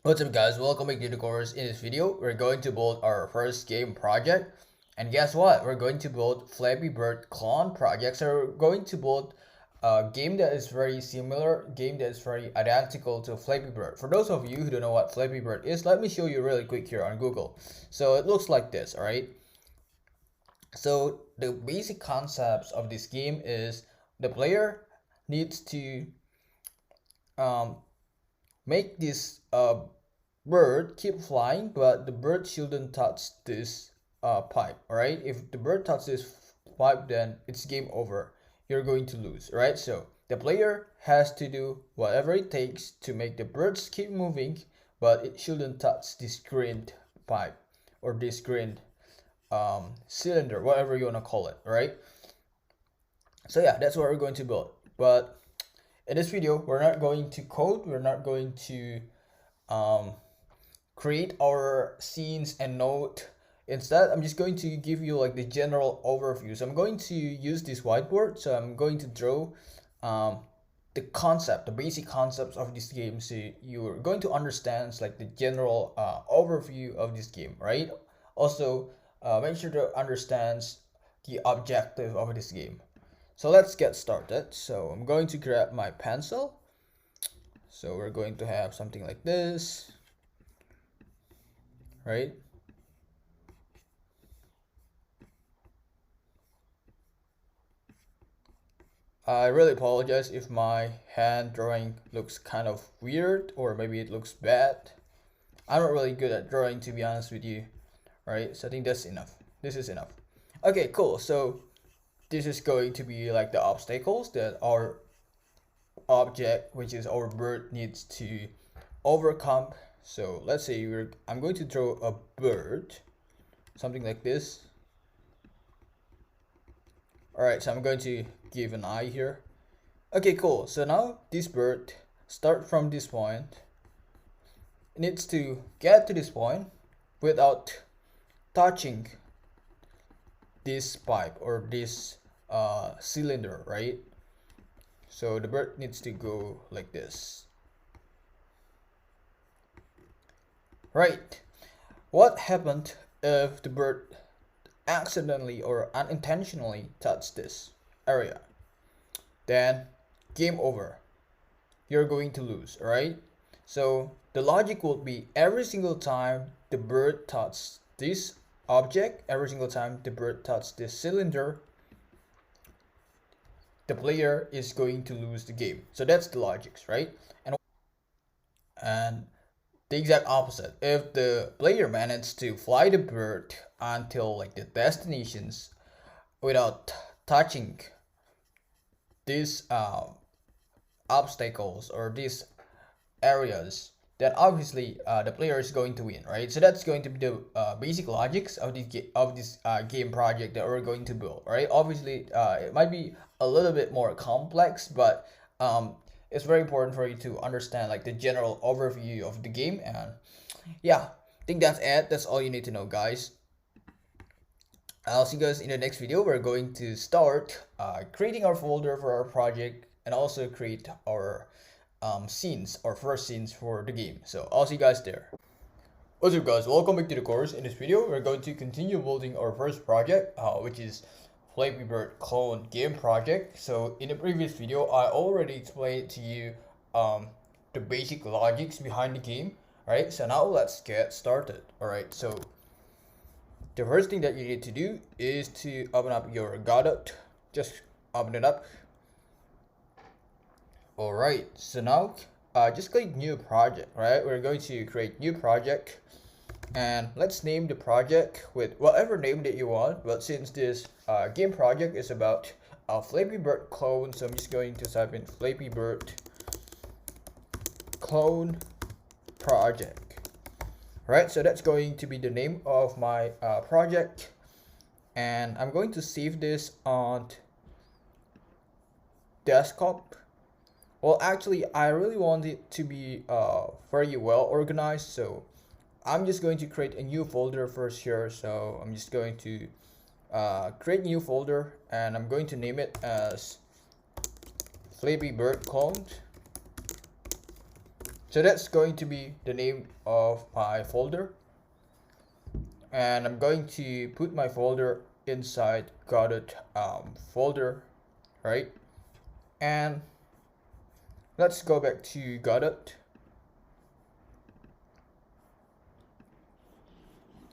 What's up guys, welcome back to the course. In this video, we're going to build our first game project. And guess what? We're going to build Flappy Bird clone project. So we're going to build a game that is very similar, game that is very identical to Flappy Bird. For those of you who don't know what Flappy Bird is, let me show you really quick here on Google. So it looks like this, alright? So the basic concepts of this game is the player needs to um, make this bird keep flying, but the bird shouldn't touch this pipe. All right, if the bird touches this pipe, then it's game over. You're going to lose. All right, so the player has to do whatever it takes to make the birds keep moving, but it shouldn't touch this green pipe or this green cylinder, whatever you want to call it. All right, so yeah, that's what we're going to build. But in this video, we're not going to code, we're not going to create our scenes and note. Instead, I'm just going to give you like the general overview. So I'm going to use this whiteboard. So I'm going to draw the concept, the basic concepts of this game. So you're going to understand like the general overview of this game, right? Also, make sure to understand the objective of this game. So let's get started. So I'm going to grab my pencil. So we're going to have something like this, right? I really apologize if my hand drawing looks kind of weird or maybe it looks bad. I'm not really good at drawing, to be honest with you, right? So I think that's enough. This is enough. Okay, cool. So this is going to be like the obstacles that our object, which is our bird, needs to overcome. So let's say I'm going to draw a bird, something like this. All right, so I'm going to give an eye here. Okay, cool. So now this bird start from this point. It needs to get to this point without touching this pipe or this cylinder, right? So the bird needs to go like this. Right. What happened if the bird accidentally or unintentionally touched this area? Then game over. You're going to lose, right? So the logic would be every single time the bird touches this object, every single time the bird touches this cylinder, the player is going to lose the game. So that's the logics, right? And the exact opposite. If the player manages to fly the bird until like the destinations without touching these obstacles or these areas, then obviously the player is going to win, right? So that's going to be the basic logics of this game project that we're going to build, right? Obviously, it might be a little bit more complex, but it's very important for you to understand like the general overview of the game. And yeah, I think that's it. That's all you need to know, guys. I'll see you guys in the next video. We're going to start creating our folder for our project and also create our scenes, our first scenes for the game. So I'll see you guys there. What's up guys, welcome back to the course. In this video, we're going to continue building our first project, which is Flappy Bird clone game project. So in the previous video, I already explained to you the basic logics behind the game. Alright, so now let's get started. Alright, so the first thing that you need to do is to open up your Godot. Just open it up. Alright, so now just click new project. Right, we're going to create new project, and let's name the project with whatever name that you want. But since this game project is about a Flappy Bird clone, so I'm just going to type in Flappy Bird clone project. Right, so that's going to be the name of my project, and I'm going to save this on desktop. Well, actually, I really want it to be very well organized, so I'm just going to create a new folder first here. So I'm just going to create a new folder, and I'm going to name it as Flappy Bird clone. So that's going to be the name of my folder, and I'm going to put my folder inside Godot folder, right? And let's go back to Godot.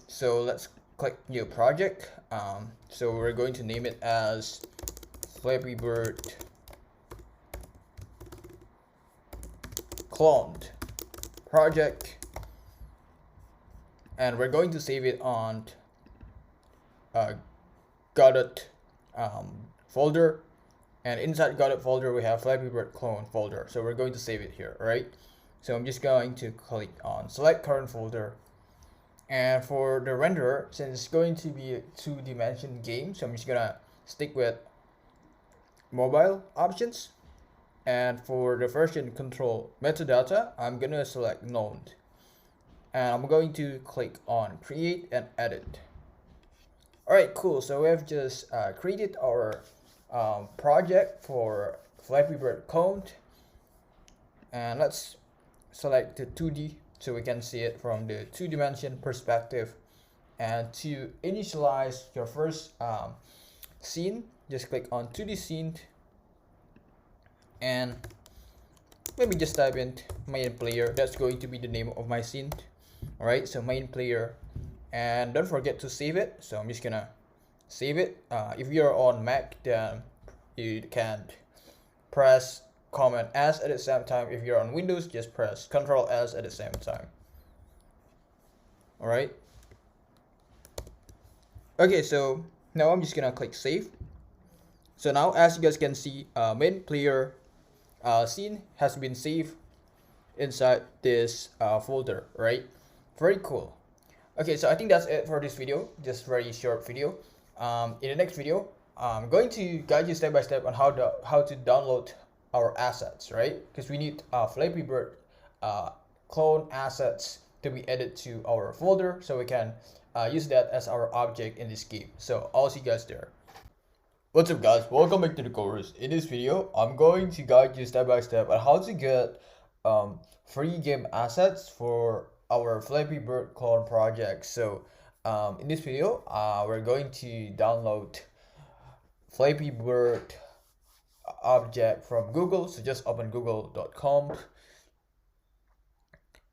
So let's click new project. So we're going to name it as Flappy Bird cloned project, and we're going to save it on Godot folder, and inside Godot folder we have Flappy Bird clone folder, so we're going to save it here, right? So I'm just going to click on select current folder, and for the renderer, since it's going to be a two-dimension game, so I'm just gonna stick with mobile options. And for the version control metadata, I'm gonna select node, and I'm going to click on create and edit. Alright, cool. So we have just created our project for Flappy Bird clone, and let's select the 2D so we can see it from the two-dimension perspective. And to initialize your first scene, just click on 2D scene, and maybe just type in main player. That's going to be the name of my scene. Alright, so main player, and don't forget to save it. So I'm just gonna save it. If you're on Mac, then you can press Command S at the same time. If you're on Windows, just press Control S at the same time. Alright, okay, so now I'm just gonna click save. So now, as you guys can see, main player scene has been saved inside this folder, right? Very cool. Okay, so I think that's it for this video, just very short video. In the next video, I'm going to guide you step by step on how to download our assets, right? Because we need Flappy Bird clone assets to be added to our folder, so we can use that as our object in this game. So I'll see you guys there. What's up guys, welcome back to the course. In this video, I'm going to guide you step by step on how to get free game assets for our Flappy Bird clone project. So in this video, we're going to download Flappy Bird object from Google. So just open google.com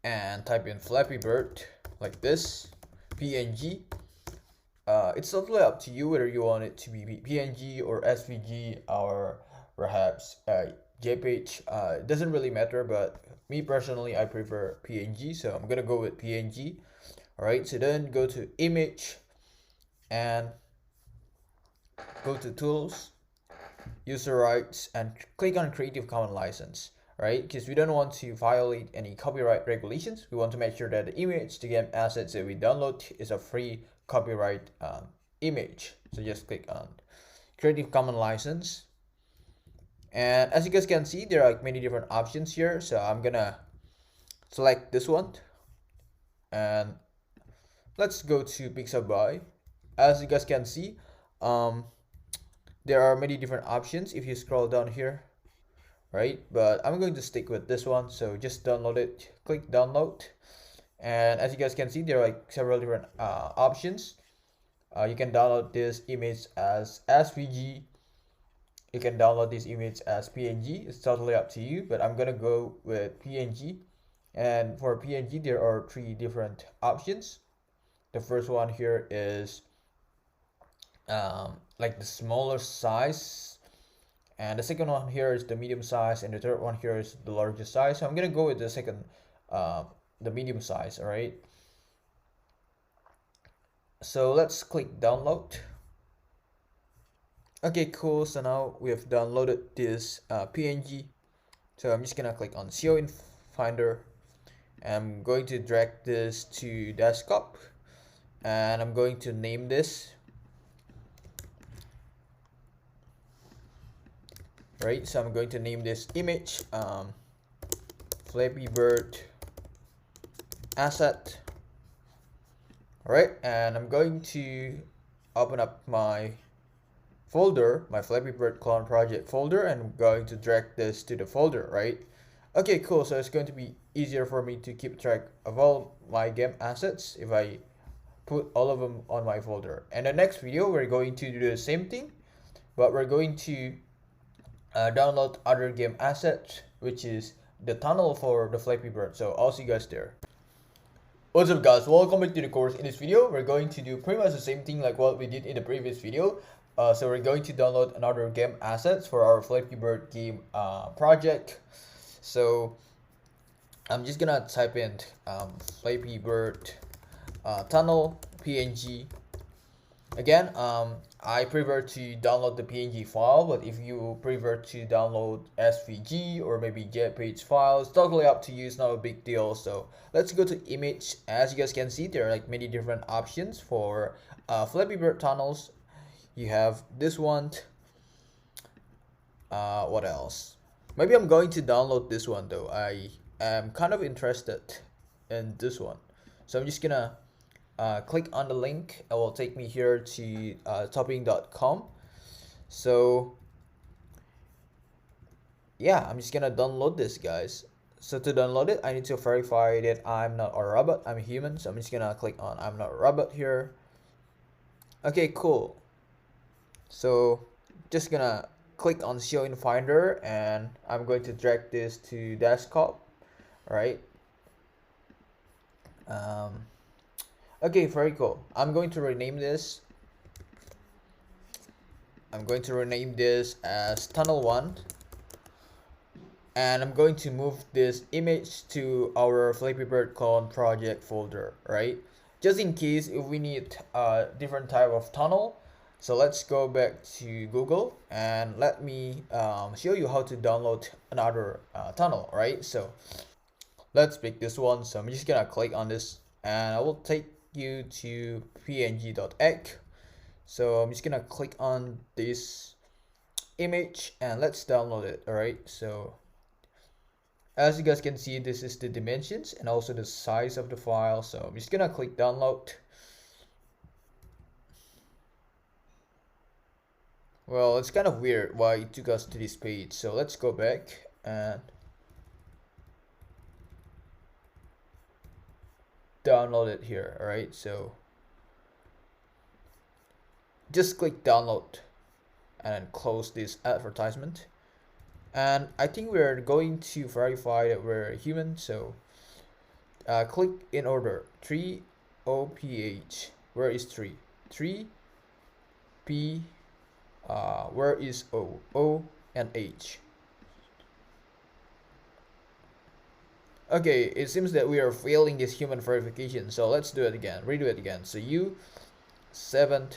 and type in Flappy Bird like this, PNG. It's totally up to you whether you want it to be PNG or SVG or perhaps JPEG. It doesn't really matter, but me personally, I prefer PNG, so I'm gonna go with PNG. Alright, so then go to image and go to tools, user rights, and click on Creative Commons license. Right, because we don't want to violate any copyright regulations. We want to make sure that the image, the game assets that we download is a free copyright image. So just click on Creative Commons license, and as you guys can see, there are like many different options here. So I'm gonna select this one, and let's go to Pixabay. As you guys can see, there are many different options if you scroll down here, right? But I'm going to stick with this one, so just download it. Click download, and as you guys can see, there are like several different options. You can download this image as SVG, you can download this image as PNG. It's totally up to you, but I'm gonna go with PNG. And for PNG, there are three different options. The first one here is like the smaller size, and the second one here is the medium size, and the third one here is the largest size. So I'm gonna go with the second, the medium size. All right, so let's click download. Okay, cool. So now we have downloaded this PNG. So I'm just gonna click on SEO in Finder. I'm going to drag this to desktop, and I'm going to name this. Right, so I'm going to name this image Flappy Bird asset. Alright, and I'm going to open up my folder, my Flappy Bird clone project folder, and I'm going to drag this to the folder, right? Okay, cool. So it's going to be easier for me to keep track of all my game assets if I put all of them on my folder. And the next video, we're going to do the same thing, but we're going to download other game assets, which is the tunnel for the Flappy Bird. So I'll see you guys there. What's up guys, welcome back to the course. In this video, we're going to do pretty much the same thing like what we did in the previous video. So we're going to download another game assets for our Flappy Bird game project. So I'm just gonna type in Flappy Bird tunnel PNG. Again, I prefer to download the PNG file, but if you prefer to download SVG or maybe JPEG files, totally up to you. It's not a big deal. So let's go to image. As you guys can see, there are like many different options for Flappy Bird tunnels. You have this one. What else? Maybe I'm going to download this one though. I am kind of interested in this one, so I'm just gonna click on the link. It will take me here to topping.com. So yeah, I'm just gonna download this, guys. So to download it, I need to verify that I'm not a robot, I'm a human. So I'm just gonna click on I'm not a robot here. Okay, cool. So just gonna click on show in Finder, and I'm going to drag this to desktop. All right. Okay, very cool. I'm going to rename this. I'm going to rename this as Tunnel 1. And I'm going to move this image to our Flappy Bird clone project folder, right? Just in case if we need a different type of tunnel. So let's go back to Google and let me show you how to download another tunnel, right? So let's pick this one. So I'm just gonna click on this and I will take you to png.egg. So I'm just gonna click on this image and let's download it. All right, so as you guys can see, this is the dimensions and also the size of the file. So I'm just gonna click download. Well, it's kind of weird why it took us to this page, so let's go back and download it here. All right, so just click download and then close this advertisement. And I think we're going to verify that we're human, so click in order 3 OPH. Where is 3? 3 P, where is O? O and H. Okay, it seems that we are failing this human verification, so let's do it again, redo it again. So U, 7,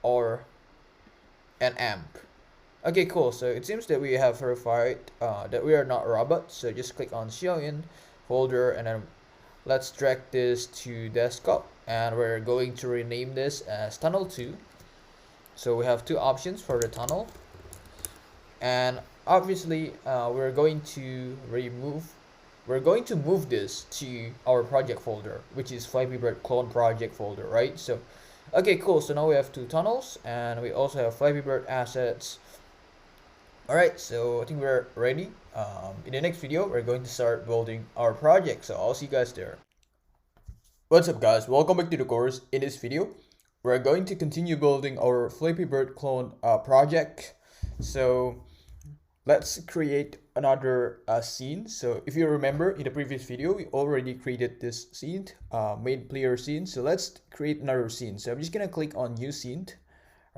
R, and AMP. Okay, cool. So it seems that we have verified that we are not a robot. So just click on show in folder and then let's drag this to desktop, and we're going to rename this as tunnel 2. So we have two options for the tunnel, and obviously we're going to move this to our project folder, which is Flappy Bird clone project folder, right? So okay, cool. So now we have two tunnels and we also have Flappy Bird assets. All right, so I think we're ready. In the next video, we're going to start building our project. So I'll see you guys there. What's up guys, welcome back to the course. In this video, we're going to continue building our Flappy Bird clone project. So let's create another scene. So if you remember in the previous video, we already created this scene, main player scene. So let's create another scene. So I'm just gonna click on new scene,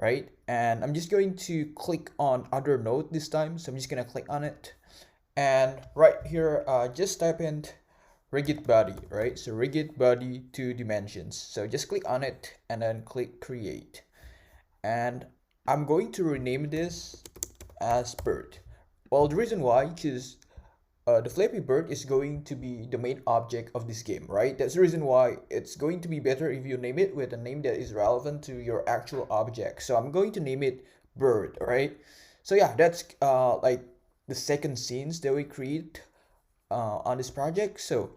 right? And I'm just going to click on other node this time. So I'm just gonna click on it, and right here, just type in rigid body, right? So rigid body 2 dimensions. So just click on it and then click create, and I'm going to rename this as bird. Well, the reason why is the Flappy Bird is going to be the main object of this game, right? That's the reason why it's going to be better if you name it with a name that is relevant to your actual object. So I'm going to name it bird, right? So yeah, that's like the second scenes that we create on this project. So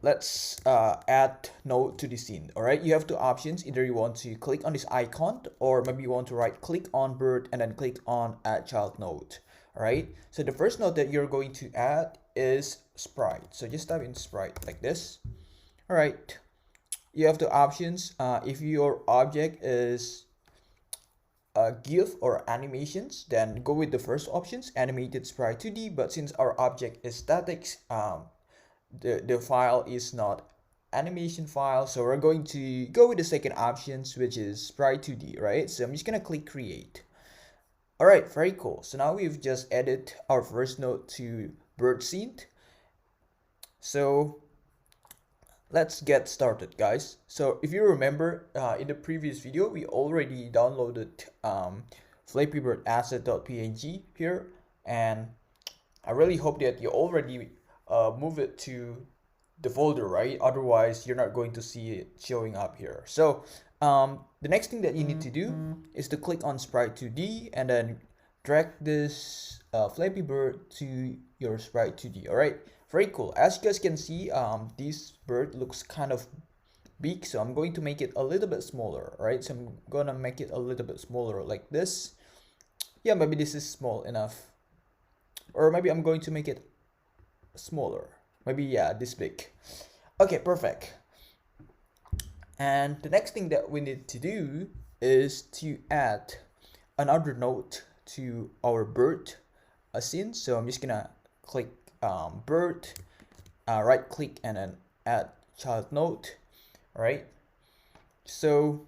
let's add node to the scene. All right, you have two options. Either you want to click on this icon, or maybe you want to right click on bird and then click on add child node. All right, so the first node that you're going to add is sprite. So just type in sprite like this. All right, you have the options. If your object is GIF or animations, then go with the first options, animated sprite 2D. But since our object is static, the file is not animation file, so we're going to go with the second options, which is sprite 2D, right? So I'm just gonna click create. All right, very cool. So now we've just added our first node to bird scene. So let's get started, guys. So if you remember, in the previous video, we already downloaded Flappy Bird asset.png here, and I really hope that you already move it to the folder, right? Otherwise, you're not going to see it showing up here. So the next thing that you need to do is to click on sprite 2D and then drag this Flappy Bird to your sprite 2D. All right, very cool. As you guys can see, this bird looks kind of big, so I'm going to make it a little bit smaller. All right, so I'm gonna make it a little bit smaller like this. Yeah, maybe this is small enough, or maybe I'm going to make it smaller. Maybe, yeah, this big. Okay, perfect. And the next thing that we need to do is to add another node to our bird scene. So I'm just gonna click bird, right click, and then add child node. All right, so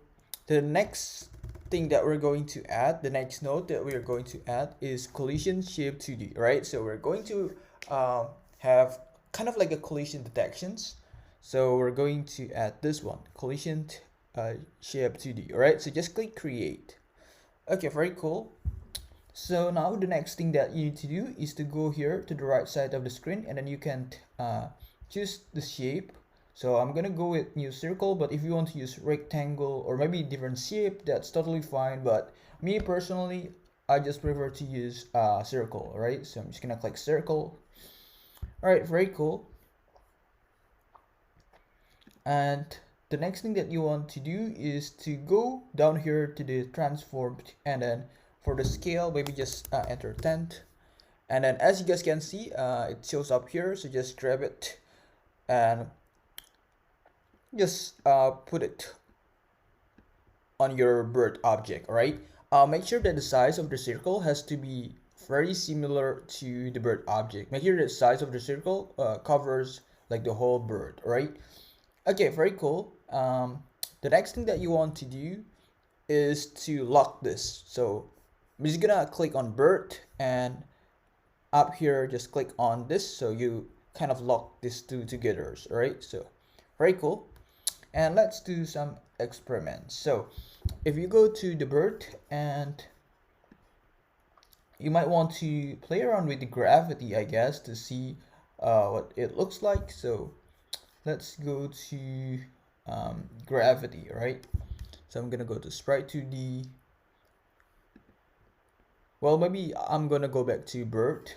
the next thing that we're going to add, the next node that we are going to add is collision shape 2D. Right, so we're going to have kind of like a collision detections. So we're going to add this one, collision shape 2D. All right, so just click create. Okay, very cool. So now the next thing that you need to do is to go here to the right side of the screen, and then you can choose the shape. So I'm gonna go with new circle, but if you want to use rectangle or maybe different shape, that's totally fine. But me personally, I just prefer to use circle. All right, so I'm just gonna click circle. All right, very cool. And the next thing that you want to do is to go down here to the transformed, and then for the scale, maybe just enter 10. And then as you guys can see, it shows up here. So just grab it and just put it on your bird object. All right, make sure that the size of the circle has to be very similar to the bird object. Make sure the size of the circle covers like the whole bird. All right, okay, very cool. The next thing that you want to do is to lock this. So I'm just gonna click on bird, and up here just click on this, so you kind of lock these two together. All right, so very cool. And let's do some experiments. So if you go to the bird, and you might want to play around with the gravity, I guess, to see what it looks like. So let's go to gravity, right? So I'm gonna go to sprite 2D. Well, maybe I'm gonna go back to bird.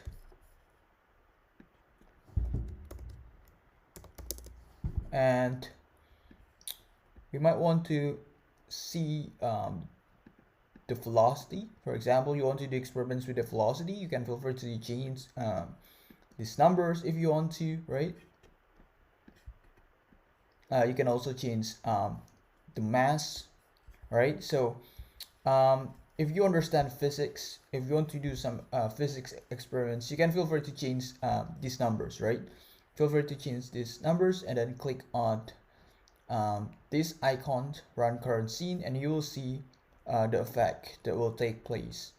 And you might want to see the velocity. For example, you want to do experiments with the velocity, you can feel free to change these numbers if you want to, right? You can also change the mass, right? So if you understand physics, if you want to do some physics experiments, you can feel free to change these numbers, right? Feel free to change these numbers, and then click on this icon, run current scene, and you will see the effect that will take place.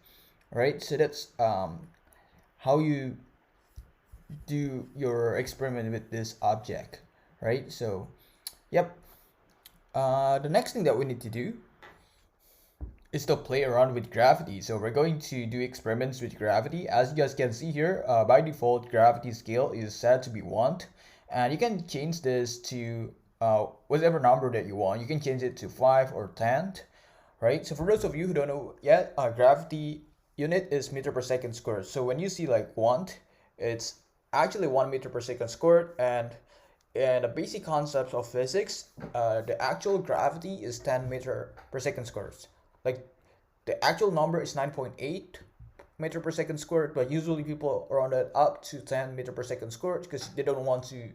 Right, so that's how you do your experiment with this object, right? So yep, the next thing that we need to do is to play around with gravity. So we're going to do experiments with gravity. As you guys can see here, by default gravity scale is set to be 1, and you can change this to whatever number that you want. You can change it to 5 or 10, right? So for those of you who don't know yet, gravity unit is meter per second squared. So when you see like 1, it's actually 1 meter per second squared, and in the basic concepts of physics, the actual gravity is 10 meter per second squared. Like the actual number is 9.8 meter per second squared, but usually people round it up to 10 meter per second squared because they don't want to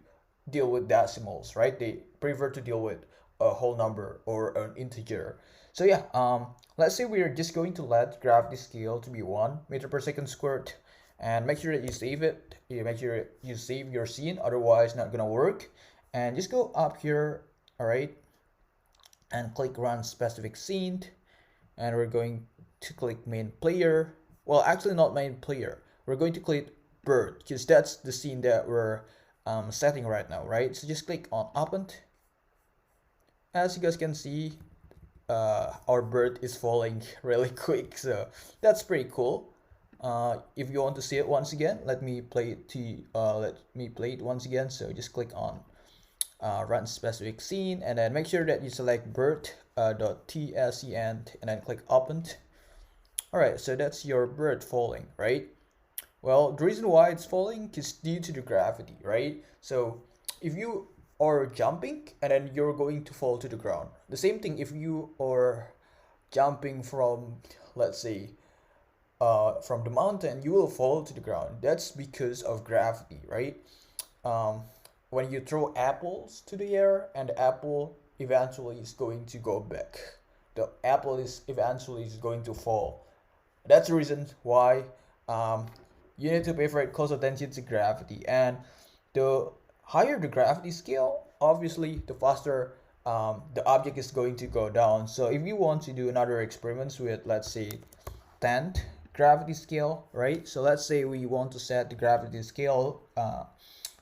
deal with decimals, right? They prefer to deal with a whole number or an integer. So yeah, let's say we're just going to let gravity scale to be 1 meter per second squared, and make sure that you save it. You make sure you save your scene, otherwise not gonna work. And just go up here, all right, and click run specific scene, and we're going to click main player. Well, actually not main player. We're going to click bird because that's the scene that we're setting right now, right? So just click on open. As you guys can see, our bird is falling really quick, so that's pretty cool. If you want to see it once again, let me play it once again. So just click on run specific scene, and then make sure that you select bird.tscn and then click open. All right, so that's your bird falling, right? Well, the reason why it's falling is due to the gravity, right? So if you are jumping and then you're going to fall to the ground. The same thing if you are jumping from, let's say, from the mountain, you will fall to the ground. That's because of gravity, right? When you throw apples to the air and the apple eventually is going to go back, the apple is eventually going to fall. That's the reason why you need to pay very close attention to gravity. And the higher the gravity scale, obviously the faster the object is going to go down. So if you want to do another experiments with, let's say, 10th gravity scale, right? So let's say we want to set the gravity scale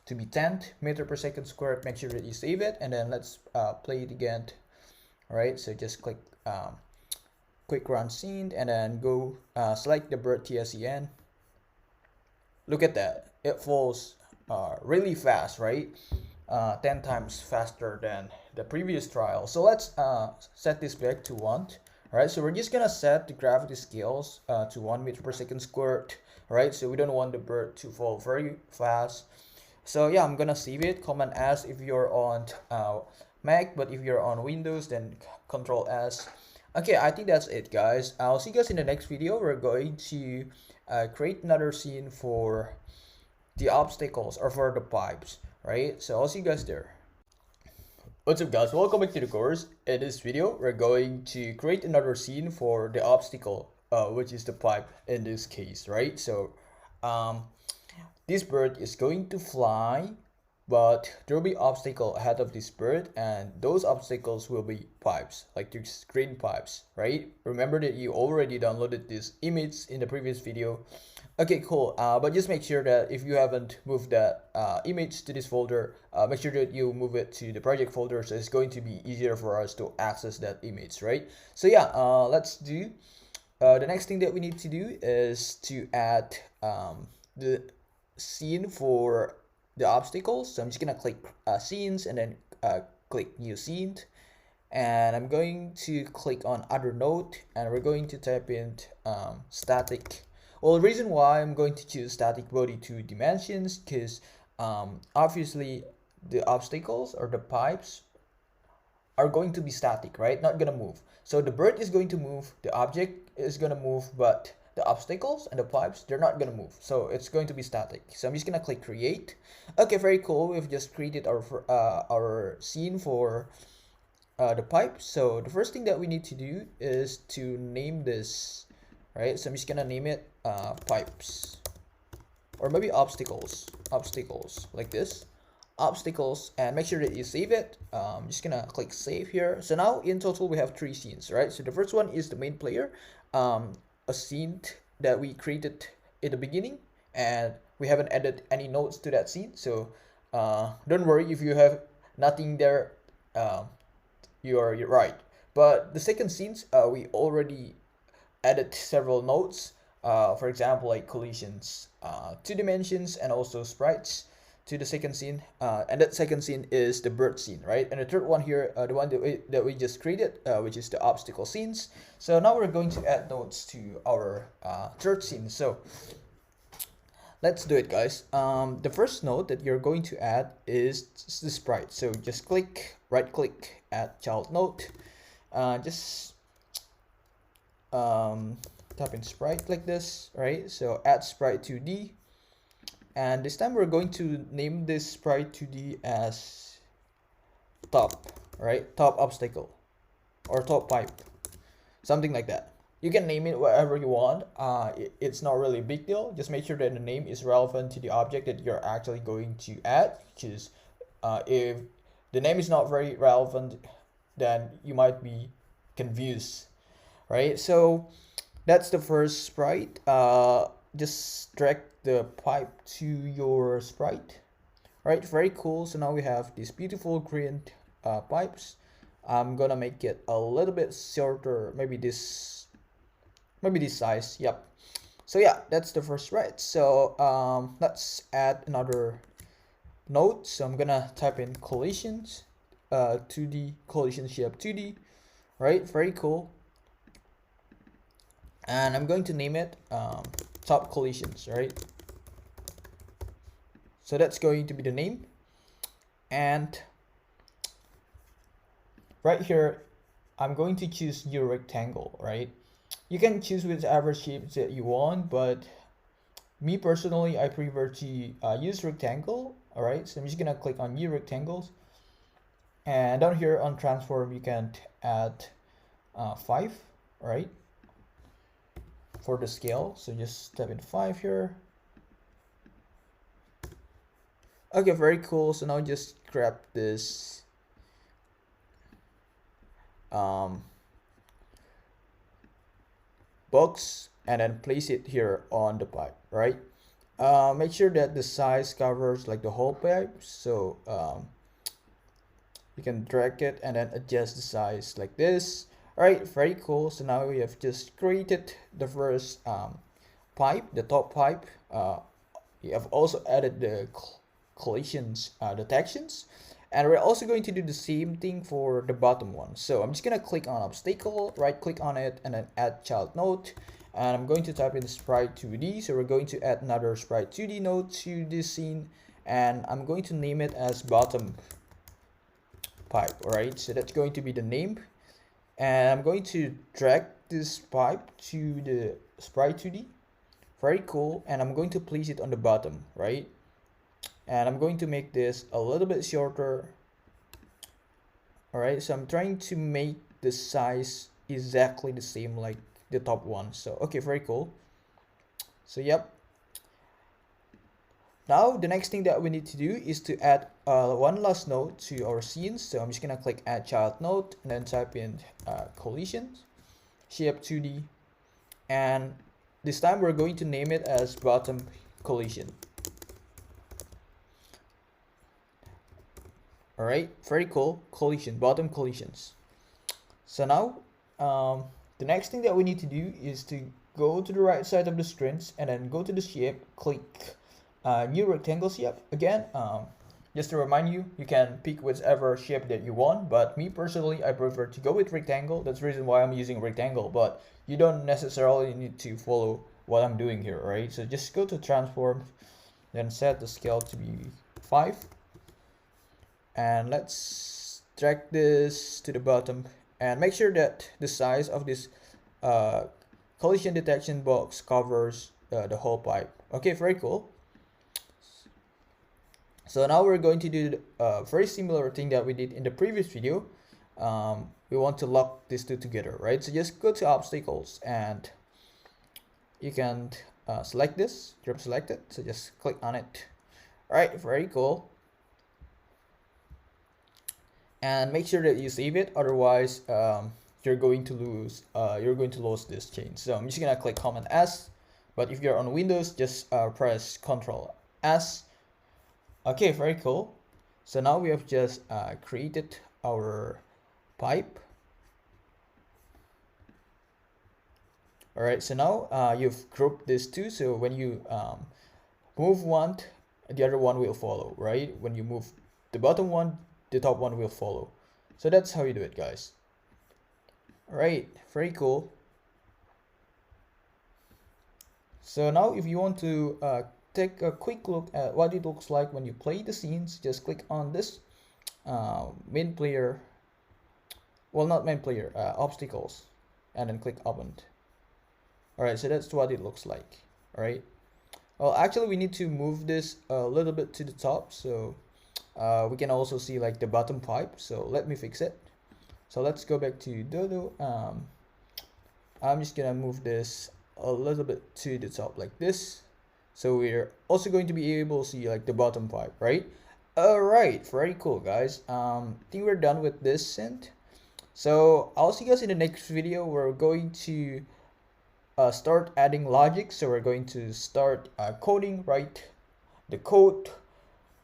to be 10 meter per second squared. Make sure that you save it, and then let's play it again. All right, so just click quick run scene, and then go select the bird TSCN. Look at that, it falls really fast, right? 10 times faster than the previous trial. So let's set this back to 1. All right, so we're just gonna set the gravity scales to 1 meter per second squared. All right, so we don't want the bird to fall very fast. So yeah, I'm gonna save it. Command S if you're on Mac, but if you're on Windows, then Control S. Okay, I think that's it, guys. I'll see you guys in the next video. We're going to create another scene for the obstacles or for the pipes, right? So I'll see you guys there. What's up, guys? Welcome back to the course. In this video, we're going to create another scene for the obstacle, which is the pipe in this case, right? So this bird is going to fly, but there will be obstacle ahead of this bird, and those obstacles will be pipes, like these green pipes, right? Remember that you already downloaded this image in the previous video. Okay, cool. But just make sure that if you haven't moved that image to this folder, make sure that you move it to the project folder, so it's going to be easier for us to access that image, right? So yeah, let's do the next thing that we need to do is to add the scene for the obstacles. So I'm just gonna click scenes, and then click new scene, and I'm going to click on other node, and we're going to type in static. Well, the reason why I'm going to choose static body 2 dimensions, because obviously the obstacles or the pipes are going to be static, right? Not gonna move. So the bird is going to move, the object is gonna move, but the obstacles and the pipes, they're not gonna move. So it's going to be static. So I'm just gonna click create. Okay, very cool. We've just created our scene for the pipe. So the first thing that we need to do is to name this, right? So I'm just gonna name it pipes, or maybe obstacles, like this, obstacles, and make sure that you save it. I'm just gonna click save here. So now in total we have 3 scenes, right? So the first one is the main player, a scene that we created in the beginning, and we haven't added any nodes to that scene. So don't worry if you have nothing there, you're right. But the second scenes, we already added several nodes, for example, like collisions, 2 dimensions, and also sprites to the second scene, and that second scene is the bird scene, right? And the third one here, the one that we just created, which is the obstacle scenes. So now we're going to add nodes to our third scene. So let's do it, guys. The first node that you're going to add is the sprite. So just right click, add child node. type in sprite like this, right? So add sprite 2D, and this time we're going to name this sprite 2D as top, right? Top obstacle or top pipe, something like that. You can name it whatever you want. It's not really a big deal. Just make sure that the name is relevant to the object that you're actually going to add. Because if the name is not very relevant, then you might be confused, right? So that's the first sprite. Just drag the pipe to your sprite. Right, very cool. So now we have these beautiful green pipes. I'm gonna make it a little bit shorter, maybe this size. Yep. So yeah, that's the first sprite. So let's add another node. So I'm gonna type in collisions, 2D collision shape 2D. Right, very cool. And I'm going to name it top collisions, right? So that's going to be the name. And right here, I'm going to choose new rectangle, right? You can choose whichever shapes that you want, but me personally, I prefer to use rectangle. All right, so I'm just gonna click on new rectangles, and down here on transform, you can add 5, right, for the scale. So just type in 5 here. Okay, very cool. So now just grab this box and then place it here on the pipe, right? Make sure that the size covers like the whole pipe. So you can drag it and then adjust the size like this. All right, very cool. So now we have just created the first pipe, the top pipe. You have also added the collisions detections, and we're also going to do the same thing for the bottom one. So I'm just gonna click on obstacle, right click on it, and then add child node, and I'm going to type in sprite 2D. So we're going to add another sprite 2D node to this scene, and I'm going to name it as bottom pipe. All right, so that's going to be the name, and I'm going to drag this pipe to the sprite 2D. Very cool. And I'm going to place it on the bottom, right? And I'm going to make this a little bit shorter. All right, so I'm trying to make the size exactly the same like the top one. So okay, very cool. So yep, now the next thing that we need to do is to add one last node to our scenes. So I'm just gonna click add child node and then type in collisions shape 2D, and this time we're going to name it as bottom collision. All right, very cool. Collision, bottom collisions. So now the next thing that we need to do is to go to the right side of the screens and then go to the shape, click new rectangle shape again. Just to remind you, you can pick whichever shape that you want, but me personally, I prefer to go with rectangle. That's the reason why I'm using rectangle, but you don't necessarily need to follow what I'm doing here, right? So just go to transform, then set the scale to be 5, and let's drag this to the bottom, and make sure that the size of this collision detection box covers the whole pipe. Okay, very cool. So now we're going to do a very similar thing that we did in the previous video. We want to lock these two together, right? So just go to obstacles, and you can select this, grab selected. So just click on it. All right, very cool. And make sure that you save it, otherwise you're going to lose this chain. So I'm just gonna click Command S, but if you're on Windows, just press Control S. Okay, very cool. So now we have just created our pipe. All right, so now you've grouped these two, so when you move one, the other one will follow, right? When you move the bottom one, the top one will follow. So that's how you do it, guys. All right, very cool. So now if you want to take a quick look at what it looks like when you play the scenes, just click on this main player, well, not main player, obstacles, and then click open. All right, so that's what it looks like. All right. Well, actually, we need to move this a little bit to the top, so we can also see like the bottom pipe. So let me fix it. So let's go back to Dodo. I'm just gonna move this a little bit to the top like this. So we're also going to be able to see like the bottom pipe, right? All right, very cool, guys. I think we're done with this synth. So I'll see you guys in the next video. We're going to start adding logic. So we're going to start coding, right? The code.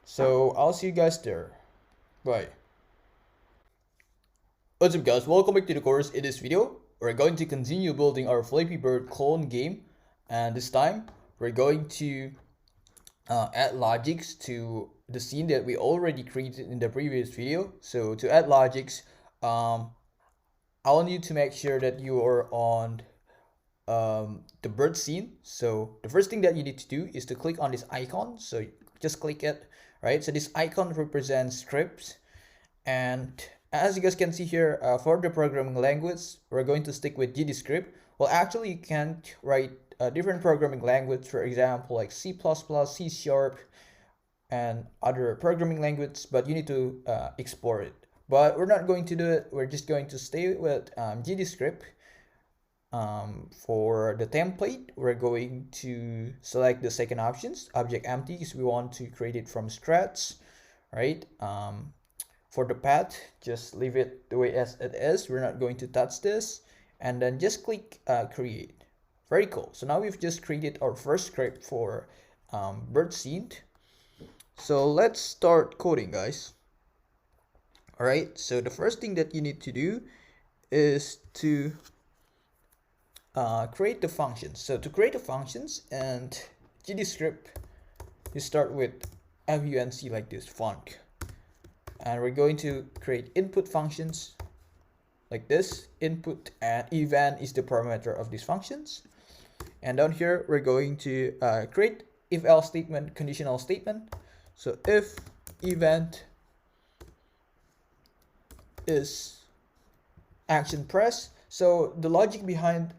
So I'll see you guys there. Bye. What's up, guys? Welcome back to the course. In this video, we're going to continue building our Flappy Bird clone game, and this time we're going to add logics to the scene that we already created in the previous video. So to add logics, I want you to make sure that you are on the bird scene. So the first thing that you need to do is to click on this icon. So just click it, right? So this icon represents scripts, and as you guys can see here, for the programming language, we're going to stick with GDScript. Well, actually, you can't write a different programming language, for example, like C++, C#, and other programming language, but you need to export it. But we're not going to do it. We're just going to stay with GDScript. For the template, we're going to select the second options, object empty, because we want to create it from scratch, right? For the path, just leave it the way as it is. We're not going to touch this, and then just click create. Very cool. So now we've just created our first script for bird scene. So let's start coding, guys. All right, so the first thing that you need to do is to create the functions. So to create the functions and GDScript, you start with func like this, func. And we're going to create input functions like this. Input and event is the parameter of these functions. And down here, we're going to create if else statement, conditional statement. So if event is action press. So the logic behind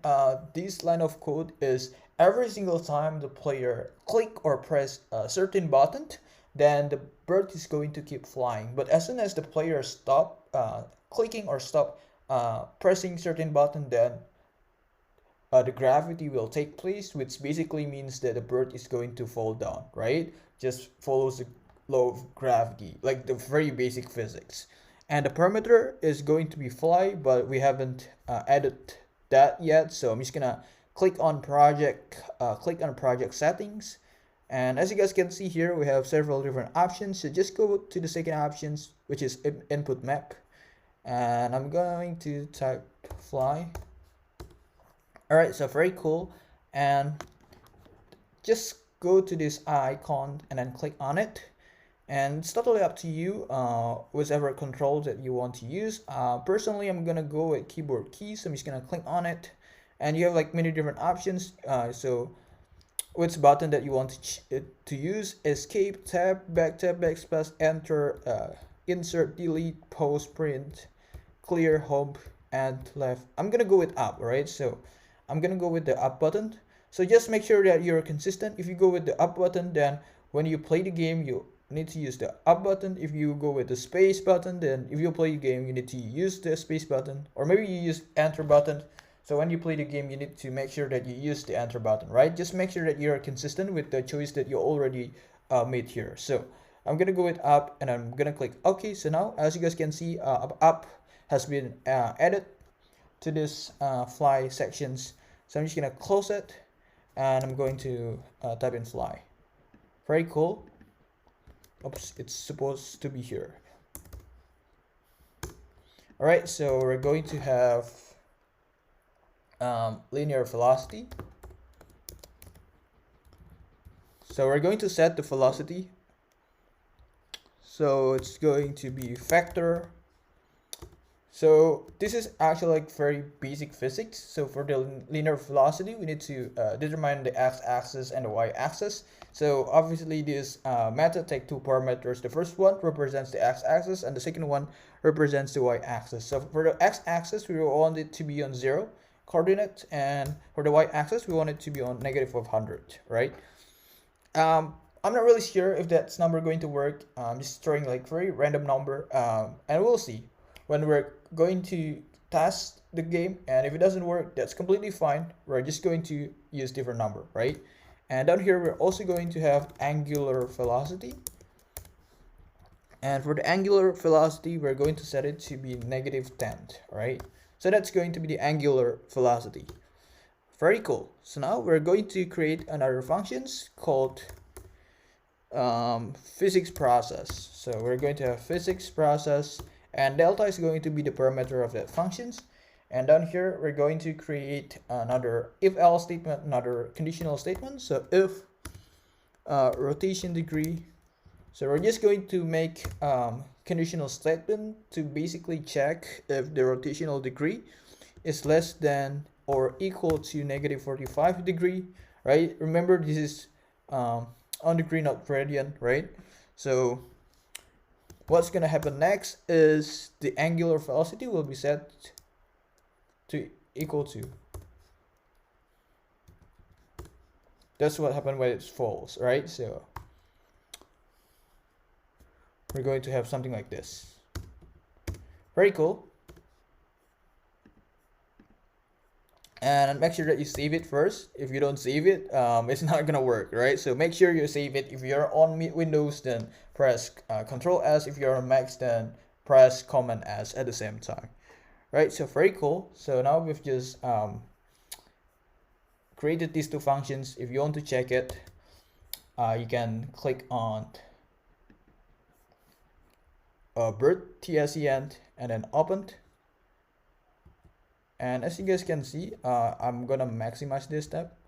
this line of code is every single time the player click or press a certain button, then the bird is going to keep flying. But as soon as the player stop clicking or stop pressing certain button, then the gravity will take place, which basically means that the bird is going to fall down, right? Just follows the law of gravity, like the very basic physics. And the parameter is going to be fly, but we haven't added that yet. So I'm just gonna click on project settings. And as you guys can see here, we have several different options. So just go to the second options, which is input map. And I'm going to type fly. All right, so very cool. And just go to this icon and then click on it. And it's totally up to you, whichever controls that you want to use. Personally, I'm gonna go with keyboard keys. So I'm just gonna click on it. And you have like many different options. So which button that you want to use: escape, tab, backspace, enter, insert, delete, pause, print, clear, home, and left. I'm gonna go with up, right? So I'm gonna go with the up button. So just make sure that you're consistent. If you go with the up button, then when you play the game, you need to use the up button. If you go with the space button, then if you play the game, you need to use the space button, or maybe you use enter button. So when you play the game, you need to make sure that you use the enter button, right? Just make sure that you're consistent with the choice that you already made here. So I'm gonna go with up, and I'm gonna click OK. So now, as you guys can see, up has been added to this fly sections. So I'm just gonna close it, and I'm going to type in fly. Very cool. Oops, it's supposed to be here. All right, so we're going to have linear velocity. So we're going to set the velocity. So it's going to be vector. So this is actually like very basic physics. So for the linear velocity, we need to determine the x-axis and the y-axis. So obviously this method takes two parameters. The first one represents the x-axis, and the second one represents the y-axis. So for the x-axis, we want it to be on 0, coordinate, and for the y-axis we want it to be on -100, right? I'm not really sure if that's number going to work. I'm just throwing like very random number, and we'll see when we're going to test the game. And if it doesn't work, that's completely fine. We're just going to use different number, right? And down here we're also going to have angular velocity. And for the angular velocity, we're going to set it to be -10, right? So that's going to be the angular velocity. Very cool. So now we're going to create another functions called physics process. So we're going to have physics process, and delta is going to be the parameter of that functions. And down here we're going to create another if else statement, another conditional statement. So if rotation degree. So we're just going to make conditional statement to basically check if the rotational degree is less than or equal to -45 degree, right? Remember, this is on degree, not radian, right? So what's gonna happen next is the angular velocity will be set to equal to. That's what happened when it's false, right? So we're going to have something like this. Very cool. And make sure that you save it first. If you don't save it, it's not gonna work, right? So make sure you save it. If you're on Windows, then press Control S. If you're on Mac, then press Command S at the same time, right? So very cool. So now we've just created these two functions. If you want to check it, you can click on bird TSEN and then opened. And as you guys can see, I'm gonna maximize this step.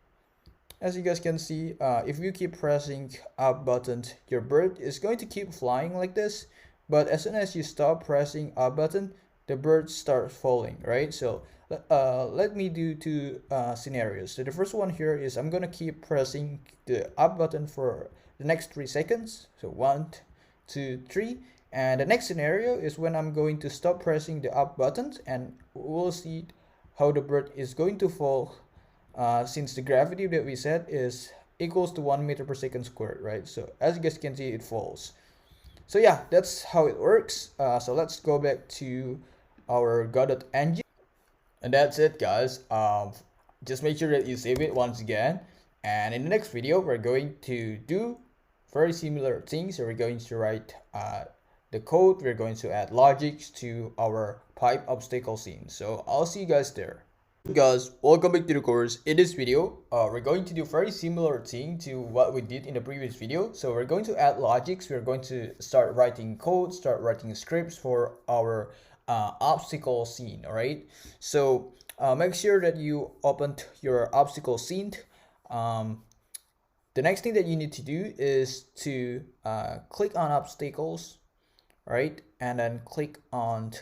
As you guys can see, if you keep pressing up button, your bird is going to keep flying like this. But as soon as you stop pressing up button, the bird starts falling, right? So let me do two scenarios. So the first one here is I'm gonna keep pressing the up button for the next 3 seconds. So 1, 2, 3. And the next scenario is when I'm going to stop pressing the up buttons, and we'll see how the bird is going to fall since the gravity that we set is equals to 1 meter per second squared, right? So as you guys can see, it falls. So yeah, that's how it works. So let's go back to our Godot engine. And that's it, guys. Just make sure that you save it once again. And in the next video, we're going to do very similar things. So we're going to write the code. We're going to add logics to our pipe obstacle scene. So I'll see you guys there. Guys, welcome back to the course. In this video, we're going to do very similar thing to what we did in the previous video. So we're going to add logics. We're going to start writing code, start writing scripts for our obstacle scene. All right. So make sure that you opened your obstacle scene. The next thing that you need to do is to click on obstacles, right? And then click on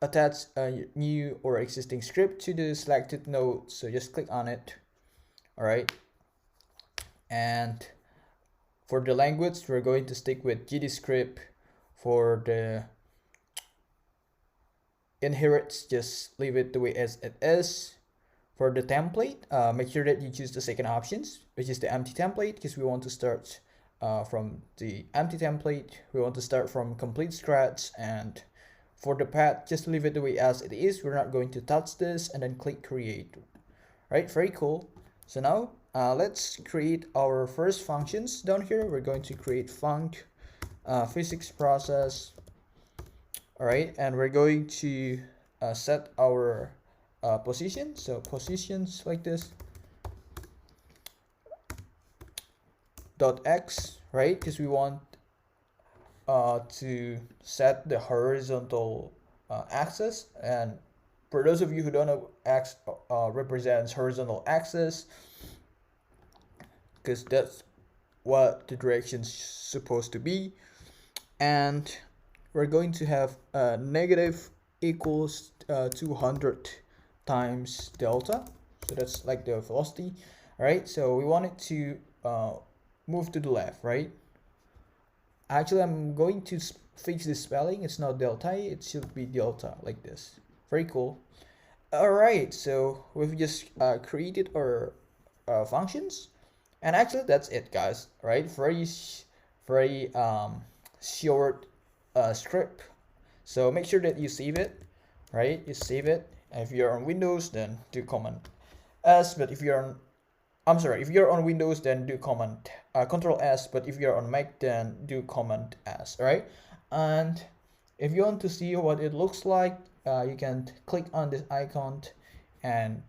attach a new or existing script to the selected node. So just click on it, all right? And for the language, we're going to stick with GDScript. For the inherits, just leave it the way as it is. For the template, make sure that you choose the second options, which is the empty template, because we want to start from the empty template. We want to start from complete scratch. And for the path, just leave it the way as it is. We're not going to touch this, and then click create. Right, very cool. So now let's create our first functions. Down here we're going to create func physics process. All right, and we're going to set our position. So positions like this .x, right? Because we want to set the horizontal axis. And for those of you who don't know, x represents horizontal axis, because that's what the direction's supposed to be. And we're going to have negative equals 200 times delta. So that's like the velocity. All right, so we want it to move to the left, right? Actually, I'm going to fix the spelling. It's not delta, it should be delta like this. Very cool. All right, so we've just created our functions, and actually that's it, guys. Right, very short script. So make sure that you save it, right? You save it. If you're on Windows, then do Command S. But if you're on, I'm sorry, if you're on Windows, then do Command Control S. But if you're on Mac, then do Command S. Right, and if you want to see what it looks like, you can click on this icon and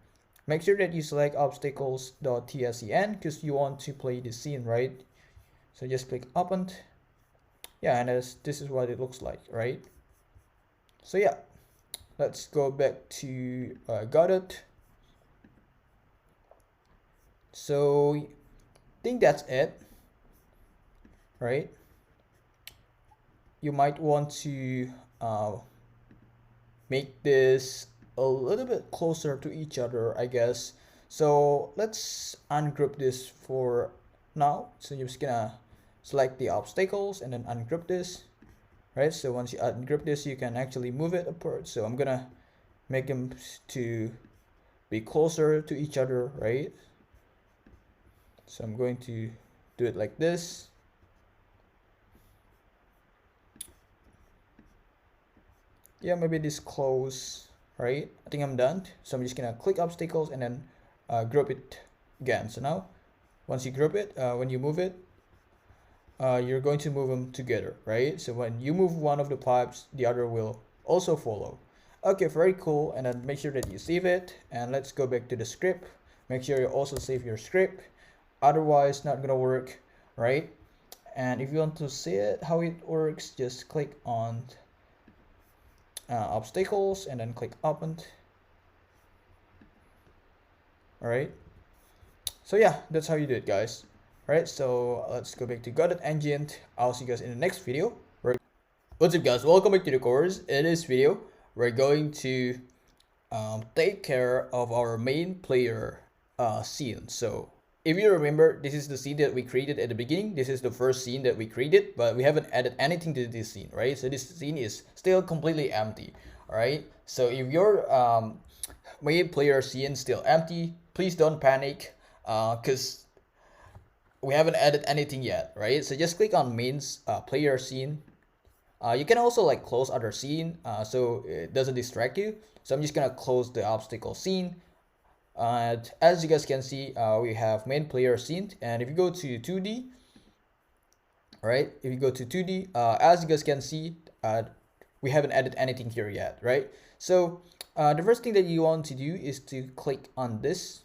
make sure that you select obstacles.tscn because you want to play the scene, right? So just click open. Yeah, and this is what it looks like, right? So yeah, let's go back to Godot. So I think that's it, right? You might want to make this a little bit closer to each other, I guess. So let's ungroup this for now. So you're just gonna select the obstacles and then ungroup this, right? So once you ungroup this, you can actually move it apart. So I'm gonna make them to be closer to each other, right? So I'm going to do it like this. Yeah, maybe this close, right? I think I'm done. So I'm just gonna click obstacles and then group it again. So now once you group it, when you move it, you're going to move them together, right? So when you move one of the pipes, the other will also follow. Okay, very cool. And then make sure that you save it, and let's go back to the script. Make sure you also save your script, otherwise not gonna work, right? And if you want to see it how it works, just click on obstacles and then click open. All right, so yeah, that's how you do it, guys. All right, so let's go back to Godot engine. I'll see you guys in the next video. What's up, guys? Welcome back to the course. In this video, we're going to take care of our main player scene. So if you remember, this is the scene that we created at the beginning. This is the first scene that we created, but we haven't added anything to this scene, right? So this scene is still completely empty. All right, so if your main player scene still empty, please don't panic, because we haven't added anything yet, right? So just click on mains player scene. You can also like close other scene so it doesn't distract you. So I'm just gonna close the obstacle scene. And as you guys can see, we have main player scene. And if you go to 2D, right? If you go to 2D, as you guys can see, we haven't added anything here yet, right? So the first thing that you want to do is to click on this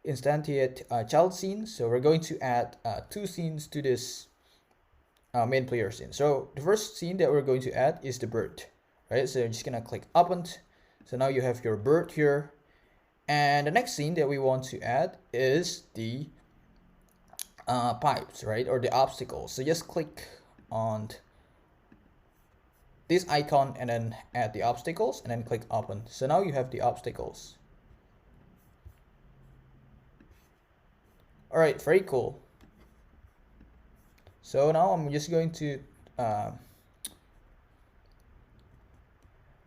instantiate child scene. So we're going to add two scenes to this main player scene. So the first scene that we're going to add is the bird, right? So you're just gonna click open. So now you have your bird here. And the next scene that we want to add is the pipes, right? Or the obstacles. So just click on this icon and then add the obstacles and then click open. So now you have the obstacles. All right, very cool. So now I'm just going to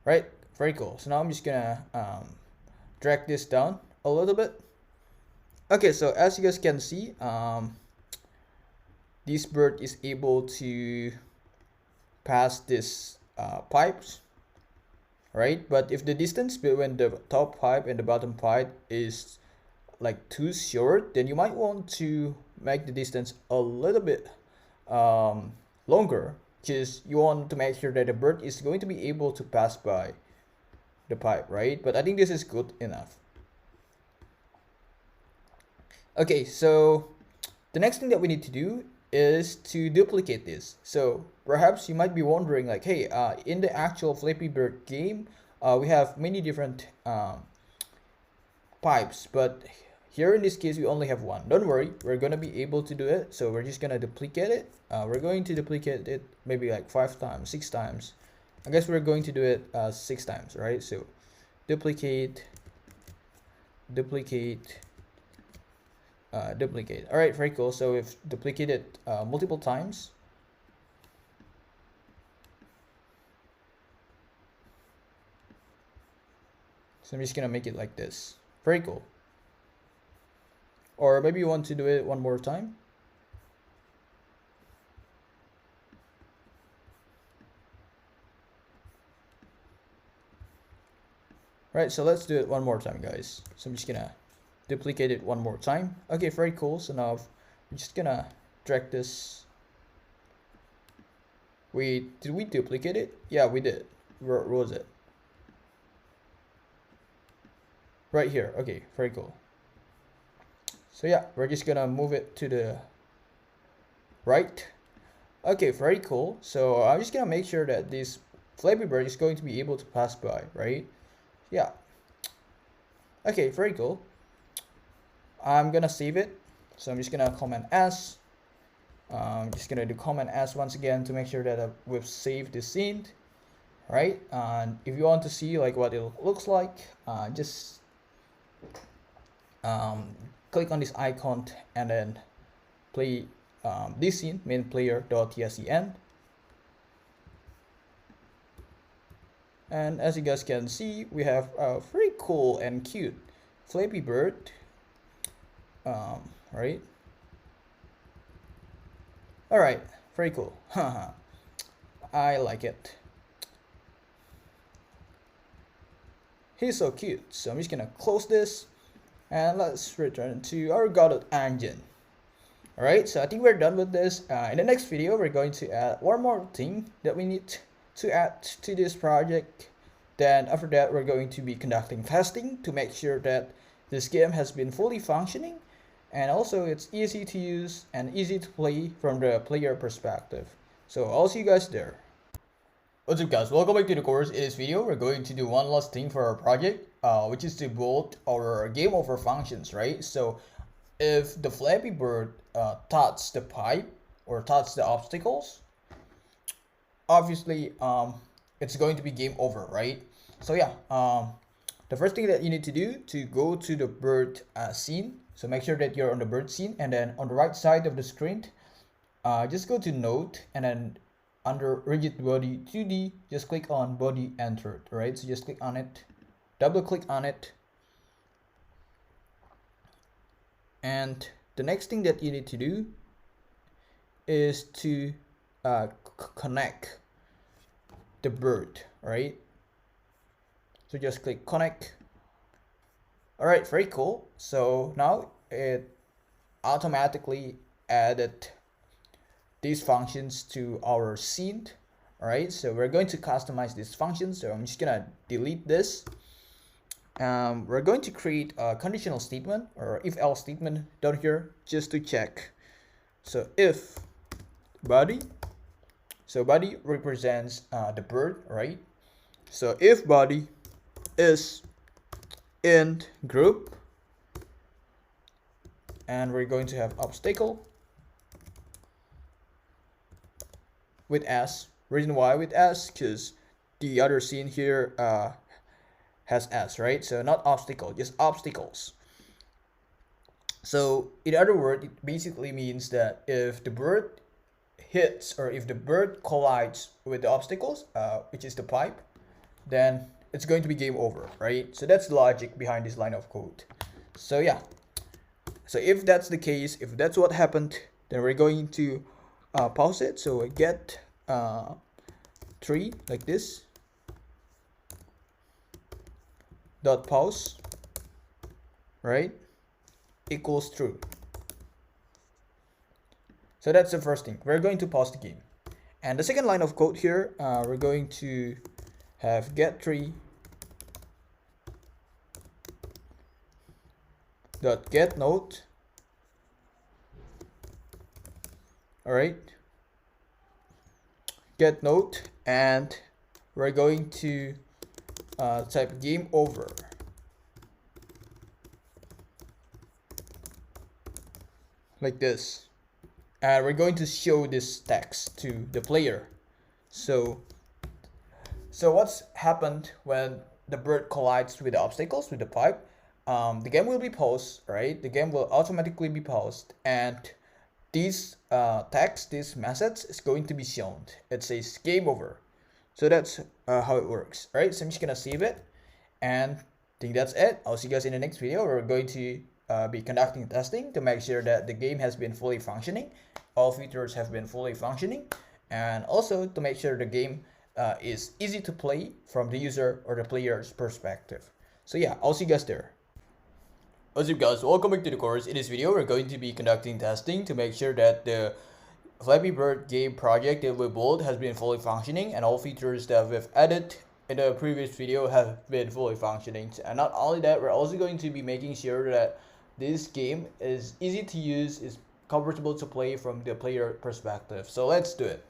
right, very cool. So now I'm just gonna drag this down a little bit. Okay, so as you guys can see, this bird is able to pass this pipes, right? But if the distance between the top pipe and the bottom pipe is like too short, then you might want to make the distance a little bit longer, because you want to make sure that the bird is going to be able to pass by the pipe, right? But I think this is good enough. Okay, so the next thing that we need to do is to duplicate this. So perhaps you might be wondering like, hey, in the actual Flappy Bird game, we have many different pipes, but here in this case we only have one. Don't worry, we're gonna be able to do it. So we're just gonna duplicate it. We're going to duplicate it maybe like 5 times, 6 times. I guess we're going to do it 6 times, right? So duplicate, duplicate, duplicate. All right, very cool. So we've duplicated multiple times. So I'm just gonna make it like this. Very cool. Or maybe you want to do it one more time. Right, so let's do it one more time, guys. So I'm just gonna duplicate it one more time. Okay, very cool. So now we're just gonna drag this. Did we duplicate it? Yeah, we did. Where was it? Right here. Okay, very cool. So yeah, we're just gonna move it to the right. Okay, very cool. So I'm just gonna make sure that this Flappy Bird is going to be able to pass by, right? Yeah. Okay, very cool. I'm gonna save it. So I'm just gonna Command S. I'm just gonna do Command S once again to make sure that we've saved the scene, right? And if you want to see like what it looks like, just click on this icon and then play this scene, main player.tscn. And as you guys can see, we have a very cool and cute Flappy Bird, right? All right, very cool. I like it. He's so cute. So I'm just gonna close this and let's return to our Godot engine. All right, so I think we're done with this. In the next video, we're going to add one more thing that we need to add to this project. Then after that, we're going to be conducting testing to make sure that this game has been fully functioning, and also it's easy to use and easy to play from the player perspective. So I'll see you guys there. What's up, guys? Welcome back to the course. In this video, we're going to do one last thing for our project, which is to build our game over functions, right? So if the Flappy Bird touches the pipe or touches the obstacles, obviously it's going to be game over, right? So yeah, the first thing that you need to do to go to the bird scene. So make sure that you're on the bird scene, and then on the right side of the screen, just go to node, and then under rigid body 2D, just click on body entered, right? So just click on it, double click on it, and the next thing that you need to do is to connect the bird, right? So just click connect. All right, very cool. So now it automatically added these functions to our scene. All right, so we're going to customize these functions. So I'm just gonna delete this. We're going to create a conditional statement or if else statement down here just to check. So if body, so body represents the bird, right? So if body is in group, and we're going to have obstacle with S. Reason why with S, because the other scene here has S, right? So not obstacle, just obstacles. So in other words, it basically means that if the bird hits or if the bird collides with the obstacles, which is the pipe, then it's going to be game over, right? So that's the logic behind this line of code. So yeah, so if that's the case, if that's what happened, then we're going to pause it. So get 3 like this dot pause, right, equals true. So that's the first thing. We're going to pause the game. And the second line of code here, we're going to have get 3 dot get node. All right, get node, and we're going to type game over. Like this. And we're going to show this text to the player. So what's happened when the bird collides with the obstacles, with the pipe? The game will be paused, right? The game will automatically be paused, and this text, this message is going to be shown. It says game over. So that's how it works, right? So I'm just gonna save it, and think that's it. I'll see you guys in the next video. We're going to be conducting testing to make sure that the game has been fully functioning, all features have been fully functioning, and also to make sure the game is easy to play from the user or the player's perspective. So yeah, I'll see you guys there. What's up guys, welcome back to the course. In this video, we're going to be conducting testing to make sure that the Flappy Bird game project that we built has been fully functioning and all features that we've added in the previous video have been fully functioning. And not only that, we're also going to be making sure that this game is easy to use, is comfortable to play from the player perspective. So let's do it.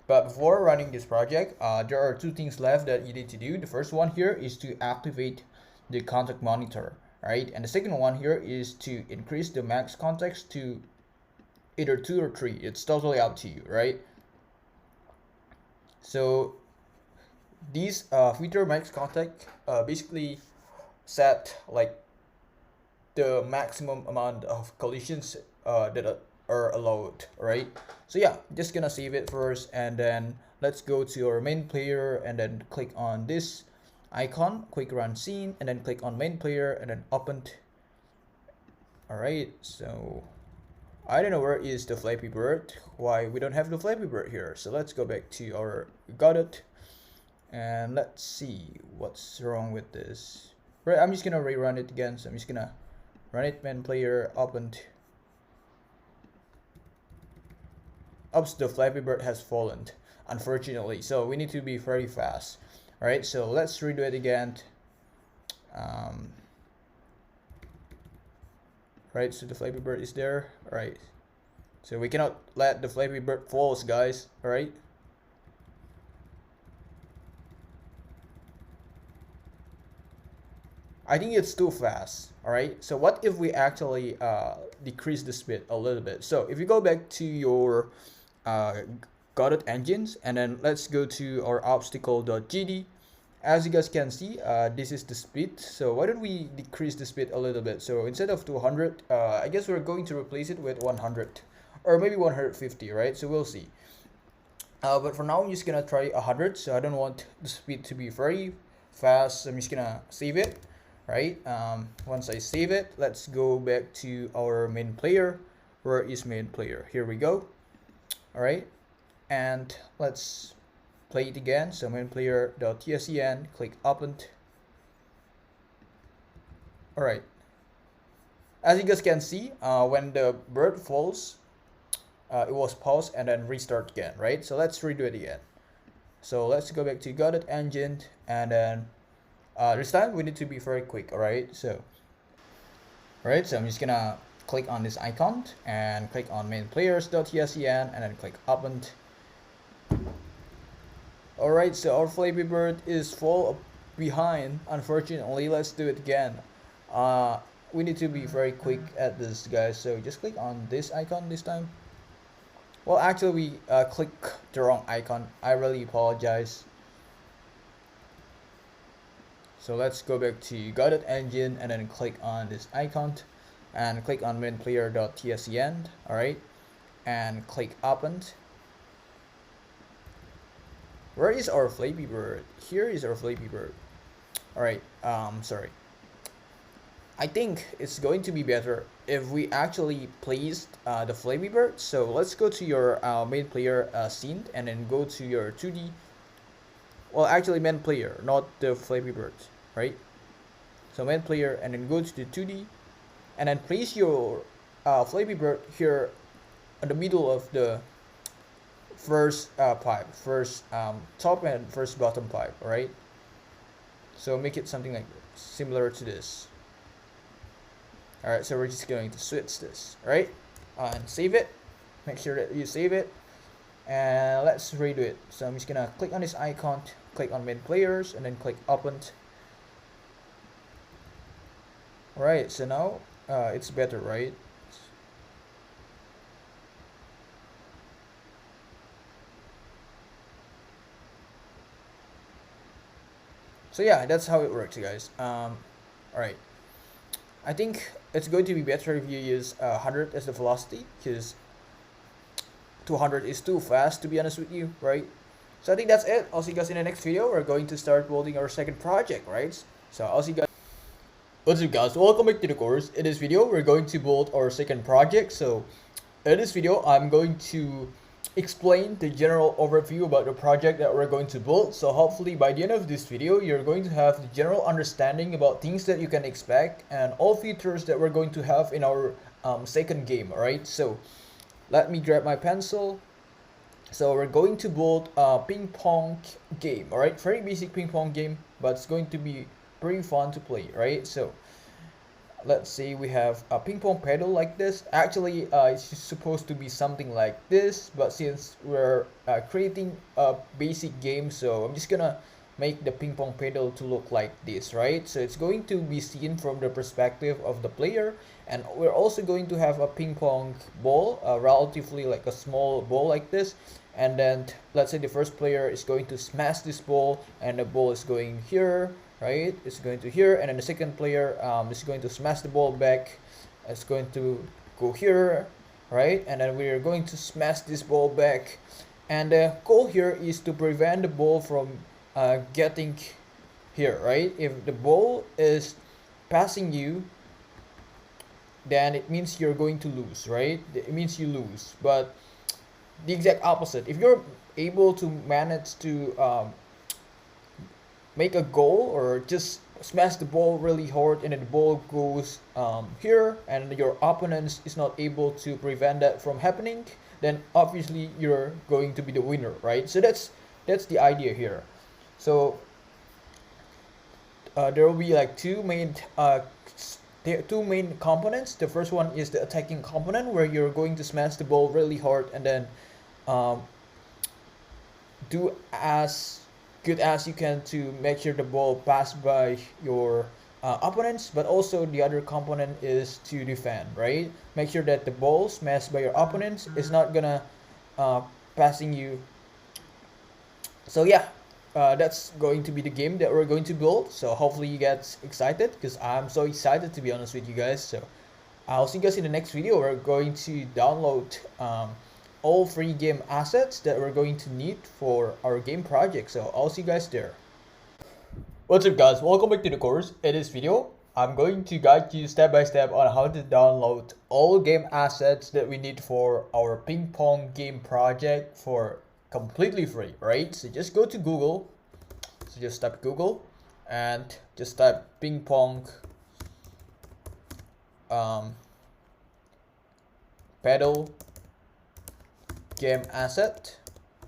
But before running this project, there are two things left that you need to do. The first one here is to activate the contact monitor, right? And the second one here is to increase the max context to either 2 or 3. It's totally up to you, right? So these feature max contact basically set like the maximum amount of collisions that are allowed, right? So yeah, just gonna save it first, and then let's go to our main player and then click on this icon, quick run scene, and then click on main player and then open. All right, so I don't know where is the Flappy Bird, why we don't have the Flappy Bird here. So let's go back to our Godot and let's see what's wrong with this. Right, I'm just gonna rerun it again. So I'm just gonna run it, main player, opened. Oops, the Flappy Bird has fallen, unfortunately. So we need to be very fast. All right, so let's redo it again. Right, so the Flappy Bird is there. All right, so we cannot let the Flappy Bird falls, guys. All right. I think it's too fast. All right, so what if we actually decrease the speed a little bit? So if you go back to your Godot engines and then let's go to our obstacle.gd. As you guys can see, this is the speed. So why don't we decrease the speed a little bit? So instead of 200, I guess we're going to replace it with 100 or maybe 150, right? So we'll see. But for now, I'm just gonna try 100. So I don't want the speed to be very fast. So I'm just gonna save it, right? Once I save it, let's go back to our main player. Where is main player? Here we go. All right, and let's play it again. So main player.tscn, click open. All right, as you guys can see, when the bird falls, it was paused and then restart again, right? So let's redo it again. So let's go back to Godot engine, and then this time we need to be very quick. All right, so I'm just gonna click on this icon and click on main players.tscn and then click open. Alright, so our Flappy Bird is fall behind, unfortunately. Let's do it again. We need to be very quick at this, guys. So just click on this icon this time. Well, actually we clicked the wrong icon. I really apologize. So let's go back to Godot engine and then click on this icon and click on main player.tscn. Alright, and click open. Where is our Flappy Bird? Here is our Flappy Bird. Alright, sorry. I think it's going to be better if we actually placed the Flappy Bird. So let's go to your main player scene and then go to your 2D. Well, actually main player, not the Flappy Bird, right? So main player and then go to the 2D and then place your Flappy Bird here in the middle of the first pipe, first top and first bottom pipe. All right, so make it something like similar to this. All right, so we're just going to switch this, all right, and save it. Make sure that you save it, and let's redo it. So I'm just gonna click on this icon, click on main players, and then click open. All right, so now it's better, right? So yeah, that's how it works, guys. All right, I think it's going to be better if you use 100 as the velocity, because 200 is too fast, to be honest with you, right? So I think that's it. I'll see you guys in the next video. We're going to start building our second project, right? So I'll see you guys. What's up guys, welcome back to the course. In this video we're going to build our second project. So in this video I'm going to explain the general overview about the project that we're going to build. So hopefully by the end of this video you're going to have the general understanding about things that you can expect and all features that we're going to have in our second game. Alright, so let me grab my pencil. So we're going to build a ping pong game. Alright, very basic ping pong game, but it's going to be pretty fun to play. Right, so let's say we have a ping pong pedal like this. Actually it's supposed to be something like this, but since we're creating a basic game, so I'm just gonna make the ping pong pedal to look like this. Right, so it's going to be seen from the perspective of the player, and we're also going to have a ping pong ball, relatively like a small ball like this, and then let's say the first player is going to smash this ball and the ball is going here. Right, it's going to here, and then the second player is going to smash the ball back. It's going to go here, right, and then we're going to smash this ball back, and the goal here is to prevent the ball from getting here. Right, if the ball is passing you, then it means you're going to lose. Right, it means you lose. But the exact opposite, if you're able to manage to make a goal or just smash the ball really hard and then the ball goes here and your opponent is not able to prevent that from happening, then obviously you're going to be the winner. Right, so that's the idea here. So there will be like two main components. The first one is the attacking component, where you're going to smash the ball really hard and then do as good as you can to make sure the ball pass by your opponents. But also the other component is to defend. Right, make sure that the ball smashed by your opponents is not gonna passing you. So yeah, that's going to be the game that we're going to build. So hopefully you get excited, because I'm so excited, to be honest with you guys. So I'll see you guys in the next video. We're going to download all free game assets that we're going to need for our game project. So I'll see you guys there. What's up guys, welcome back to the course. In this video I'm going to guide you step by step on how to download all game assets that we need for our ping pong game project for completely free. Right, so just go to Google. So just type Google and just type ping pong pedal game asset,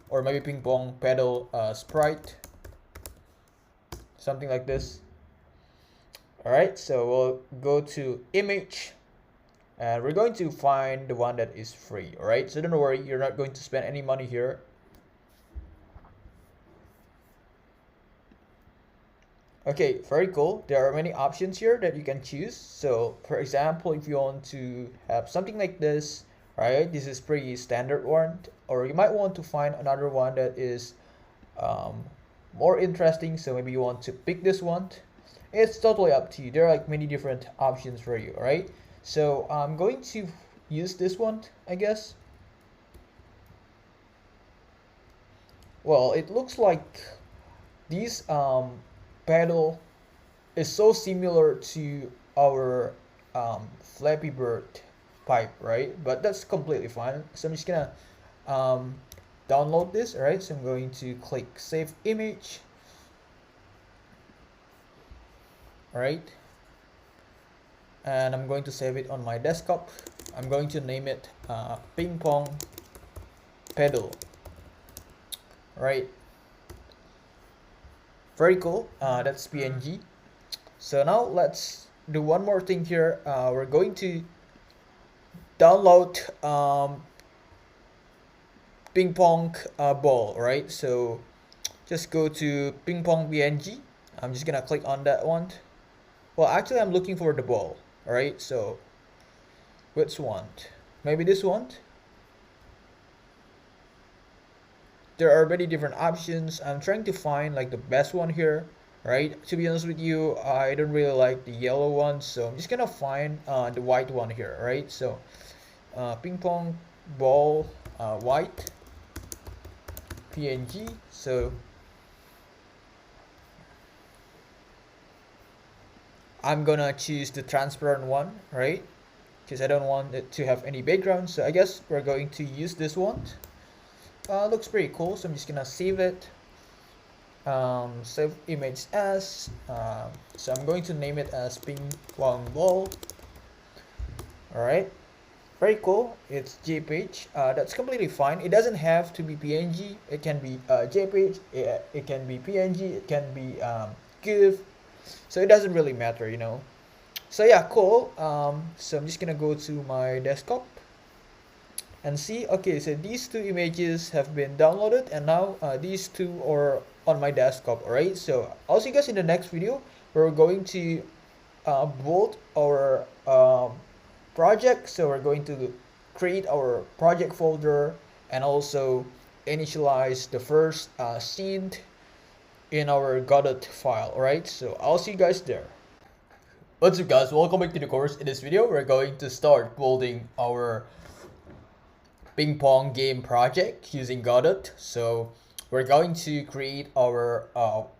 or maybe ping pong pedal sprite, something like this. Alright, so we'll go to image and we're going to find the one that is free. Alright, so don't worry, you're not going to spend any money here. Okay, very cool. There are many options here that you can choose. So for example, if you want to have something like this, right, this is pretty standard one, or you might want to find another one that is more interesting. So maybe you want to pick this one. It's totally up to you. There are like many different options for you. All right, so I'm going to use this one, I guess. Well, it looks like these pedal is so similar to our Flappy Bird pipe, right? But that's completely fine. So I'm just gonna download this. All right, so I'm going to click save image. All right, and I'm going to save it on my desktop. I'm going to name it ping pong pedal. All right, very cool. That's PNG. So now let's do one more thing here. We're going to download ping pong ball. Right, so just go to ping pong PNG. I'm just gonna click on that one. Well, actually I'm looking for the ball. All right, so which one? Maybe this one. There are many different options. I'm trying to find like the best one here. Right, to be honest with you, I don't really like the yellow one, so I'm just gonna find the white one here. Right, so ping pong ball white PNG. So I'm gonna choose the transparent one, right? Because I don't want it to have any background, so I guess we're going to use this one. Looks pretty cool, so I'm just gonna save it. Save image as, so I'm going to name it as ping pong ball. Alright, very cool. It's JPEG. That's completely fine. It doesn't have to be PNG. It can be JPEG. It can be PNG. It can be GIF. So it doesn't really matter, you know. So yeah, cool. So I'm just gonna go to my desktop and see. Okay, so these two images have been downloaded, and now these two are on my desktop. Alright, so I'll see you guys in the next video. We're going to build our project. So we're going to create our project folder and also initialize the first scene in our Godot file. Alright, so I'll see you guys there. What's up guys, welcome back to the course. In this video we're going to start building our ping pong game project using Godot. So we're going to create our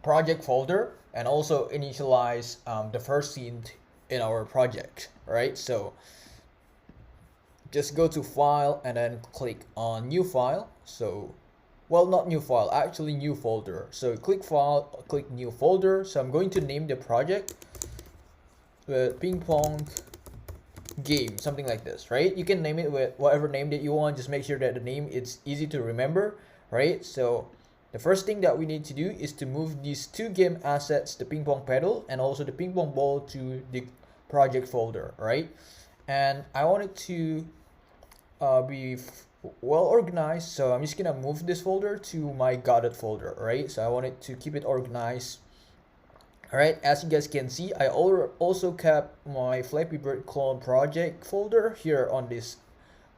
project folder and also initialize the first scene in our project. Alright, so just go to file and then click on new file. So, well, not new file, actually new folder. So click file, click new folder. So I'm going to name the project with ping pong game, something like this, right? You can name it with whatever name that you want. Just make sure that the name is easy to remember, right? So the first thing that we need to do is to move these two game assets, the ping pong pedal and also the ping pong ball, to the project folder, right? And I want it to be well organized, so I'm just gonna move this folder to my Godot folder, right? So I want it to keep it organized. Alright, as you guys can see, I also kept my Flappy Bird clone project folder here on this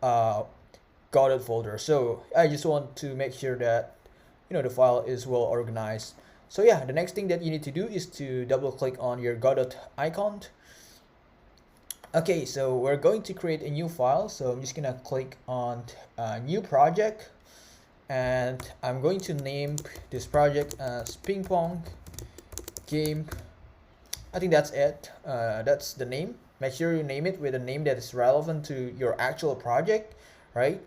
Godot folder. So I just want to make sure that, you know, the file is well organized. So yeah, the next thing that you need to do is to double click on your Godot icon. Okay, so we're going to create a new file. So I'm just gonna click on new project, and I'm going to name this project as ping pong game. I think that's it. That's the name. Make sure you name it with a name that is relevant to your actual project, right?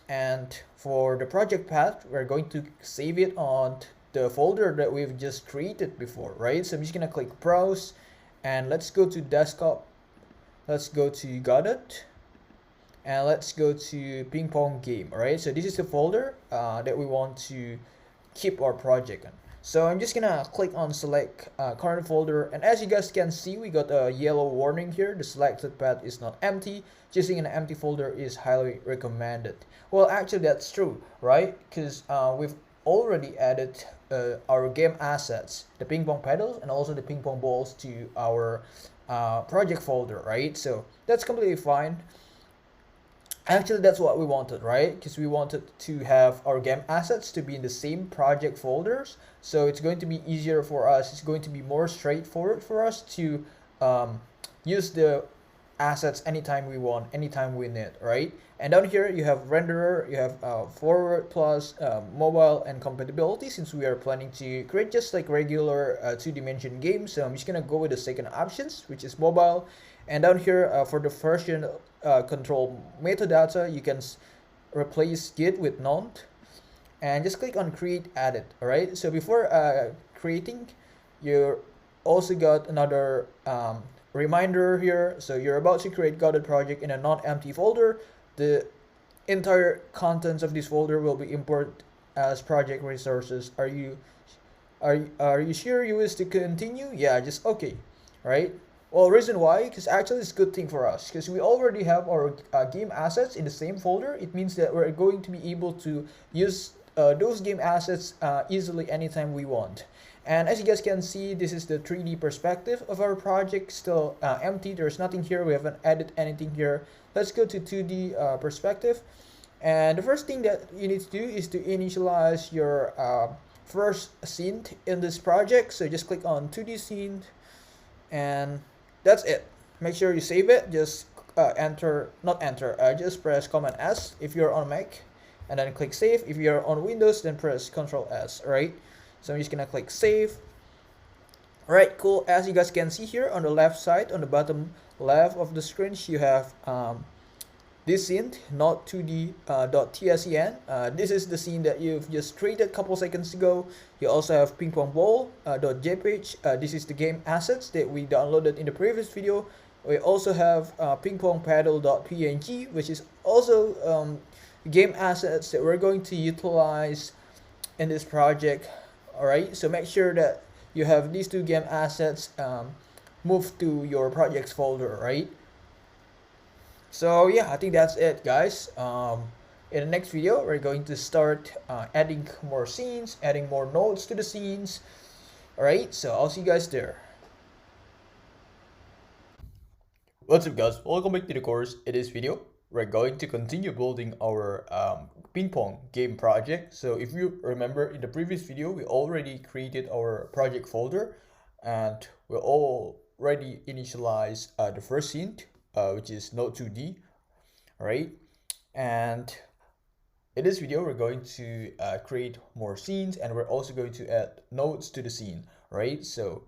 And for the project path, we're going to save it on the folder that we've just created before, right? So I'm just gonna click browse, and let's go to desktop. Let's go to Godot, and let's go to ping pong game. All right, so this is the folder that we want to keep our project in. So I'm just gonna click on select current folder, and as you guys can see, we got a yellow warning here. The selected path is not empty. Choosing an empty folder is highly recommended. Well, actually that's true, right? Because we've already added our game assets, the ping pong pedals and also the ping pong balls, to our project folder, right? So that's completely fine. Actually, that's what we wanted, right? Because we wanted to have our game assets to be in the same project folders. So it's going to be easier for us. It's going to be more straightforward for us to use the assets anytime we want, anytime we need, right? And down here you have renderer, you have forward plus mobile and compatibility, since we are planning to create just like regular two-dimension games. So I'm just gonna go with the second options, which is mobile. And down here for the version control metadata, you can replace git with none, and just click on create edit. All right, so before creating, you also got another reminder here. So you're about to create Godot project in a non-empty folder. The entire contents of this folder will be imported as project resources. Are you sure you wish to continue? Yeah, just okay. Right. Well, reason why, because actually it's a good thing for us, because we already have our game assets in the same folder. It means that we're going to be able to use those game assets easily anytime we want. And as you guys can see, this is the 3D perspective of our project. Still empty. There's nothing here. We haven't added anything here. Let's go to 2D perspective. And the first thing that you need to do is to initialize your first scene in this project. So just click on 2D scene, and that's it. Make sure you save it. Just just press Command S if you're on Mac, and then click save. If you're on Windows, then press Control S. Right. So I'm just gonna click save. Alright, cool. As you guys can see here on the left side, on the bottom left of the screen, you have this scene, not 2D .tscn. This is the scene that you've just created a couple seconds ago. You also have ping pong ball .jpg. This is the game assets that we downloaded in the previous video. We also have ping pong paddle .png, which is also game assets that we're going to utilize in this project. Alright, so make sure that you have these two game assets moved to your projects folder, right? So yeah, I think that's it, guys. In the next video, we're going to start adding more scenes, adding more nodes to the scenes. Alright, so I'll see you guys there. What's up, guys? Welcome back to the course. In this video, we're going to continue building our ping pong game project. So if you remember, in the previous video, we already created our project folder and we already initialized the first scene, which is node 2D. Alright, and in this video, we're going to create more scenes, and we're also going to add nodes to the scene. Right, so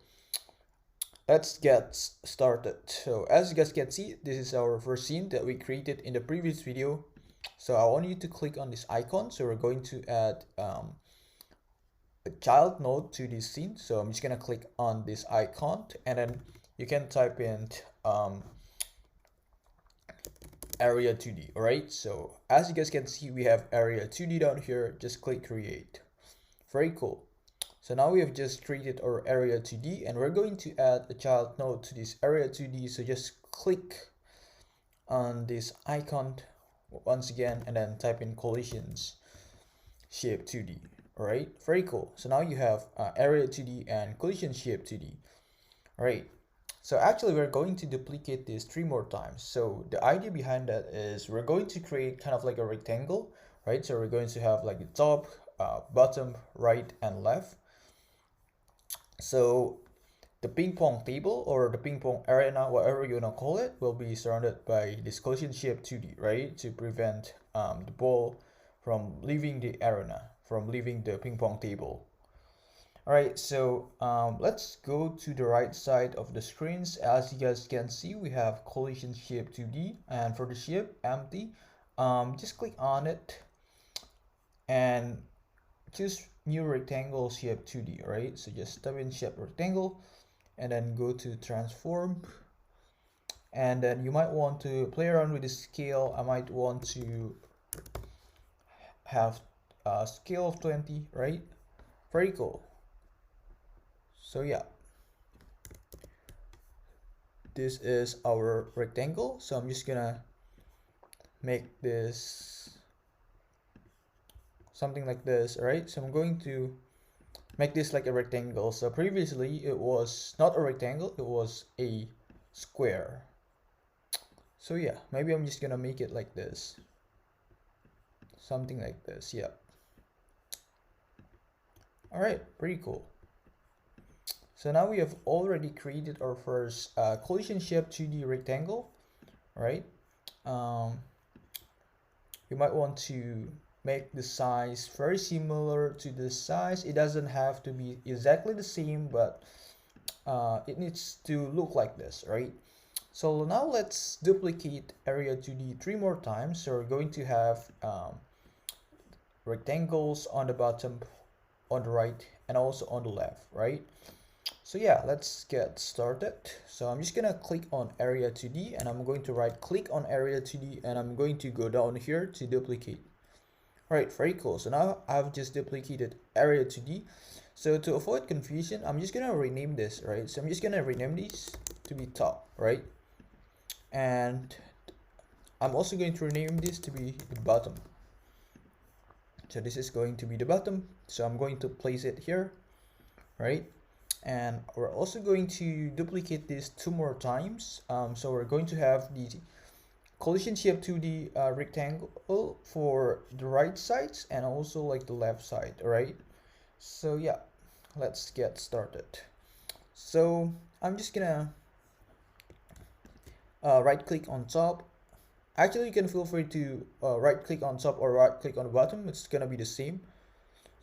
let's get started. So as you guys can see, this is our first scene that we created in the previous video. So I want you to click on this icon. So we're going to add a child node to this scene. So I'm just gonna click on this icon, and then you can type in area 2D. All right, so as you guys can see, we have area 2D down here. Just click create. Very cool. So now we have just created our area 2D, and we're going to add a child node to this area 2D. So just click on this icon once again, and then type in collisions shape 2D. All right, very cool. So now you have area 2D and collision shape 2D. All right, so actually we're going to duplicate this 3 more times. So the idea behind that is we're going to create kind of like a rectangle, right? So we're going to have like the top, bottom, right, and left. So the ping pong table or the ping pong arena, whatever you wanna call it, will be surrounded by this collision shape 2D, right? To prevent the ball from leaving the arena, from leaving the ping pong table. All right, so let's go to the right side of the screens. As you guys can see, we have collision shape 2D, and for the shape empty, just click on it and choose new rectangle shape 2D. Right, so just type in shape rectangle and then go to transform, and then you might want to play around with the scale. I might want to have a scale of 20, right? Very cool. So yeah, this is our rectangle. So I'm just gonna make this something like this. All right, so I'm going to make this like a rectangle. So previously it was not a rectangle, it was a square. So yeah, maybe I'm just gonna make it like this, something like this. Yeah, all right, pretty cool. So now we have already created our first collision shape 2D rectangle. All right, you might want to make the size very similar to this size. It doesn't have to be exactly the same, but it needs to look like this, right? So now let's duplicate area 2D 3 more times. So we're going to have rectangles on the bottom, on the right, and also on the left, right? So yeah, let's get started. So I'm just gonna click on area 2D, and I'm going to right click on area 2D, and I'm going to go down here to duplicate. Alright, very cool. So now I've just duplicated area 2D. So to avoid confusion, I'm just gonna rename this, right? So I'm just gonna rename these to be top, right? And I'm also going to rename this to be the bottom. So this is going to be the bottom. So I'm going to place it here, right? And we're also going to duplicate this 2 more times. So we're going to have the collision shape 2D rectangle for the right sides and also like the left side. All right, so yeah, let's get started. So I'm just gonna right click on top. Actually, you can feel free to right click on top or right click on the bottom. It's gonna be the same.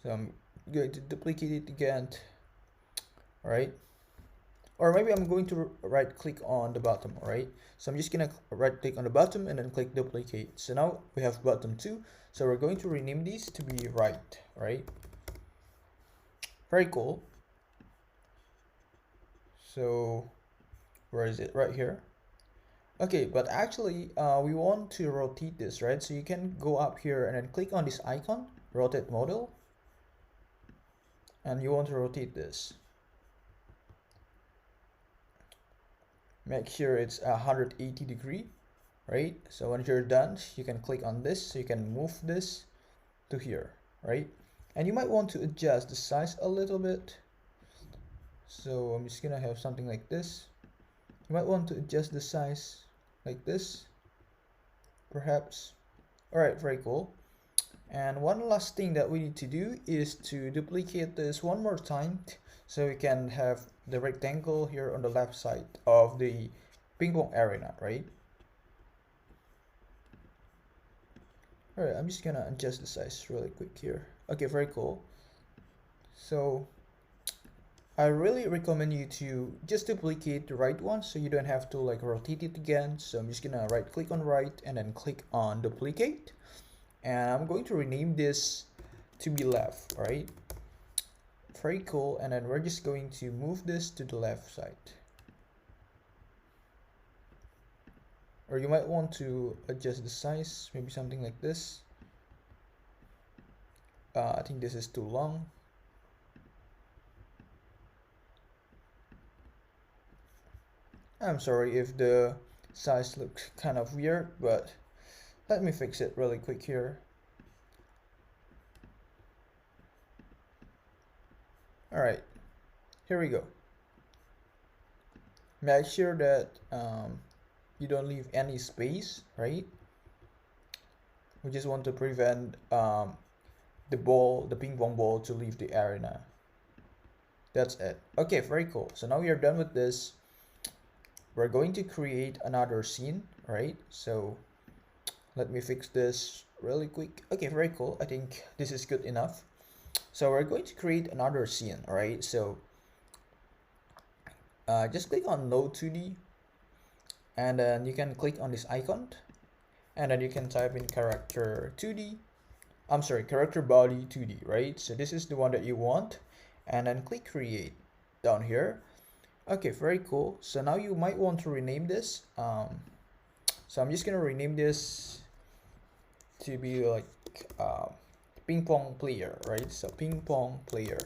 So I'm going to duplicate it again. All right, or maybe I'm going to right click on the bottom. All right, so I'm just gonna right click on the bottom and then click duplicate. So now we have bottom 2, so we're going to rename these to be right. All right, very cool. So where is it? Right here. Okay, but actually we want to rotate this, right? So you can go up here and then click on this icon, rotate model, and you want to rotate this. Make sure it's 180 degree, right? So once you're done, you can click on this, so you can move this to here, right? And you might want to adjust the size a little bit. So I'm just gonna have something like this. You might want to adjust the size like this, perhaps. All right, very cool. And one last thing that we need to do is to duplicate this one more time, so we can have the rectangle here on the left side of the ping pong arena, right? All right, I'm just gonna adjust the size really quick here. Okay, very cool. So I really recommend you to just duplicate the right one, so you don't have to like rotate it again. So I'm just gonna right click on right and then click on duplicate, and I'm going to rename this to be left. All right, very cool. And then we're just going to move this to the left side, or you might want to adjust the size, maybe something like this. I think this is too long. I'm sorry if the size looks kind of weird, but let me fix it really quick here. All right, here we go. Make sure that you don't leave any space, right? We just want to prevent the ping pong ball to leave the arena. That's it. Okay, very cool. So now we are done with this. We're going to create another scene, right? So let me fix this really quick. Okay, very cool. I think this is good enough. So we're going to create another scene, all right? So just click on load 2D, and then you can click on this icon, and then you can type in character 2D. I'm sorry, character body 2D, right? So this is the one that you want, and then click create down here. Okay, very cool. So now you might want to rename this. So I'm just gonna rename this to be like ping pong player, right? So ping pong player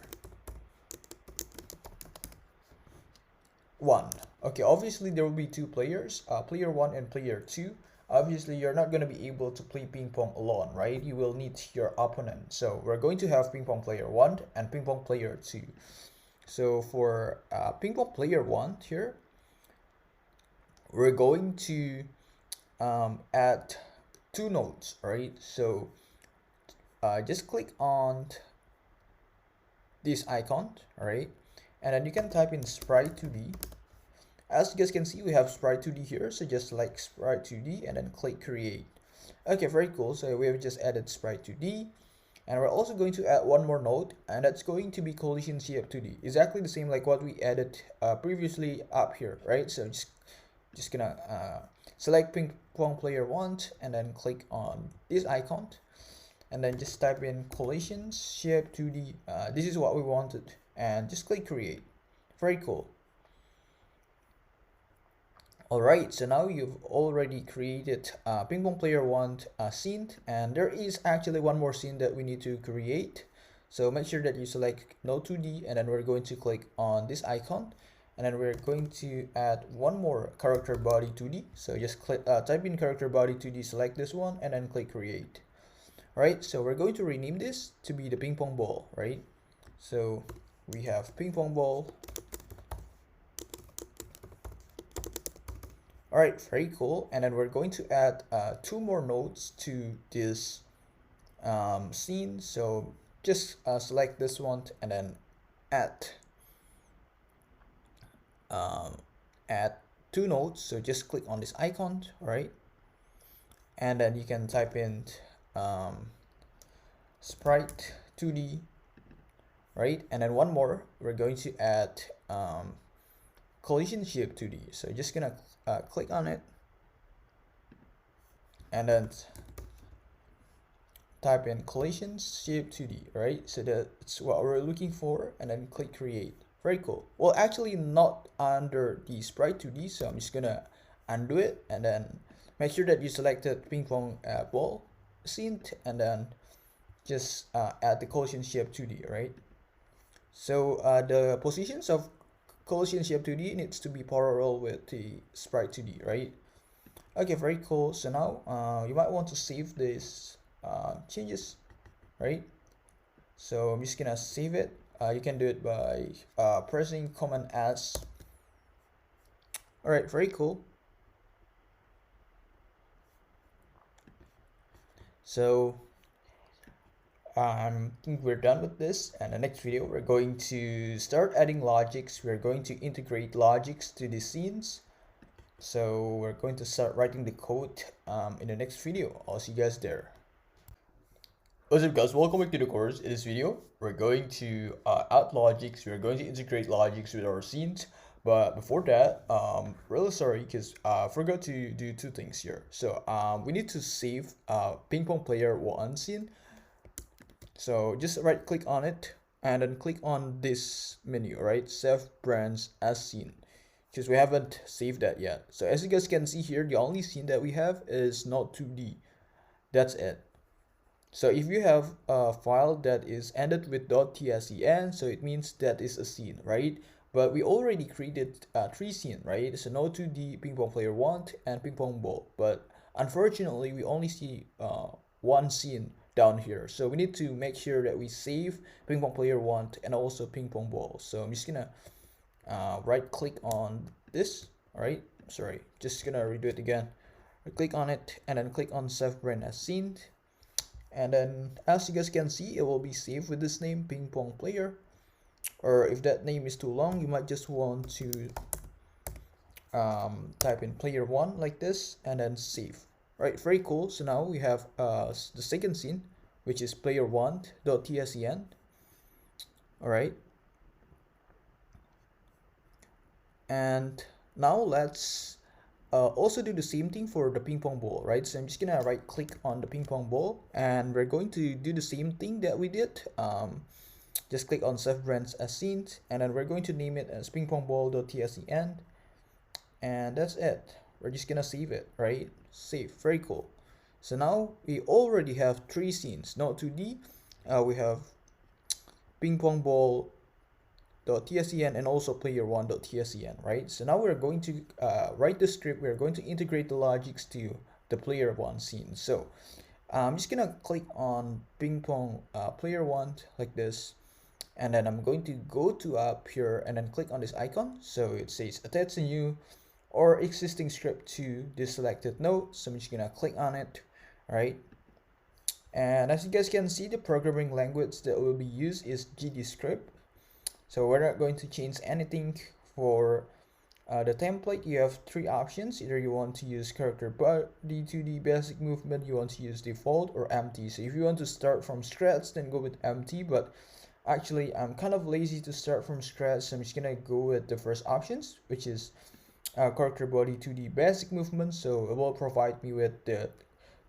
1. Okay, obviously there will be 2 players, player 1 and player 2. Obviously you're not going to be able to play ping pong alone, right? You will need your opponent. So we're going to have ping pong player 1 and ping pong player 2. So for ping pong player 1 here, we're going to add 2 nodes, right? So just click on this icon, all right? And then you can type in sprite 2D. As you guys can see, we have sprite 2D here, so just select sprite 2D and then click create. Okay, very cool. So we have just added sprite 2D, and we're also going to add one more node, and that's going to be collision shape 2D, exactly the same like what we added previously up here, right? So just gonna select ping pong player 1 and then click on this icon, and then just type in collision shape 2D. This is what we wanted, and just click create. Very cool. Alright, so now you've already created ping pong player 1 scene, and there is actually one more scene that we need to create. So make sure that you select node 2D, and then we're going to click on this icon, and then we're going to add one more character body 2D. So just click type in character body 2D, select this one, and then click create. Alright, so we're going to rename this to be the ping pong ball, right? So we have ping pong ball. All right, very cool. And then we're going to add 2 more nodes to this scene. So just select this one and then add 2 nodes. So just click on this icon, all right? And then you can type in sprite 2D, right? And then one more, we're going to add collision shape 2D. So just gonna click on it and then type in collision shape 2D, right? So that's what we're looking for, and then click create. Very cool. Well, actually not under the sprite 2D, so I'm just gonna undo it and then make sure that you selected ping pong ball scene, and then just add the collision shape 2D, right? So the positions of collision shape 2D needs to be parallel with the sprite 2D, right? Okay, very cool. So now you might want to save this changes, right? So I'm just gonna save it. You can do it by pressing Command S. All right, very cool. So I think we're done with this, and the next video we're going to start adding logics. We're going to integrate logics to the scenes. So we're going to start writing the code in the next video. I'll see you guys there. What's up guys, welcome back to the course. In this video we're going to add logics. We're going to integrate logics with our scenes, but before that really sorry because I forgot to do two things here. So we need to save ping pong player 1 scene. So just right click on it and then click on this menu, right? Save branch as scene, because we haven't saved that yet. So as you guys can see here, the only scene that we have is not 2D. That's it. So if you have a file that is ended with .tscn, so it means that is a scene, right? But we already created 3 scenes, right? So no 2D ping pong player 1 and ping pong ball. But unfortunately, we only see 1 scene down here. So we need to make sure that we save ping pong player 1 and also ping pong ball. So I'm just gonna right click on this. All right, sorry, just gonna redo it again. Click on it and then click on save brand as scene. And then as you guys can see, it will be saved with this name, ping pong player. Or if that name is too long, you might just want to type in player 1 like this and then save. Right, very cool. So now we have the second scene, which is player 1.tscn. All right, and now let's also do the same thing for the ping pong ball, right? So I'm just gonna right click on the ping pong ball and we're going to do the same thing that we did. Just click on save branch as scene and then we're going to name it as ping pong ball.tscn, and that's it. We're just gonna save it, right? Save. Very cool. So now we already have 3 scenes, not 2D. We have ping pong ball.tscn and also player 1.tscn, right? So now we're going to write the script. We're going to integrate the logics to the player 1 scene. So I'm just gonna click on ping pong player 1 like this, and then I'm going to go to up here and then click on this icon. So it says attach a new or existing script to this selected node. So I'm just gonna click on it, right? And as you guys can see, the programming language that will be used is GD script. So we're not going to change anything. For the template, you have 3 options. Either you want to use character body 2D basic movement, you want to use default, or empty. So if you want to start from scratch, then go with empty. But actually, I'm kind of lazy to start from scratch, so I'm just gonna go with the first options, which is character body 2D basic movement. So it will provide me with the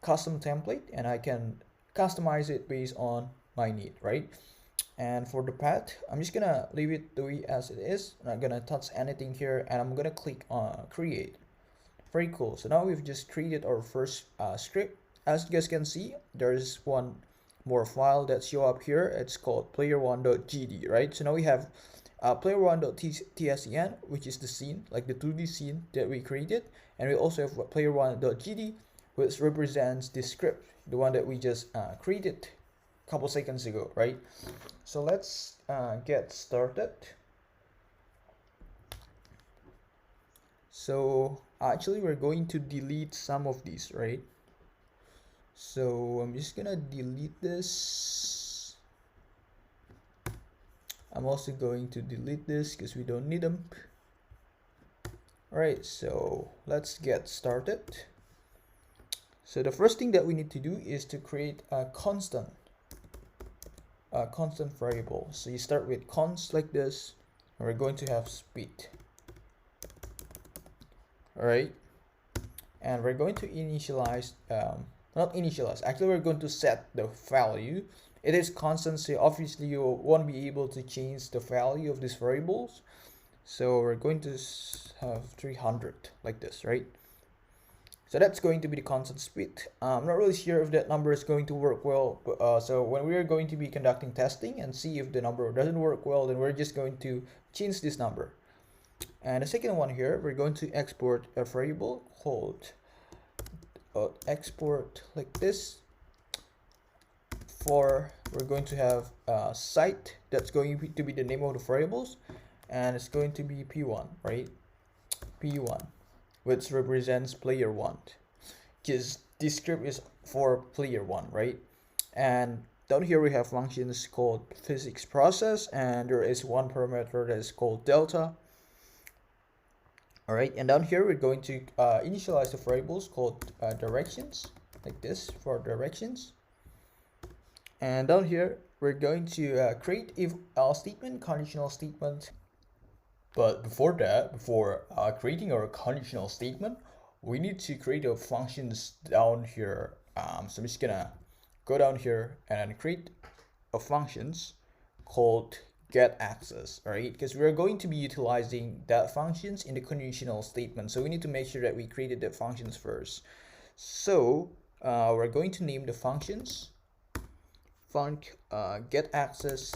custom template and I can customize it based on my need, right? And for the path, I'm just gonna leave it the way as it is. I'm not gonna touch anything here, and I'm gonna click on create. Very cool. So now we've just created our first script. As you guys can see, there's one more file that show up here. It's called player1.gd, right? So now we have player1.tscn, which is the scene, like the 2D scene that we created, and we also have player1.gd, which represents the script, the one that we just created a couple seconds ago, right? So let's get started. So actually we're going to delete some of these, right? So I'm just gonna delete this. I'm also going to delete this because we don't need them. Alright, so let's get started. So the first thing that we need to do is to create a constant variable. So you start with const like this, and we're going to have speed. all right? And we're going to initialize, not initialize, actually we're going to set the value. It is constant, so obviously you won't be able to change the value of these variables. So we're going to have 300 like this, right? So that's going to be the constant speed. I'm not really sure if that number is going to work well. So when we are going to be conducting testing and see if the number doesn't work well, then we're just going to change this number. And the second one here, we're going to export a variable called export like this. We're going to have a site that's going to be the name of the variables, and it's going to be p1, right? p1, which represents player 1, because this script is for player 1, right? And down here we have functions called physics process, and there is one parameter that is called delta. All right, and down here we're going to initialize the variables called directions, like this for directions. And down here we're going to create if else statement, conditional statement. But before that, before creating our conditional statement, we need to create a functions down here. So I'm just gonna go down here and create a functions called get access, all right? Because we're going to be utilizing that functions in the conditional statement, so we need to make sure that we created the functions first. So we're going to name the functions func get access,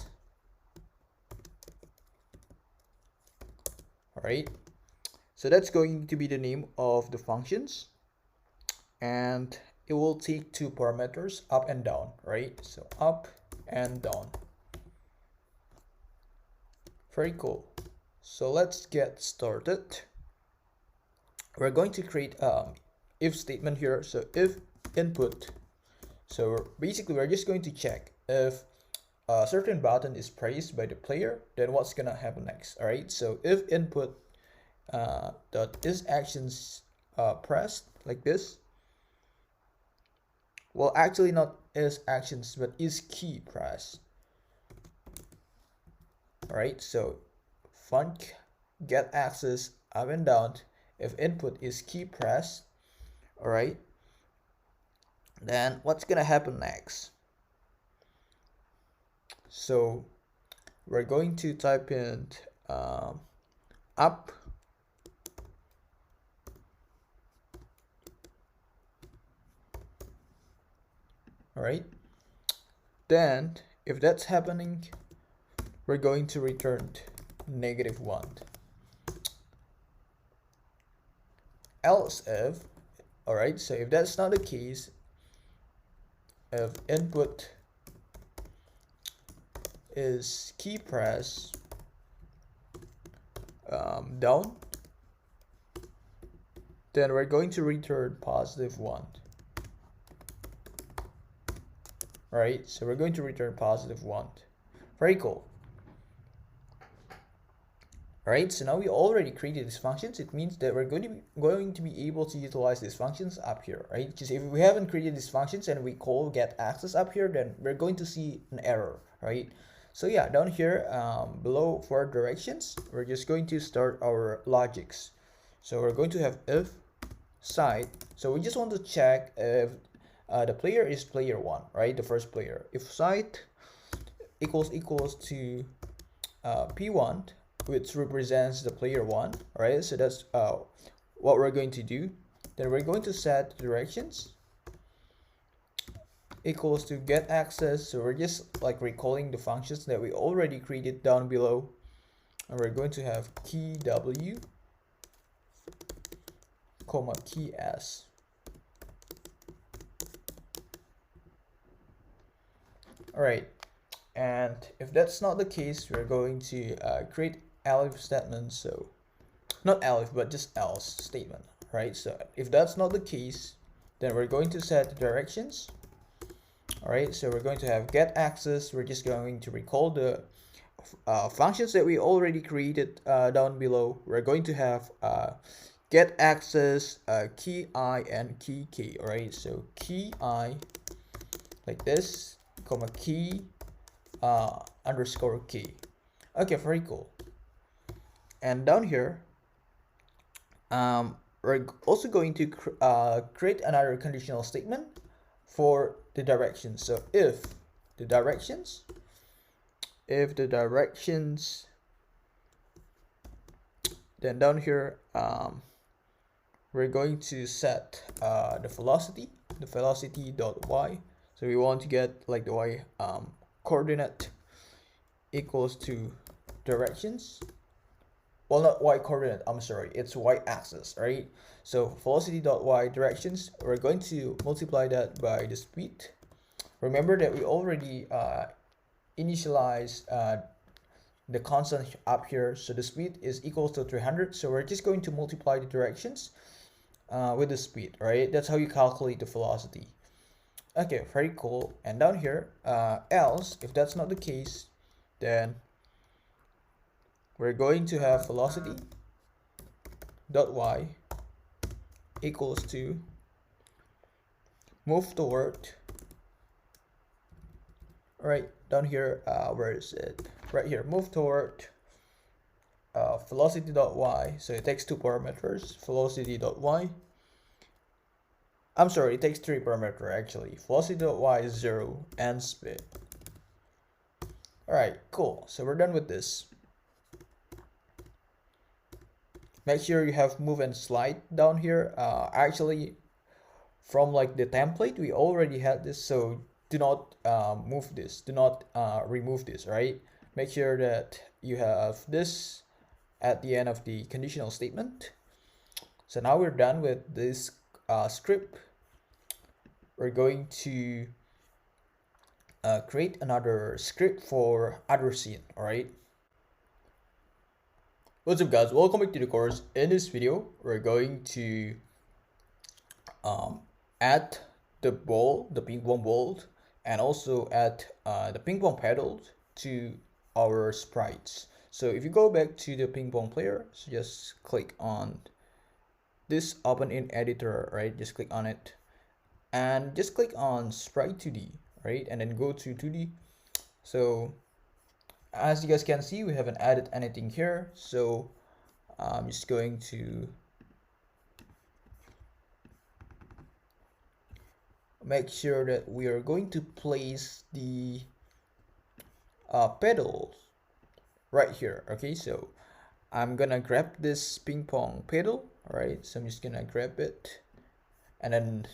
all right? So that's going to be the name of the functions, and it will take two parameters, up and down, right? So up and down. Very cool. So let's get started. We're going to create if statement here. So if input, so basically we're just going to check if a certain button is pressed by the player, then what's gonna happen next. All right, so if input dot is actions pressed like this, well actually not is actions but is key pressed. All right, so func get access up and down if input is key pressed. All right, then what's gonna happen next? So we're going to type in up, all right, then if that's happening, we're going to return -1. Else if, all right, so if that's not the case, if input is key press down, then we're going to return +1. All right, so we're going to return +1. Very cool. All right, so now we already created these functions. It means that we're going to be able to utilize these functions up here, right? Because if we haven't created these functions and we call get access up here, then we're going to see an error, right? So yeah, down here below for directions, we're just going to start our logics. So we're going to have if site. So we just want to check if the player is player 1, right? The first player. If site equals to p1, which represents the player 1, right? So that's what we're going to do. Then we're going to set directions equals to get access. So we're just like recalling the functions that we already created down below, and we're going to have key w comma key s. All right, and if that's not the case, we're going to create elif statement. So not elif but just else statement, right? So if that's not the case, then we're going to set directions. All right, so we're going to have get access. We're just going to recall the functions that we already created down below. We're going to have get access key I and key k. All right, so key I like this comma key underscore key. Okay, very cool. And down here we're also going to create another conditional statement for the directions. So if the directions, then down here we're going to set the velocity dot y. So we want to get like the y coordinate equals to directions. Well, not y coordinate, I'm sorry, it's y axis, right? So velocity dot y directions, we're going to multiply that by the speed. Remember that we already initialized the constant up here, so the speed is equal to 300. So we're just going to multiply the directions with the speed, right? That's how you calculate the velocity. Okay, very cool. And down here, else if that's not the case, then we're going to have velocity dot y equals to move toward, right down here, where is it, right here, move toward velocity dot y. So it takes two parameters, velocity dot y, I'm sorry, it takes three parameters actually. Velocity dot y is 0 and speed. Alright, cool, so we're done with this. Make sure you have move and slide down here. Actually, from like the template, we already had this, so do not move this, do not remove this, right? Make sure that you have this at the end of the conditional statement. So now we're done with this script. We're going to create another script for other scene, alright? What's up guys, welcome back to the course. In this video, we're going to add the ball, the ping pong ball, and also add the ping pong pedal to our sprites. So if you go back to the ping pong player, so just click on this open in editor, right? Just click on it and just click on sprite 2D, right? And then go to 2D. So as you guys can see, we haven't added anything here, so I'm just going to make sure that we are going to place the pedals right here. Okay, so I'm gonna grab this ping pong pedal, all right? So I'm just gonna grab it and then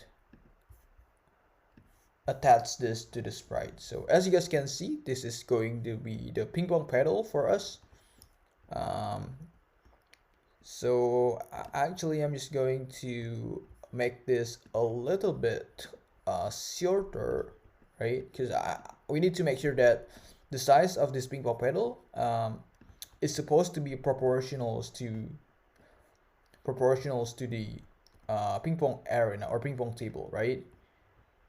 attach this to the sprite. So as you guys can see, this is going to be the ping pong pedal for us. So actually I'm just going to make this a little bit shorter, right? Because we need to make sure that the size of this ping pong pedal is supposed to be proportional to the ping pong arena or ping pong table, right?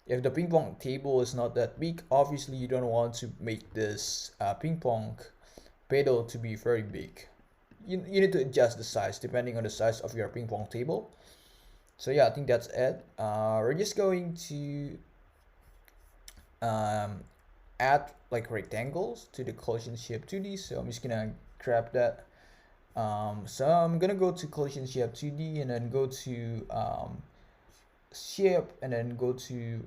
If the ping pong table is not that big, obviously you don't want to make this ping pong pedal to be very big. You need to adjust the size depending on the size of your ping pong table. So yeah, I think that's it. We're just going to add like rectangles to the collision shape 2D. So I'm just gonna grab that. So I'm gonna go to collision shape 2D and then go to shape and then go to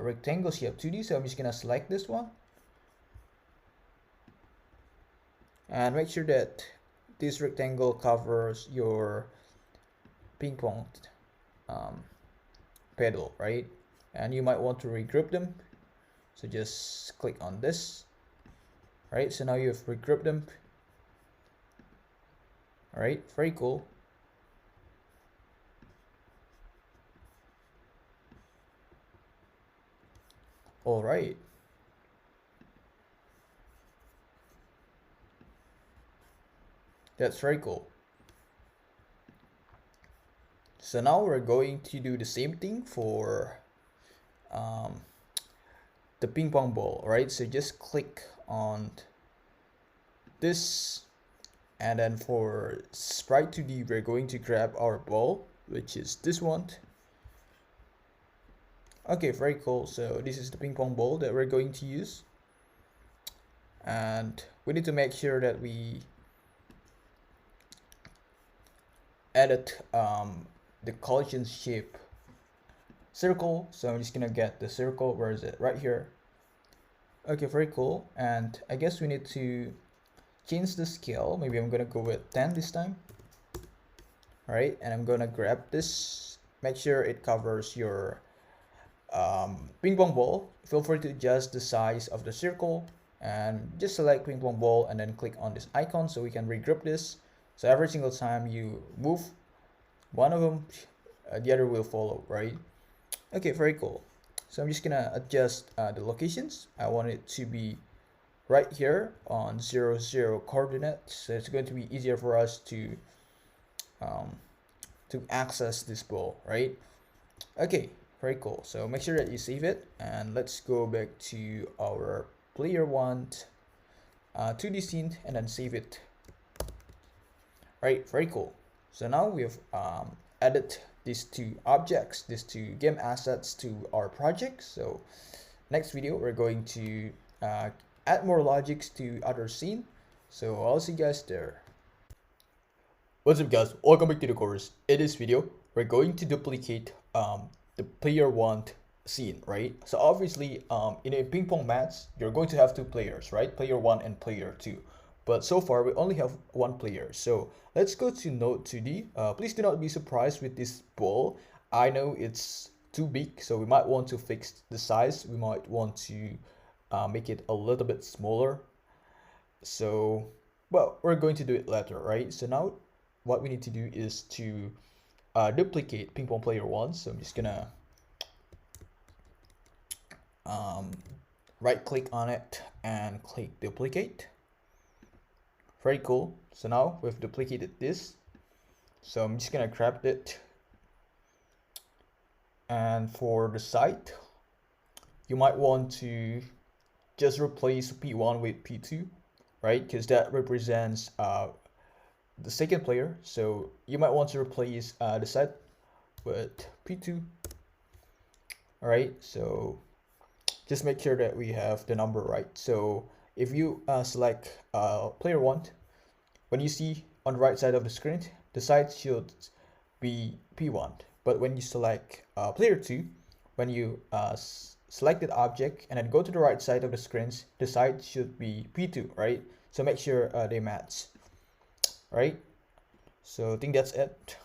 rectangle shape 2D. So I'm just gonna select this one and make sure that this rectangle covers your ping pong pedal, right? And you might want to regroup them, so just click on this. All right, so now you've regrouped them. All right, very cool. All right. That's very cool. So now we're going to do the same thing for the ping pong ball, right? So just click on this, and then for sprite 2D, we're going to grab our ball, which is this one. Okay, very cool. So this is the ping pong ball that we're going to use, and we need to make sure that we edit the collision shape circle. So I'm just gonna get the circle. Where is it? Right here. Okay, very cool. And I guess we need to change the scale. Maybe I'm gonna go with 10 this time. All right, and I'm gonna grab this. Make sure it covers your ping pong ball. Feel free to adjust the size of the circle and just select ping pong ball and then click on this icon so we can regroup this. So every single time you move one of them, the other will follow, right? Okay, very cool. So I'm just gonna adjust the locations. I want it to be right here on 0, 0 coordinates. So it's going to be easier for us to access this ball, right? Okay, very cool. So make sure that you save it, and let's go back to our player one 2D scene and then save it. Right, very cool. So now we've added these two objects, these two game assets to our project. So next video we're going to add more logics to other scene. So I'll see you guys there. What's up guys, welcome back to the course. In this video we're going to duplicate the player one scene, right? So obviously in a ping pong match you're going to have two players, right? Player one and player two, but so far we only have one player. So let's go to node 2D. Please do not be surprised with this ball. I know it's too big, so we might want to fix the size. We might want to make it a little bit smaller. So well, we're going to do it later, right? So now what we need to do is to duplicate ping pong player one. So I'm just gonna right click on it and click duplicate. Very cool. So now we've duplicated this. So I'm just gonna grab it, and for the side you might want to just replace P1 with P2, right? Because that represents the second player. So you might want to replace the side with P2. All right, so just make sure that we have the number right. So if you select player one, when you see on the right side of the screen, the side should be P1. But when you select player two, when you select that object and then go to the right side of the screens, the side should be P2, right? So make sure they match. Right, so I think that's it.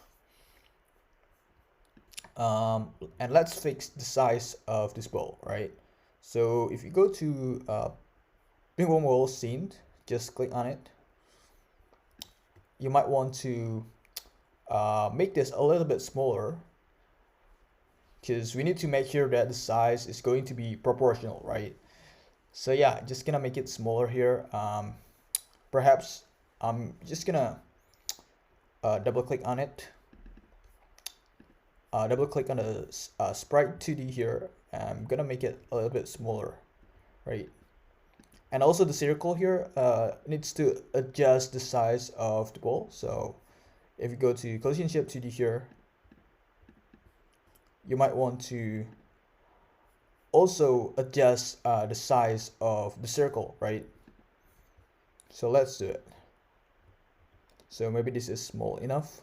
And let's fix the size of this ball, right? So if you go to ping pong ball scene, just click on it. You might want to make this a little bit smaller, because we need to make sure that the size is going to be proportional, right? So yeah, just gonna make it smaller here. Perhaps I'm just gonna double click on it. Double click on the sprite 2D here. I'm gonna make it a little bit smaller, right? And also the circle here needs to adjust the size of the ball. So if you go to collision shape 2D here, you might want to also adjust the size of the circle, right? So let's do it. So maybe this is small enough.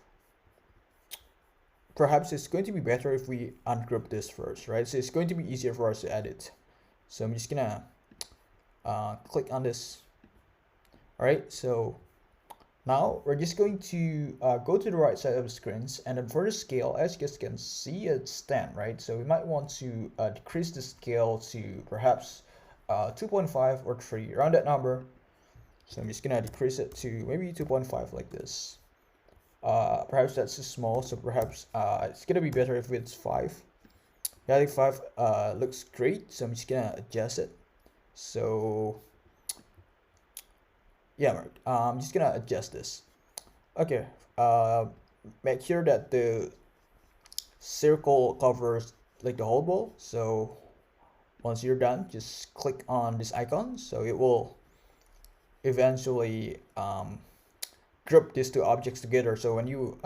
Perhaps it's going to be better if we ungroup this first, right? So it's going to be easier for us to edit. So I'm just gonna click on this. All right, so now we're just going to go to the right side of the screens, and then for the scale, as you guys can see, it's 10, right? So we might want to decrease the scale to perhaps 2.5 or 3, around that number. So I'm just gonna decrease it to maybe 2.5 like this. Perhaps that's too small, so perhaps it's gonna be better if it's 5. Yeah, I think 5 looks great, so I'm just gonna adjust it. So yeah, I'm just gonna adjust this. Okay, make sure that the circle covers like the whole ball. So once you're done, just click on this icon, so it will eventually group these two objects together. So when you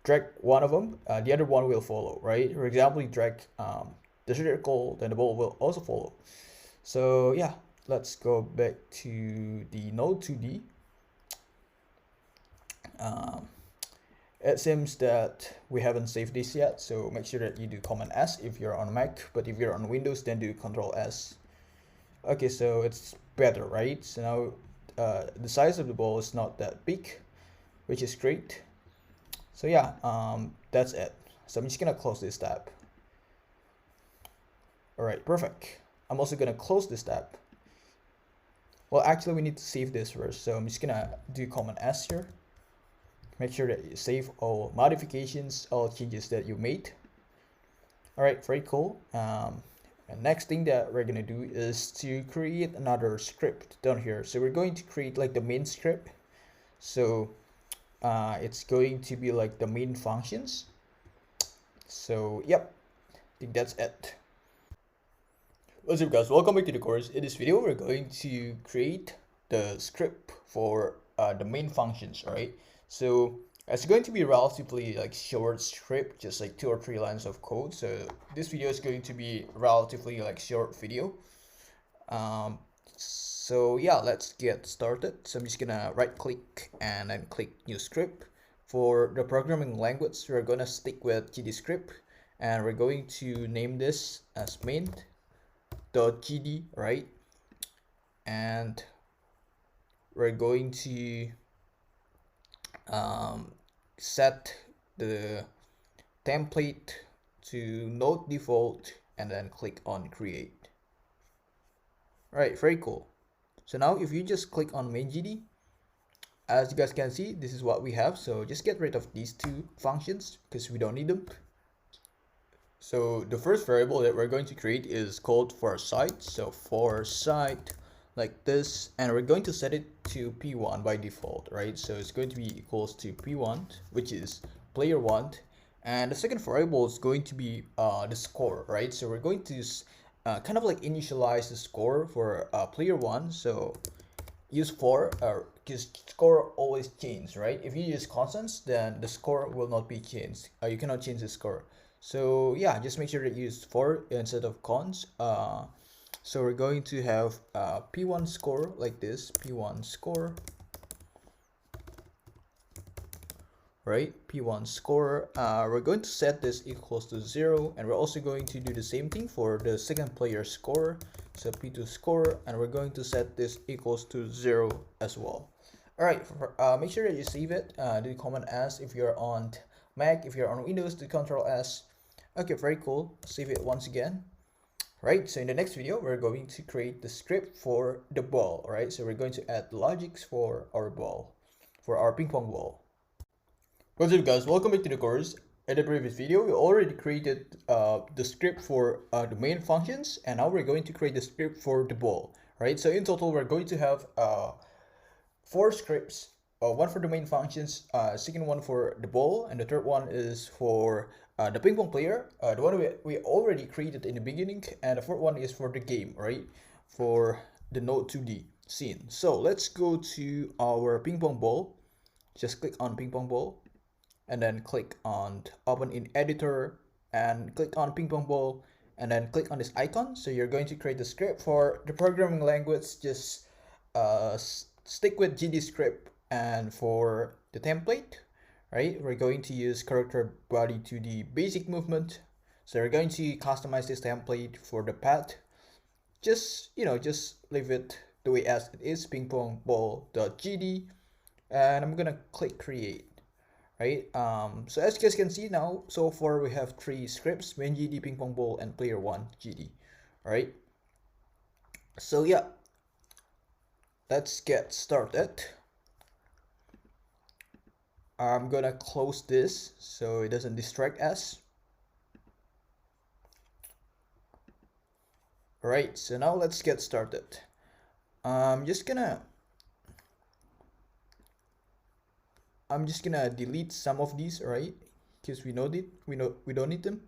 drag one of them, the other one will follow, right? For example, you drag the circle, then the ball will also follow. So yeah, let's go back to the node 2D. It seems that we haven't saved this yet, so make sure that you do Command S if you're on Mac, but if you're on Windows, then do Control S. Okay, so it's better, right? So now the size of the ball is not that big, which is great. So yeah, that's it. So I'm just gonna close this tab. All right, perfect. I'm also gonna close this tab. Well, actually we need to save this first, so I'm just gonna do Command S here. Make sure that you save all modifications, all changes that you made. All right, very cool. And next thing that we're gonna do is to create another script down here. So we're going to create like the main script. So it's going to be like the main functions. So yep, I think that's it. What's up guys, welcome back to the course. In this video we're going to create the script for the main functions. All right, so it's going to be relatively like short script, just like 2 or 3 lines of code. So this video is going to be relatively like short video. So yeah, let's get started. So I'm just gonna right click and then click new script. For the programming language, we're gonna stick with GDScript, and we're going to name this as main.gd, right? And we're going to set the template to node default and then click on create. All right, very cool. So now if you just click on main.gd, as you guys can see, this is what we have. So just get rid of these 2 functions because we don't need them. So the first variable that we're going to create is called for site. So for site like this, and we're going to set it to p1 by default, right? So it's going to be equals to p1, which is player 1, and the second variable is going to be the score, right? So we're going to kind of like initialize the score for player 1. So use for because score always changes, right? If you use constants, then the score will not be changed. You cannot change the score. So yeah, just make sure that you use for instead of cons. So we're going to have p1 score like this, p1 score, right? P1 score. We're going to set this equals to 0, and we're also going to do the same thing for the second player score. So p2 score, and we're going to set this equals to 0 as well. All right, make sure that you save it. Do Command S if you're on Mac. If you're on Windows, do Control S. Okay, very cool. Save it once again. Right, so in the next video, we're going to create the script for the ball. Right, so we're going to add logics for our ball, for our ping pong ball. What's up guys, welcome back to the course. In the previous video, we already created the script for the main functions, and now we're going to create the script for the ball. Right, so in total, we're going to have 4 scripts. One for the main functions, second one for the ball, and the third one is for the ping pong player, the one we already created in the beginning, and the fourth one is for the game, right? For the node 2D scene. So let's go to our ping pong ball. Just click on ping pong ball, and then click on open in editor, and click on ping pong ball, and then click on this icon. So you're going to create the script for the programming language. Just stick with GDScript. And for the template, right, we're going to use character body to the basic movement. So we're going to customize this template for the path. Just leave it the way as it is, ping pong ball.gd, and I'm gonna click create. Right, so as you guys can see now, so far we have 3 scripts: main GD, ping pong ball, and player 1 GD. All right, so yeah, let's get started. I'm gonna close this so it doesn't distract us. All right, so now let's get started. I'm just gonna delete some of these, right? Because we don't need them.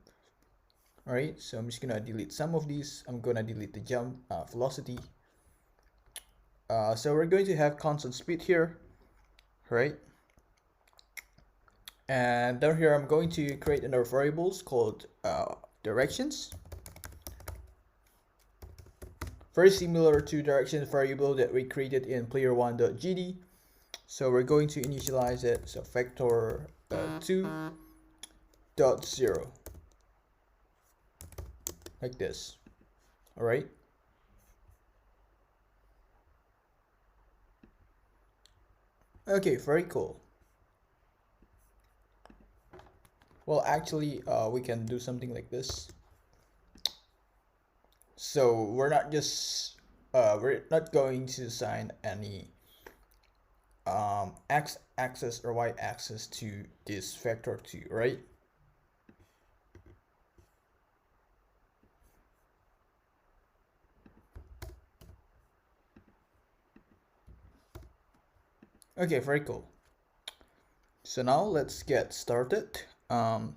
All right, so I'm just gonna delete some of these. I'm gonna delete the jump velocity. So we're going to have constant speed here, right? And down here, I'm going to create another variables called directions. Very similar to directions variable that we created in player1.gd. So we're going to initialize it. So vector 2.0 like this. All right. Okay, very cool. Well, actually, we can do something like this. So we're not going to assign any x axis or y axis to this vector 2, right? Okay, very cool. So now let's get started. Down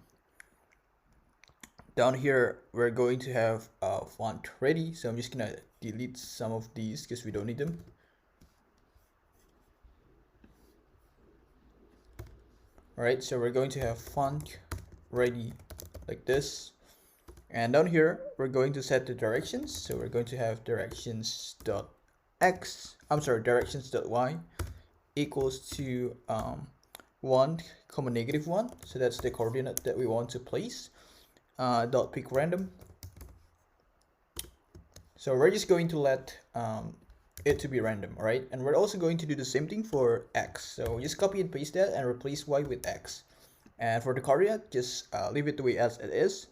here we're going to have font ready, so I'm just gonna delete some of these because we don't need them. All right, so we're going to have font ready like this, and down here we're going to set the directions. So we're going to have directions.y equals to 1, -1, so that's the coordinate that we want to place. Dot pick random. So we're just going to let it to be random, right? And we're also going to do the same thing for x. So just copy and paste that and replace y with x. And for the coordinate, just leave it the way as it is.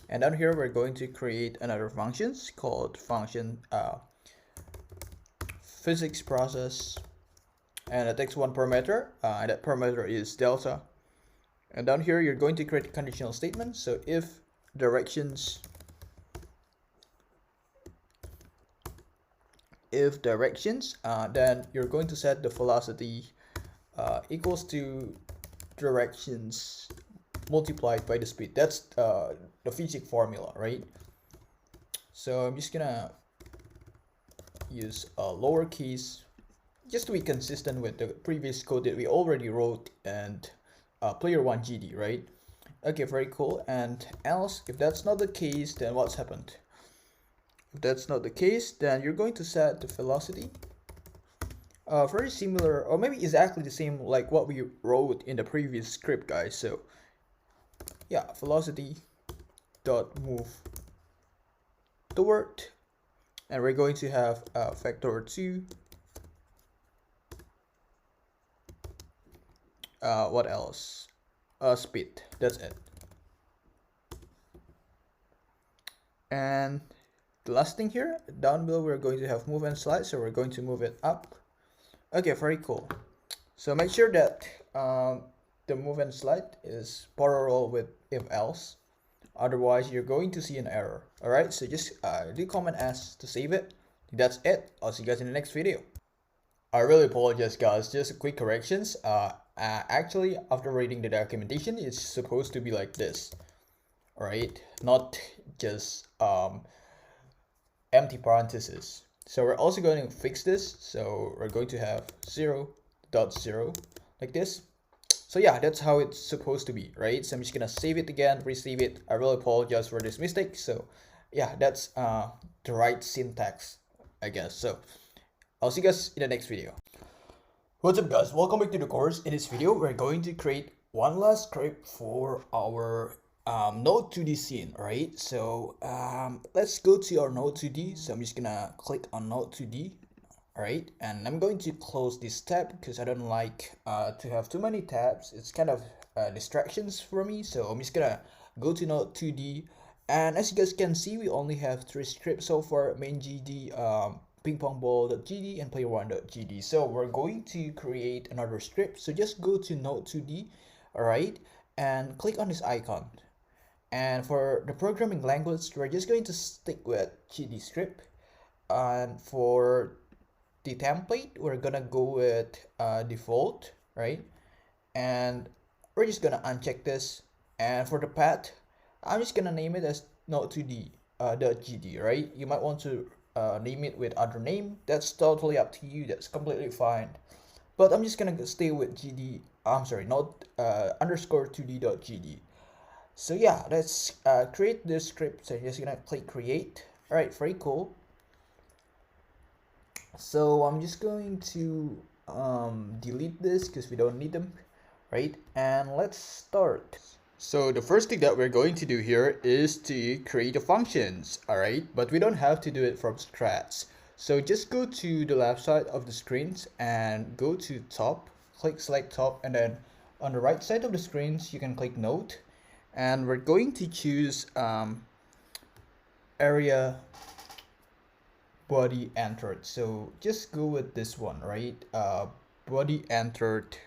And down here, we're going to create another functions called function physics process, and it takes one parameter, and that parameter is delta. And down here, you're going to create a conditional statement. So if directions then you're going to set the velocity equals to directions multiplied by the speed. That's the physics formula, right? So I'm just gonna use lowercase just to be consistent with the previous code that we already wrote and player 1 GD, right? Okay, very cool. And else, if that's not the case, then what's happened? If that's not the case, then you're going to set the velocity very similar, or maybe exactly the same like what we wrote in the previous script, guys. So yeah, velocity dot move toward, and we're going to have vector 2. What else? Speed. That's it. And the last thing here, down below, we're going to have move and slide, so we're going to move it up. Okay, very cool. So make sure that the move and slide is parallel with if else, otherwise you're going to see an error. All right, so just do Command S to save it. That's it. I'll see you guys in the next video. I really apologize, guys. Just quick corrections. Actually, after reading the documentation, it's supposed to be like this. All right, not just empty parentheses. So we're also going to fix this. So we're going to have 0.0 like this. So yeah, that's how it's supposed to be, right? So I'm just gonna save it again, resave it. I really apologize for this mistake. So yeah, that's the right syntax, I guess. So I'll see you guys in the next video. What's up, guys? Welcome back to the course. In this video, we're going to create one last script for our Node 2D scene, right? So let's go to our Node 2D. So I'm just gonna click on Node 2D, all right? And I'm going to close this tab because I don't like to have too many tabs. It's kind of distractions for me. So I'm just gonna go to Node 2D. And as you guys can see, we only have 3 scripts so far: main GD, pingpongball.gd, and player1.gd. So we're going to create another script. So just go to Node 2D, all right, and click on this icon. And for the programming language, we're just going to stick with GD script. And for the template, we're gonna go with default, right? And we're just gonna uncheck this. And for the path, I'm just gonna name it as Node2D .gd, right? You might want to name it with other name. That's totally up to you. That's completely fine. But I'm just gonna stay with GD. I'm sorry, not underscore 2d.gd. So yeah, let's create this script. So I'm just gonna click create. All right, very cool. So I'm just going to delete this because we don't need them. right? And let's start. So the first thing that we're going to do here is to create the functions, all right? But we don't have to do it from scratch. So just go to the left side of the screens and go to top, click select top, and then on the right side of the screens you can click node, and we're going to choose area body entered. So just go with this one, right? Body entered.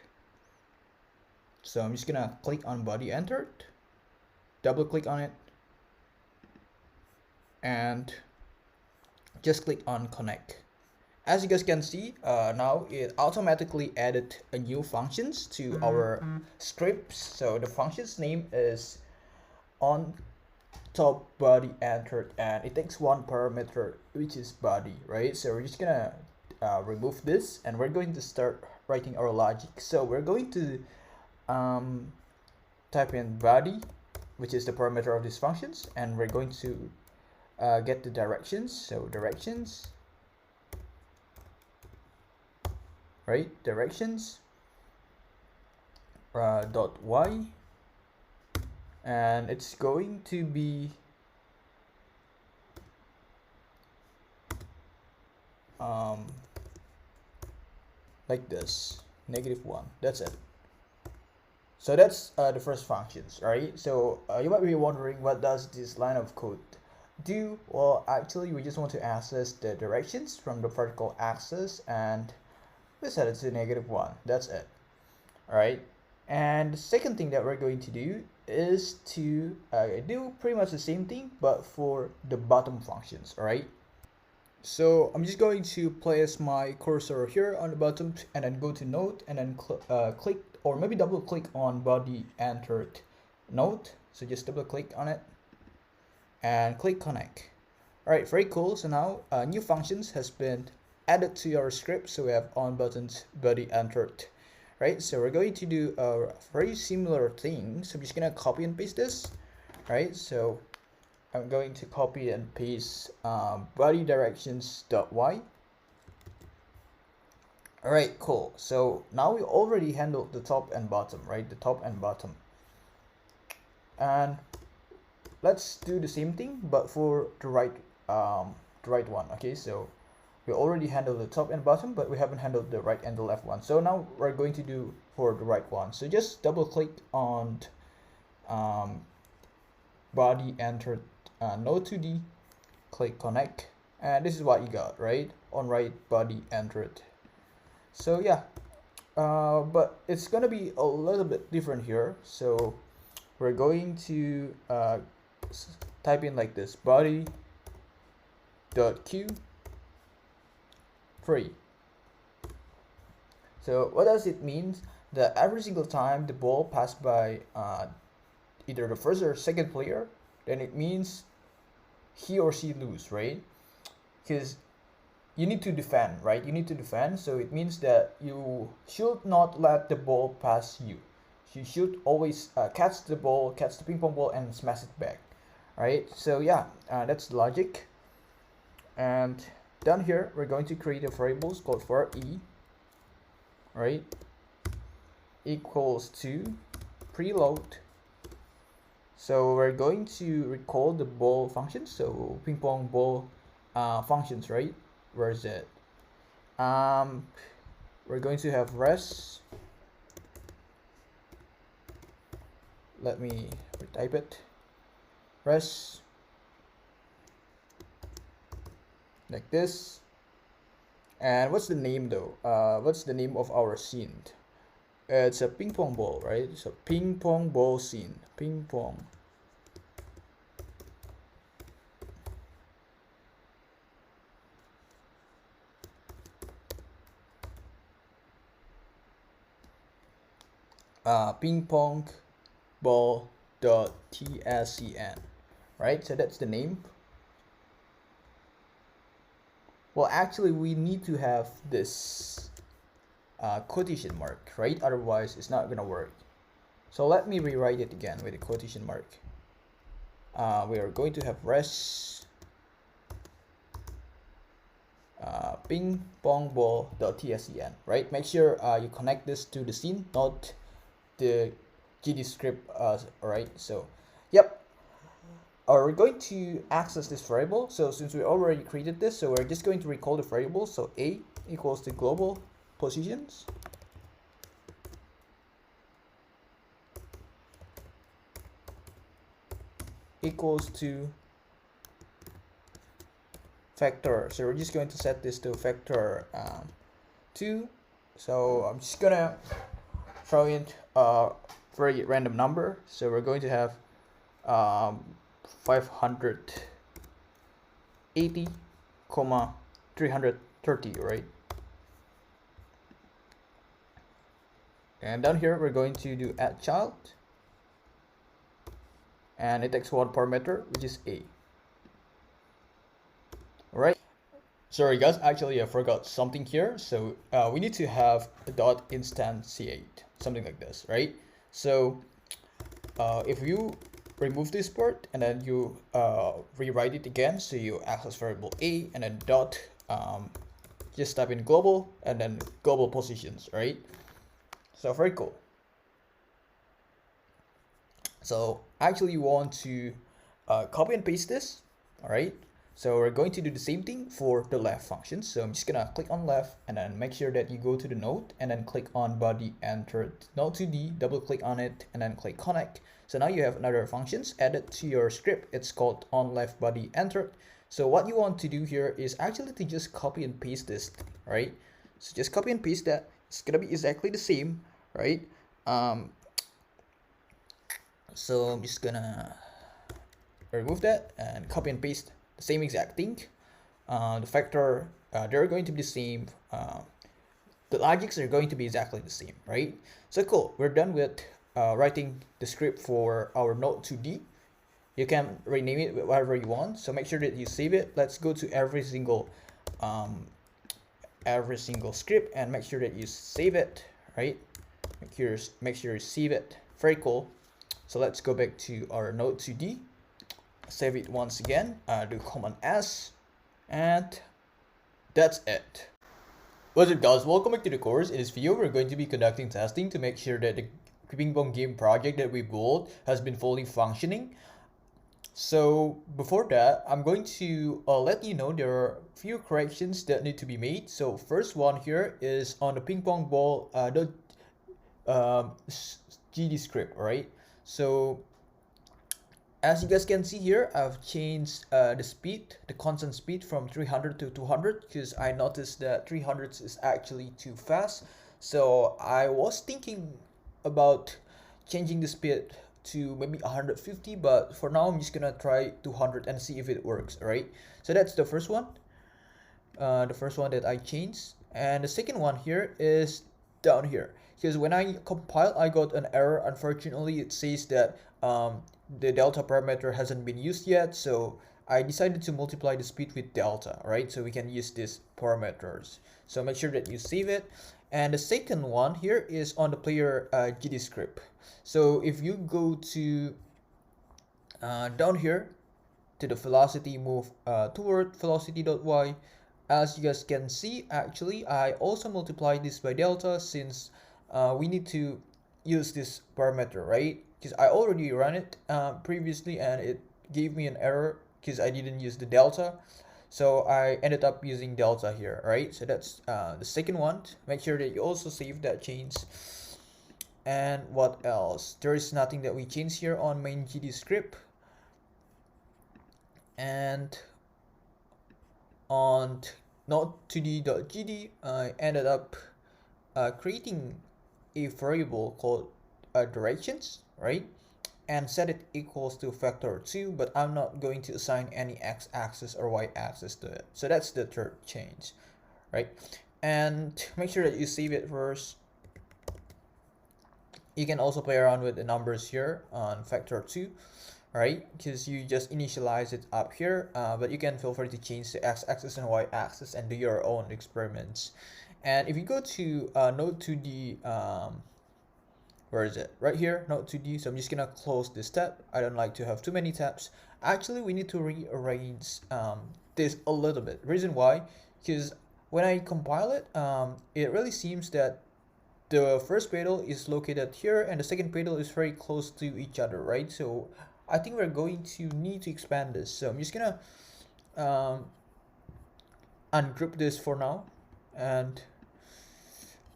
So I'm just gonna click on body entered, double click on it, and just click on connect. As you guys can see, now it automatically added a new functions to our scripts. So the function's name is on top body entered, and it takes one parameter, which is body, right? So we're just gonna remove this, and we're going to start writing our logic. So we're going to type in body, which is the parameter of these functions, and we're going to get the directions. So directions, right? Directions dot y, and it's going to be like this, -1. That's it. So that's the first functions, right? So you might be wondering, what does this line of code do? Well, actually we just want to access the directions from the vertical axis, and we set it to -1. That's it. All right. And the second thing that we're going to do is to do pretty much the same thing, but for the bottom functions. All right. So I'm just going to place my cursor here on the bottom, and then go to node, and then click, or maybe double click on body entered node. So just double click on it and click connect. All right, very cool. So now new functions has been added to your script. So we have on buttons, body entered, right? So we're going to do a very similar thing. So I'm just gonna copy and paste this, right? So I'm going to copy and paste body directions dot y. All right, cool. So now we already handled the top and bottom, right? The top and bottom. And let's do the same thing, but for the right one. Okay, so we already handled the top and bottom, but we haven't handled the right and the left one. So now we're going to do for the right one. So just double click on body entered node 2D, click connect, and this is what you got, right? On right body entered. So yeah, but it's gonna be a little bit different here. So we're going to type in like this, body dot q free. So what does it mean? That every single time the ball passed by either the first or second player, then it means he or she lose, right? Because you need to defend, right? You need to defend, so it means that you should not let the ball pass you. You should always catch the ball, catch the ping pong ball, and smash it back, right? So yeah, that's the logic. And down here, we're going to create a variable called for e, right? Equals to preload. So we're going to recall the ball function. So ping pong ball functions, right? Where is it? We're going to have res. Let me retype it. Res like this. And what's the name though? What's the name of our scene? It's a ping pong ball, right? So ping pong ball scene. Ping pong. Ping pong ball dot tscn, right? So that's the name. Well, actually we need to have this quotation mark, right? Otherwise it's not gonna work. So let me rewrite it again with a quotation mark. We are going to have res ping pong ball dot tscn, right? Make sure you connect this to the scene, not the GD script. Alright, so yep. We're going to access this variable. So since we already created this, so we're just going to recall the variable. So a equals to global positions equals to factor. So we're just going to set this to factor 2. So I'm just gonna throw in a very random number. So we're going to have 580, 330, right? And down here we're going to do add child, and it takes one parameter, which is a. Alright, sorry guys, actually I forgot something here. So we need to have a dot instantiate, something like this, right? So if you remove this part and then you rewrite it again, so you access variable a and then dot, just type in global and then global positions, right? So very cool. So actually you want to copy and paste this. All right, so we're going to do the same thing for the left function. So I'm just gonna click on left and then make sure that you go to the node and then click on body entered node 2D, double click on it and then click connect. So now you have another functions added to your script. It's called on left body entered. So what you want to do here is actually to just copy and paste this, right? So just copy and paste that. It's gonna be exactly the same, right? So I'm just gonna remove that and copy and paste the same exact thing. The factor, they're going to be the same. The logics are going to be exactly the same, right? So cool, we're done with writing the script for our node 2D. You can rename it whatever you want, so make sure that you save it. Let's go to every single script and make sure that you save it, right? Make sure you save it. Very cool. So let's go back to our node 2D, save it once again, do Command S, and that's it. What's up guys, welcome back to the course. In this video, we're going to be conducting testing to make sure that the ping pong game project that we built has been fully functioning. So before that, I'm going to let you know there are a few corrections that need to be made. So first one here is on the ping pong ball GD script, right? So as you guys can see here, I've changed the speed, the constant speed from 300 to 200 because I noticed that 300 is actually too fast. So I was thinking about changing the speed to maybe 150, but for now I'm just gonna try 200 and see if it works, right? So that's the first one. The first one that I changed. And the second one here is down here. Because when I compile, I got an error. Unfortunately, it says that the delta parameter hasn't been used yet. So I decided to multiply the speed with delta, right? So we can use these parameters. So make sure that you save it. And the second one here is on the player GD script. So if you go to down here to the velocity move toward velocity.y, as you guys can see, actually I also multiply this by delta since we need to use this parameter, right? Because I already ran it previously and it gave me an error because I didn't use the delta. So I ended up using delta here, right? So that's the second one. Make sure that you also save that change. And what else? There is nothing that we change here on main GD script. And on node2d.gd, I ended up creating a variable called directions, right? And set it equals to factor 2, but I'm not going to assign any x-axis or y-axis to it. So that's the third change, right? And make sure that you save it first. You can also play around with the numbers here on factor 2, right? Because you just initialize it up here, but you can feel free to change the x-axis and y-axis and do your own experiments. And if you go to node 2D, where is it? Right here, node 2D. So I'm just gonna close this tab. I don't like to have too many tabs. Actually, we need to rearrange this a little bit. Reason why? Because when I compile it, it really seems that the first pedal is located here and the second pedal is very close to each other, right? So I think we're going to need to expand this. So I'm just gonna ungroup this for now, and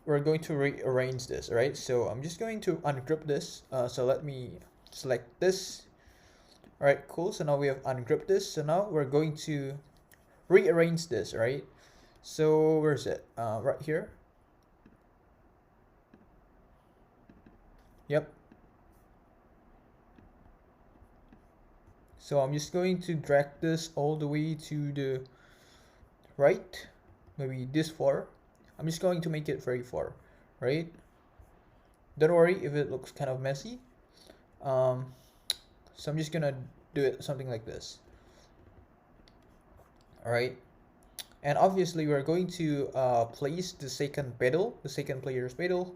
we're going to rearrange this, right? So I'm just going to ungroup this. So let me select this. All right, cool. So now we have ungrouped this. So now we're going to rearrange this, right? So where's it? Right here. Yep. So I'm just going to drag this all the way to the right, maybe this far. I'm just going to make it very far, right? Don't worry if it looks kind of messy. So I'm just gonna do it something like this. All right. And obviously we're going to place the second pedal, the second player's pedal,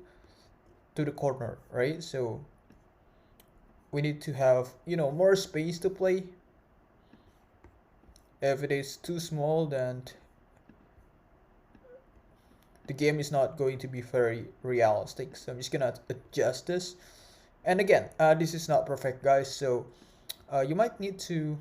to the corner, right? So we need to have, you know, more space to play. If it is too small, then the game is not going to be very realistic. So I'm just gonna adjust this. And again, this is not perfect, guys. So you might need to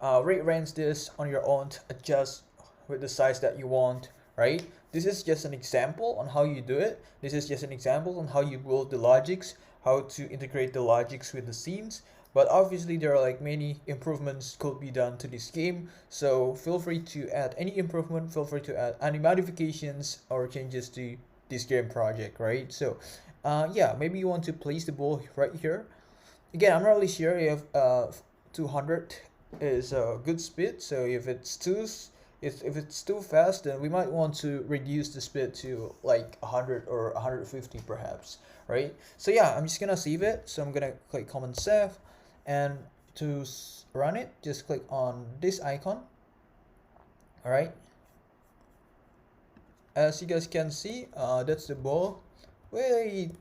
rearrange this on your own, adjust with the size that you want, right? This is just an example on how you do it. This is just an example on how you build the logics, how to integrate the logics with the scenes. But obviously there are like many improvements could be done to this game. So feel free to add any improvement, feel free to add any modifications or changes to this game project, right? So yeah, maybe you want to place the ball right here. Again, I'm not really sure if 200 is a good speed. So if it's too fast, then we might want to reduce the speed to like 100 or 150 perhaps, right? So yeah, I'm just gonna save it. So I'm gonna click command save, and to run it, just click on this icon. All right. As you guys can see, that's the ball. Wait,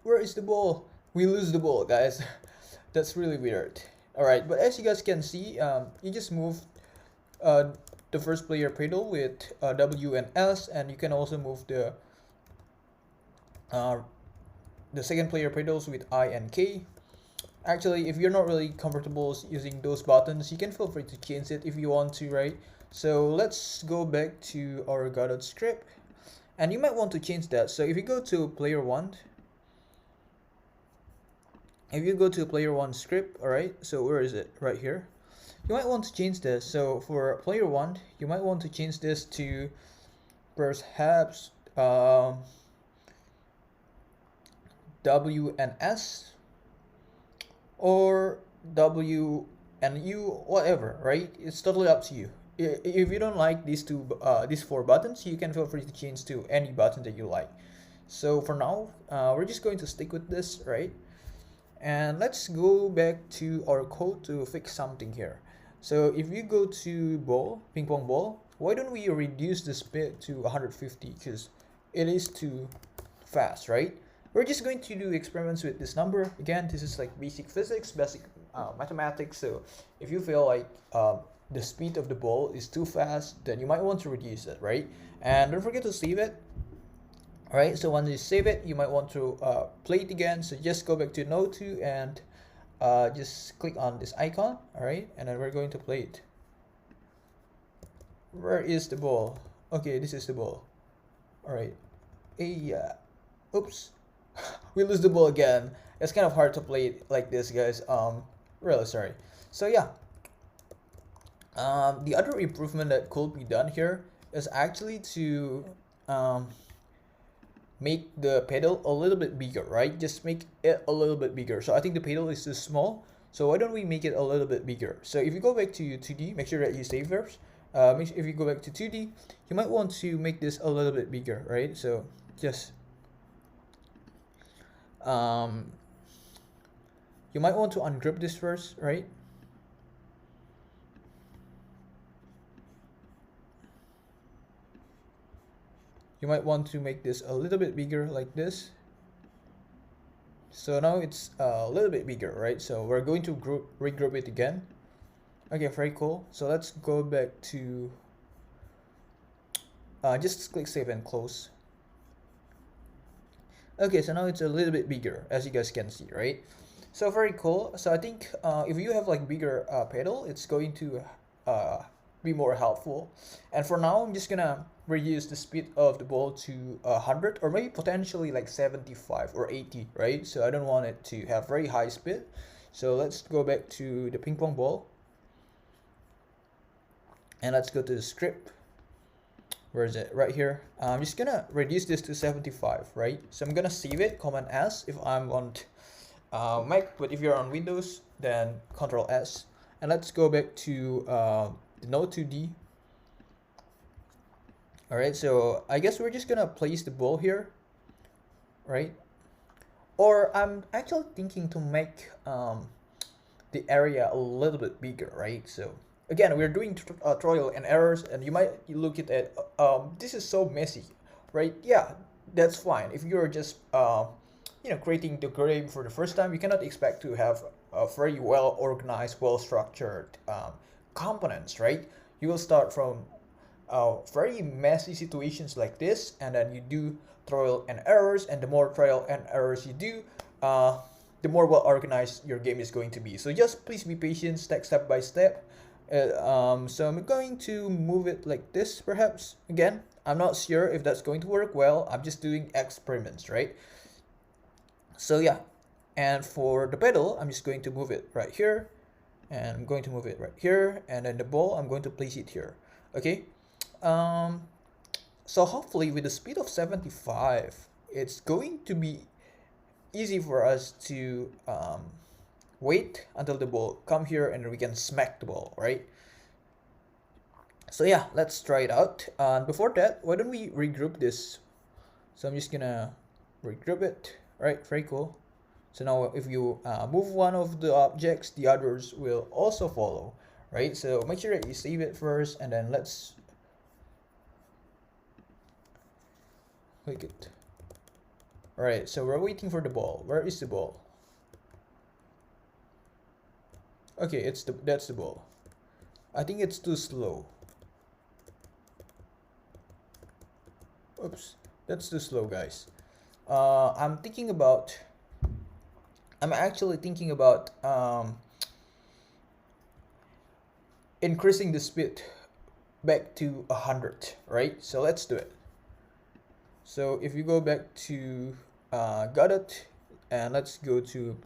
where is the ball? We lose the ball, guys. That's really weird. All right, but as you guys can see, you just move the first player pedal with W and S, and you can also move the second player pedals with I and K. Actually, if you're not really comfortable using those buttons, you can feel free to change it if you want to, right? So let's go back to our Godot script, and you might want to change that. So if you go to player one, script, all right, so where is it? Right here. You might want to change this. So for player one, you might want to change this to perhaps W and S, or W and U, whatever, right? It's totally up to you. If you don't like these four buttons, you can feel free to change to any button that you like. So for now, we're just going to stick with this, right? And let's go back to our code to fix something here. So if you go to ball, ping pong ball, why don't we reduce the speed to 150? Because it is too fast, right? We're just going to do experiments with this number. Again, this is like basic physics, basic mathematics. So if you feel like the speed of the ball is too fast, then you might want to reduce it, right? And don't forget to save it. All right, so once you save it, you might want to play it again. So just go back to Node 2 and just click on this icon. All right, and then we're going to play it. Where is the ball? Okay, this is the ball. All right. Hey, oops, we lose the ball again. It's kind of hard to play it like this, guys. Really sorry. So yeah, the other improvement that could be done here is actually to make the pedal a little bit bigger, right? Just make it a little bit bigger. So I think the pedal is too small. So why don't we make it a little bit bigger? So if you go back to 2D, make sure that you save first. If you go back to 2D, you might want to make this a little bit bigger, right? So just you might want to ungroup this first, right? You might want to make this a little bit bigger like this. So now it's a little bit bigger, right? So we're going to regroup it again. Okay, very cool. So let's go back to just click save and close. Okay, so now it's a little bit bigger, as you guys can see, right? So very cool. So I think if you have like bigger pedal, it's going to uh, be more helpful. And for now, I'm just gonna reduce the speed of the ball to 100 or maybe potentially like 75 or 80, right? So I don't want it to have very high speed. So let's go back to the ping pong ball. And let's go to the script. Where is it? Right here. I'm just gonna reduce this to 75, right? So I'm gonna save it, Command S if I'm on Mac, but if you're on Windows, then Control S. And let's go back to the Node 2D. Alright, so I guess we're just gonna place the ball here, right? Or I'm actually thinking to make the area a little bit bigger, right? So again, we're doing trial and errors, and you might look at it, this is so messy, right? Yeah, that's fine. If you're just creating the game for the first time, you cannot expect to have a very well organized, well structured components, right? You will start from very messy situations like this, and then you do trial and errors, and the more trial and errors you do, the more well organized your game is going to be. So just please be patient, step by step. So I'm going to move it like this, perhaps. Again, I'm not sure if that's going to work well. I'm just doing experiments, right? So yeah, and for the pedal, I'm just going to move it right here, and I'm going to move it right here, and then the ball, I'm going to place it here. Okay. So hopefully with the speed of 75, it's going to be easy for us to wait until the ball come here and we can smack the ball, right? So yeah, let's try it out. Before that, why don't we regroup this? So I'm just gonna regroup it, right? Very cool. So now if you move one of the objects, the others will also follow, right? So make sure that you save it first, and then let's click it. All right, so we're waiting for the ball. Where is the ball? Okay, that's the ball. I think it's too slow. Oops, that's too slow, guys. I'm actually thinking about increasing the speed back to 100, right? So let's do it. So if you go back to Godot, and let's go to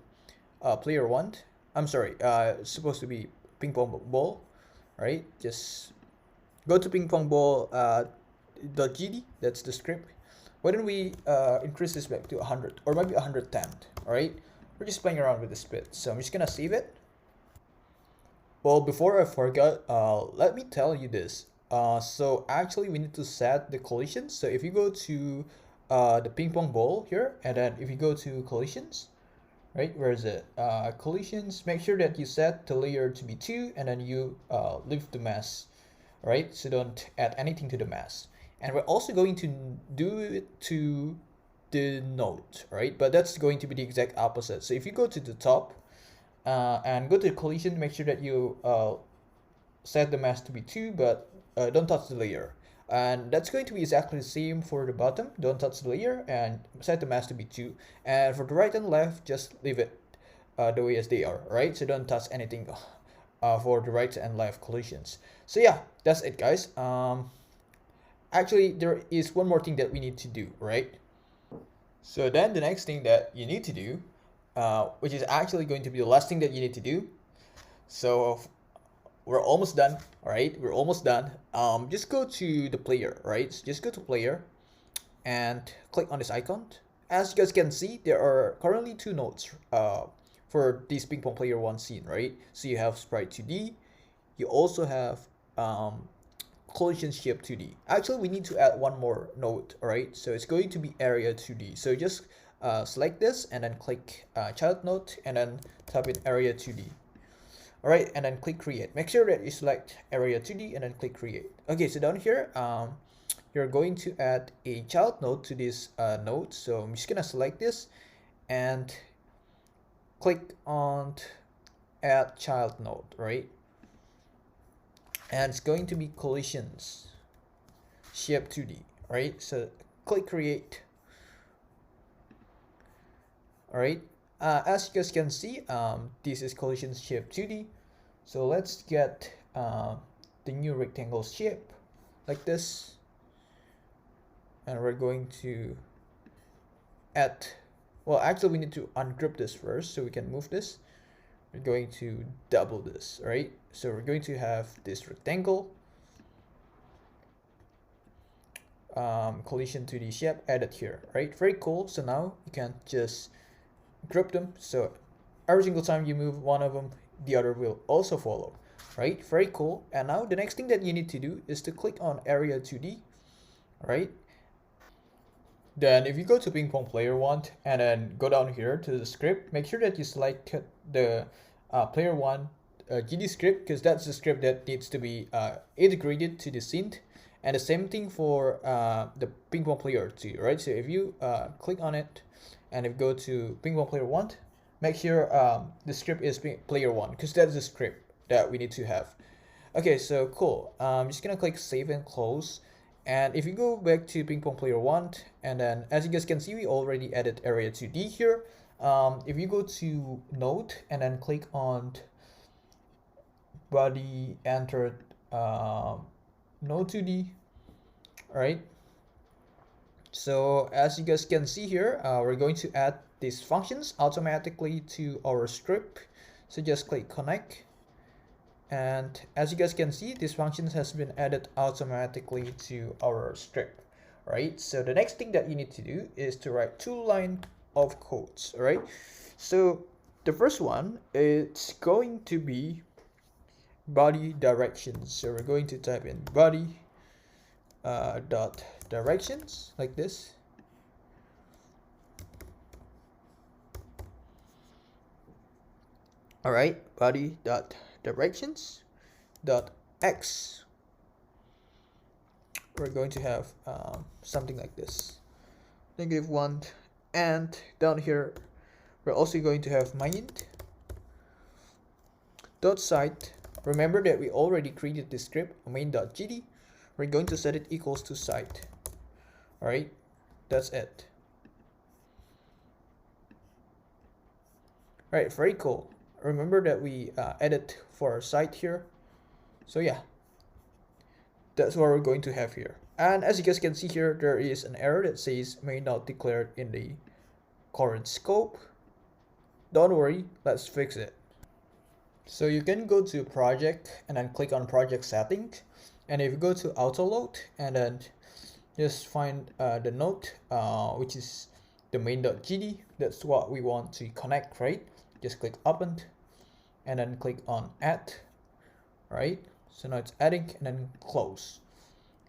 player one. I'm sorry, it's supposed to be ping pong ball, right? Just go to ping pong ball .gd, that's the script. Why don't we increase this back to 100 or maybe 110, all right? We're just playing around with the speed. So I'm just gonna save it. Well, before I forgot, let me tell you this. So actually we need to set the collisions. So if you go to the ping pong ball here, and then if you go to collisions, right, where is it? Collisions, make sure that you set the layer to be 2, and then you leave the mass, right? So don't add anything to the mass. And we're also going to do it to the node, right? But that's going to be the exact opposite. So if you go to the top and go to collision, make sure that you set the mass to be 2, but don't touch the layer. And that's going to be exactly the same for the bottom. Don't touch the layer and set the mass to be 2. And for the right and left, just leave it the way as they are, right? So don't touch anything for the right and left collisions. So yeah, that's it, guys. Actually, there is one more thing that we need to do, right? So then the next thing that you need to do, which is actually going to be the last thing that you need to do. So we're almost done, all right? We're almost done. Just go to the player, right? So just go to player and click on this icon. As you guys can see, there are currently 2 nodes for this ping pong player 1 scene, right? So you have sprite 2D. You also have collision shape 2D. Actually, we need to add one more node, all right? So it's going to be area 2D. So just select this and then click child node and then type in area 2D. All right, and then click create. Make sure that you select area 2D and then click create. Okay, so down here, you're going to add a child node to this node. So I'm just gonna select this and click on add child node, right? And it's going to be collisions shape 2D, right? So click create. All right. As you guys can see, this is collision shape 2D. So let's get the new rectangle shape like this, and we're going to add. Well, actually, we need to ungroup this first so we can move this. We're going to double this, right? So we're going to have this rectangle, collision 2D shape added here, right? Very cool. So now you can just group them. So every single time you move one of them, the other will also follow, right? Very cool. And now the next thing that you need to do is to click on area 2D, right? Then if you go to ping pong player 1 and then go down here to the script, make sure that you select the player 1 GD script, because that's the script that needs to be integrated to the scene. And the same thing for the ping pong player 2, right? So if you click on it and if you go to ping pong player 1, make sure the script is player 1, because that's the script that we need to have. Okay, so cool. I'm just gonna click save and close. And if you go back to ping pong player 1, and then as you guys can see, we already added area 2D here. If you go to node and then click on body entered node 2D, all right. So as you guys can see here, we're going to add these functions automatically to our script. So just click connect. And as you guys can see, this function has been added automatically to our script, right? So the next thing that you need to do is to write 2 lines of codes, all right? So the first one, it's going to be body directions. So we're going to type in body dot directions like this. All right, body dot directions dot x. We're going to have something like this, -1, and down here we're also going to have main dot site. Remember that we already created this script, main.gd. We're going to set it equals to site. All right, that's it. All right, very cool. Remember that we added for our site here. So yeah, that's what we're going to have here. And as you guys can see here, there is an error that says main not declared in the current scope. Don't worry, let's fix it. So you can go to project and then click on project settings. And if you go to auto load and then just find the node, which is the main.gd, that's what we want to connect, right? Just click open and then click on add, right? So now it's adding and then close.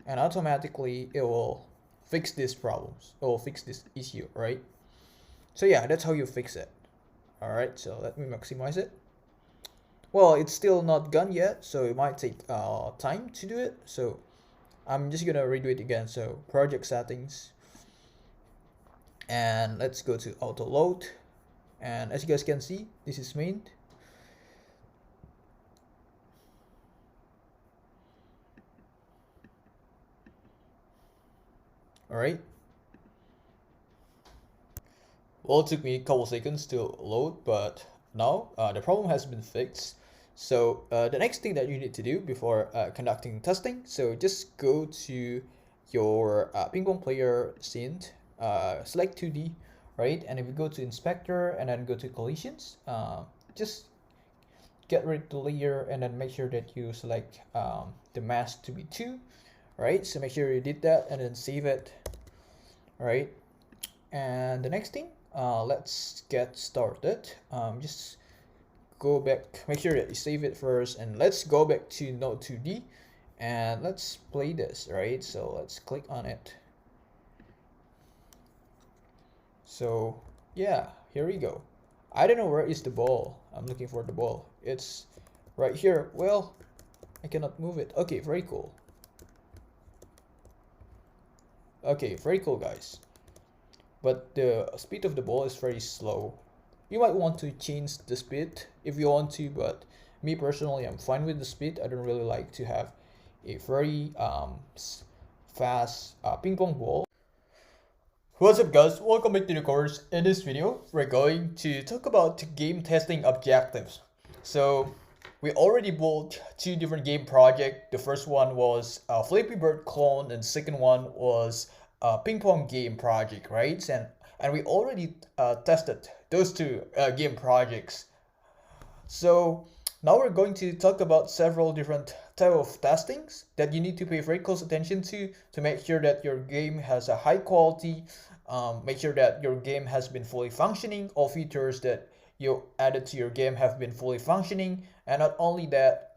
And automatically it will fix these problems. It will fix this issue, right? So yeah, that's how you fix it. All right, so let me maximize it. Well, it's still not done yet, so it might take time to do it. So I'm just gonna redo it again. So project settings, and let's go to auto load. And as you guys can see, this is main. All right. Well, it took me a couple seconds to load, but now the problem has been fixed. So the next thing that you need to do before conducting testing, so just go to your ping pong player scene, select 2D, right? And if you go to inspector and then go to collisions, just get rid of the layer and then make sure that you select the mask to be 2, right? So make sure you did that and then save it, right? And the next thing, let's get started. Just go back, make sure that you save it first, and let's go back to node 2D and let's play this, right? So let's click on it. So yeah, here we go. I don't know where is the ball. I'm looking for the ball. It's right here. Well, I cannot move it. Okay, very cool. Okay, very cool, guys. But the speed of the ball is very slow. You might want to change the speed if you want to, but me personally, I'm fine with the speed. I don't really like to have a very fast ping pong ball. What's up guys, welcome back to the course. In this video, we're going to talk about game testing objectives. So we already built two different game projects. The first one was a Flappy Bird clone and the second one was a ping pong game project, right? And we already tested those two game projects. So now we're going to talk about several different type of testings that you need to pay very close attention to make sure that your game has a high quality, make sure that your game has been fully functioning, all features that you added to your game have been fully functioning, and not only that,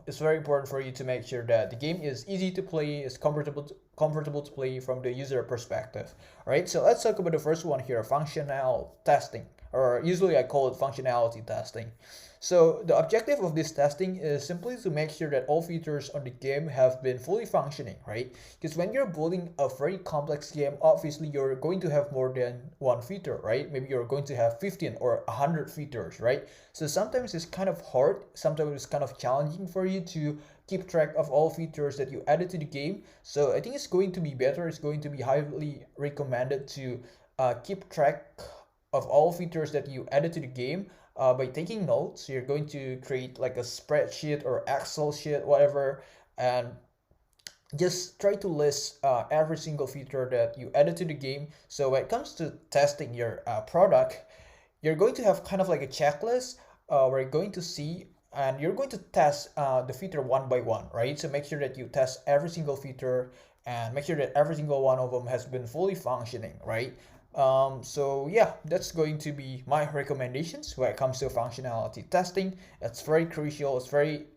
it's very important for you to make sure that the game is easy to play, is comfortable to play from the user perspective. All right, so let's talk about the first one here, functional testing, or usually I call it functionality testing. So the objective of this testing is simply to make sure that all features on the game have been fully functioning, right? Because when you're building a very complex game, obviously you're going to have more than one feature, right? Maybe you're going to have 15 or 100 features, right? So sometimes it's kind of hard, sometimes it's kind of challenging for you to keep track of all features that you added to the game. So I think it's going to be better, it's going to be highly recommended to keep track of all features that you added to the game by taking notes. You're going to create like a spreadsheet or Excel sheet, whatever, and just try to list every single feature that you added to the game. So when it comes to testing your product, you're going to have kind of like a checklist where you're going to see and you're going to test the feature one by one, right? So make sure that you test every single feature and make sure that every single one of them has been fully functioning, right? So yeah, that's going to be my recommendations when it comes to functionality testing. It's very crucial. It's very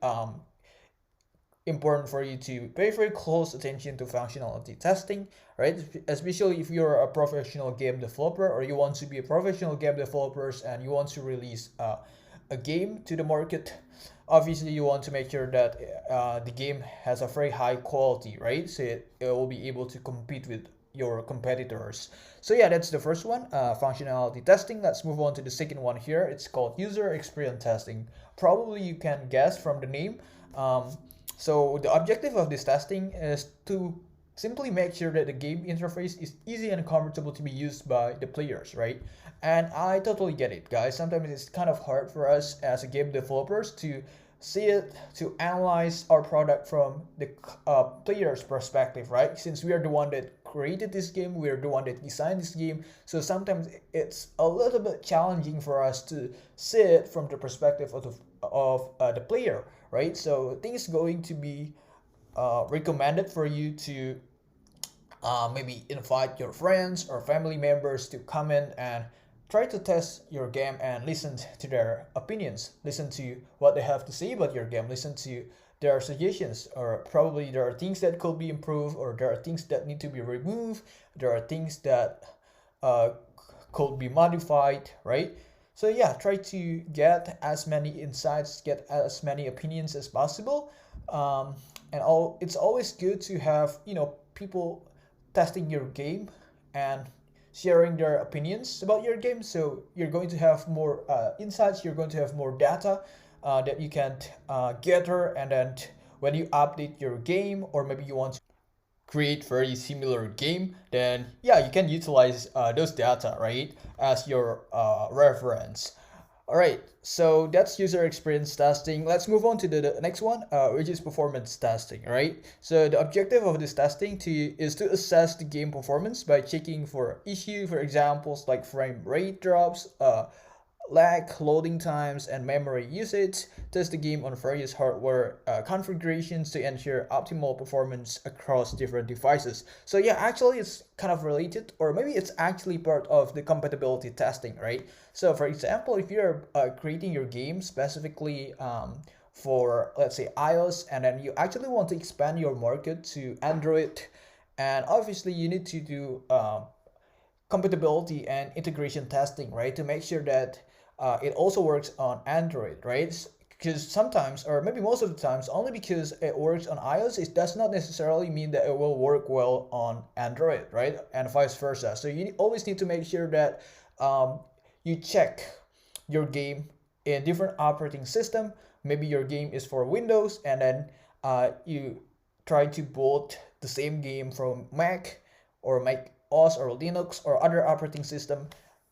important for you to pay very close attention to functionality testing, right? Especially if you're a professional game developer or you want to be a professional game developer and you want to release a game to the market. Obviously you want to make sure that the game has a very high quality, right? So it will be able to compete with your competitors. So yeah, that's the first one, functionality testing. Let's move on to the second one here. It's called user experience testing. Probably you can guess from the name. So the objective of this testing is to simply make sure that the game interface is easy and comfortable to be used by the players, right? And I totally get it, guys. Sometimes it's kind of hard for us as a game developers to see it, to analyze our product from the player's perspective, right? Since we are the one that created this game, we are the one that designed this game. So sometimes it's a little bit challenging for us to see it from the perspective of the player, right? So I think it's going to be recommended for you to maybe invite your friends or family members to come in and try to test your game and listen to their opinions, listen to what they have to say about your game, listen to their suggestions, or probably there are things that could be improved, or there are things that need to be removed, there are things that uh, could be modified, right? So yeah, try to get as many insights, get as many opinions as possible, it's always good to have people testing your game and sharing their opinions about your game. So you're going to have more insights, you're going to have more data that you can gather, and then when you update your game, or maybe you want to create very similar game, then yeah, you can utilize those data, right, as your reference. All right, so that's user experience testing. Let's move on to the next one, which is performance testing, right? So the objective of this testing is to assess the game performance by checking for issue, for examples like frame rate drops, lag, loading times, and memory usage. Test the game on various hardware configurations to ensure optimal performance across different devices. So yeah, actually it's kind of related, or maybe it's actually part of the compatibility testing, right? So for example, if you're creating your game specifically for, let's say, iOS, and then you actually want to expand your market to Android, and obviously you need to do compatibility and integration testing, right, to make sure that it also works on Android, right? Because sometimes, or maybe most of the times, only because it works on iOS, it does not necessarily mean that it will work well on Android, right? And vice versa. So you always need to make sure that you check your game in different operating system. Maybe your game is for Windows, and then you try to boot the same game from Mac, or OS or Linux or other operating system,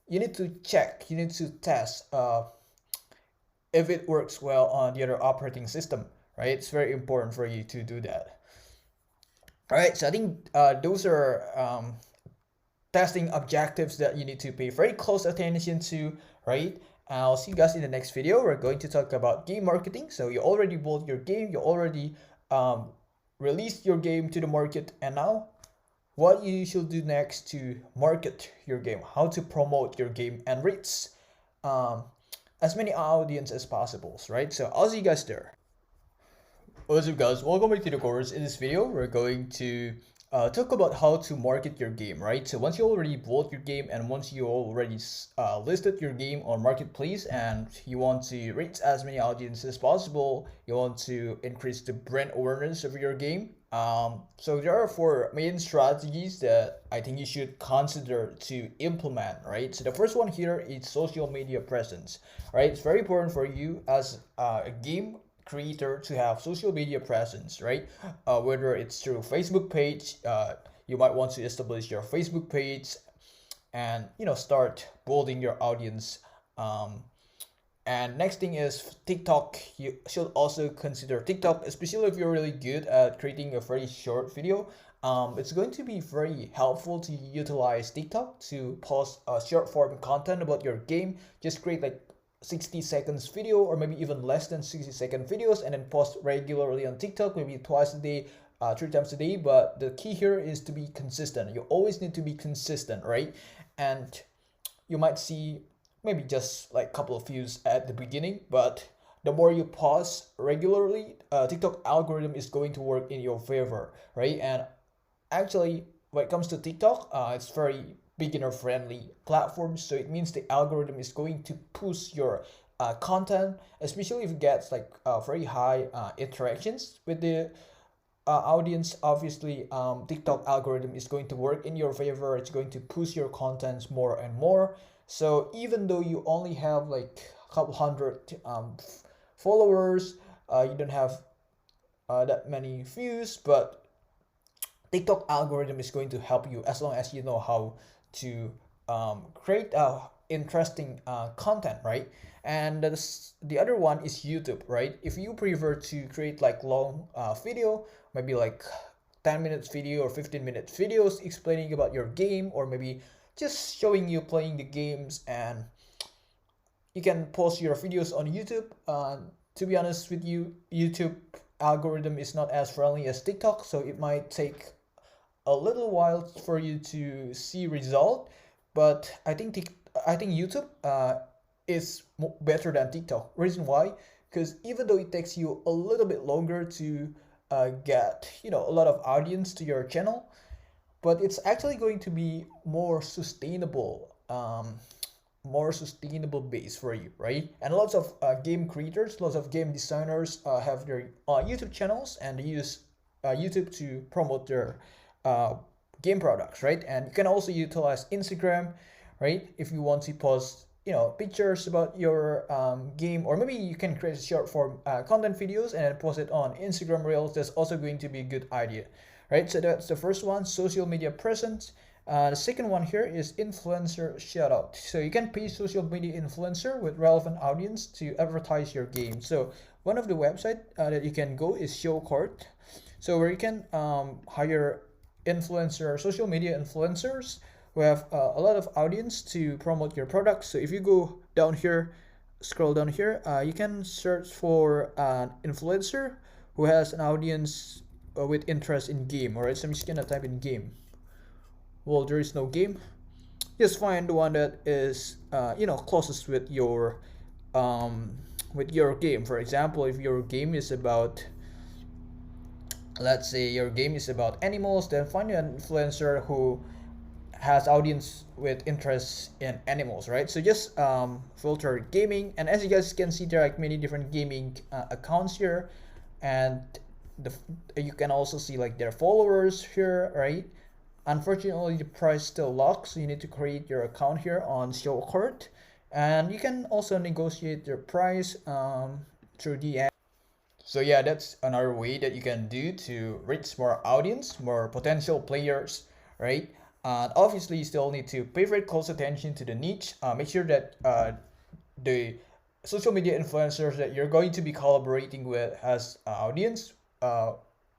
you need to check, you need to test if it works well on the other operating system, right? It's very important for you to do that. All right, so I think those are testing objectives that you need to pay very close attention to, right? I'll see you guys in the next video. We're going to talk about game marketing. So you already built your game, you already released your game to the market, and now what you should do next to market your game, how to promote your game and reach as many audience as possible, right? So I'll see you guys there. What's up guys, welcome back to the course. In this video we're going to talk about how to market your game, right? So once you already bought your game and once you already listed your game on marketplace and you want to reach as many audiences as possible, you want to increase the brand awareness of your game. So there are 4 main strategies that I think you should consider to implement, right? So the first one here is social media presence, right? It's very important for you as a game creator to have social media presence, right? Whether it's through Facebook page, you might want to establish your Facebook page and start building your audience. And next thing is TikTok. You should also consider TikTok, especially if you're really good at creating a very short video. It's going to be very helpful to utilize TikTok to post short form content about your game. Just create like 60 seconds video or maybe even less than 60-second videos and then post regularly on TikTok, maybe twice a day, 3 times a day. But the key here is to be consistent. You always need to be consistent, right? And you might see maybe just like a couple of views at the beginning, but the more you post regularly, TikTok algorithm is going to work in your favor, right? And actually when it comes to TikTok, it's very beginner friendly platform, so it means the algorithm is going to push your content, especially if it gets like very high interactions with the audience. Obviously TikTok algorithm is going to work in your favor. It's going to push your contents more and more. So even though you only have like a couple hundred followers, you don't have that many views, but TikTok algorithm is going to help you as long as you know how to create interesting content, right? And the other one is YouTube, right? If you prefer to create like long video, maybe like 10 minutes video or 15-minute videos explaining about your game, or maybe just showing you playing the games, and you can post your videos on YouTube. To be honest with you, YouTube algorithm is not as friendly as TikTok, so it might take a little while for you to see result. But I think YouTube is better than TikTok. Reason why? Because even though it takes you a little bit longer to get a lot of audience to your channel, but it's actually going to be more sustainable base for you, right? And lots of game creators, lots of game designers have their YouTube channels, and they use YouTube to promote their game products, right? And you can also utilize Instagram, right? If you want to post pictures about your game, or maybe you can create short form content videos and then post it on Instagram Reels. That's also going to be a good idea, right? So that's the first one, social media presence. The second one here is influencer shoutout. So you can pay social media influencer with relevant audience to advertise your game. So one of the website that you can go is ShowCart. So where you can hire social media influencers who have a lot of audience to promote your products. So if you go down here, scroll down here, you can search for an influencer who has an audience with interest in game. Alright, so I'm just gonna type in game. Well, there is no game. Just find the one that is closest with your game. For example, if your game is about, let's say your game is about animals, then find an influencer who has audience with interest in animals, right? So just filter gaming, and as you guys can see, there are like many different gaming accounts here, and you can also see like their followers here, right? Unfortunately, the price is still locked, so you need to create your account here on ShowCart, and you can also negotiate your price through DM. So yeah, that's another way that you can do to reach more audience, more potential players, right? And obviously, you still need to pay very close attention to the niche. Make sure that the social media influencers that you're going to be collaborating with has audience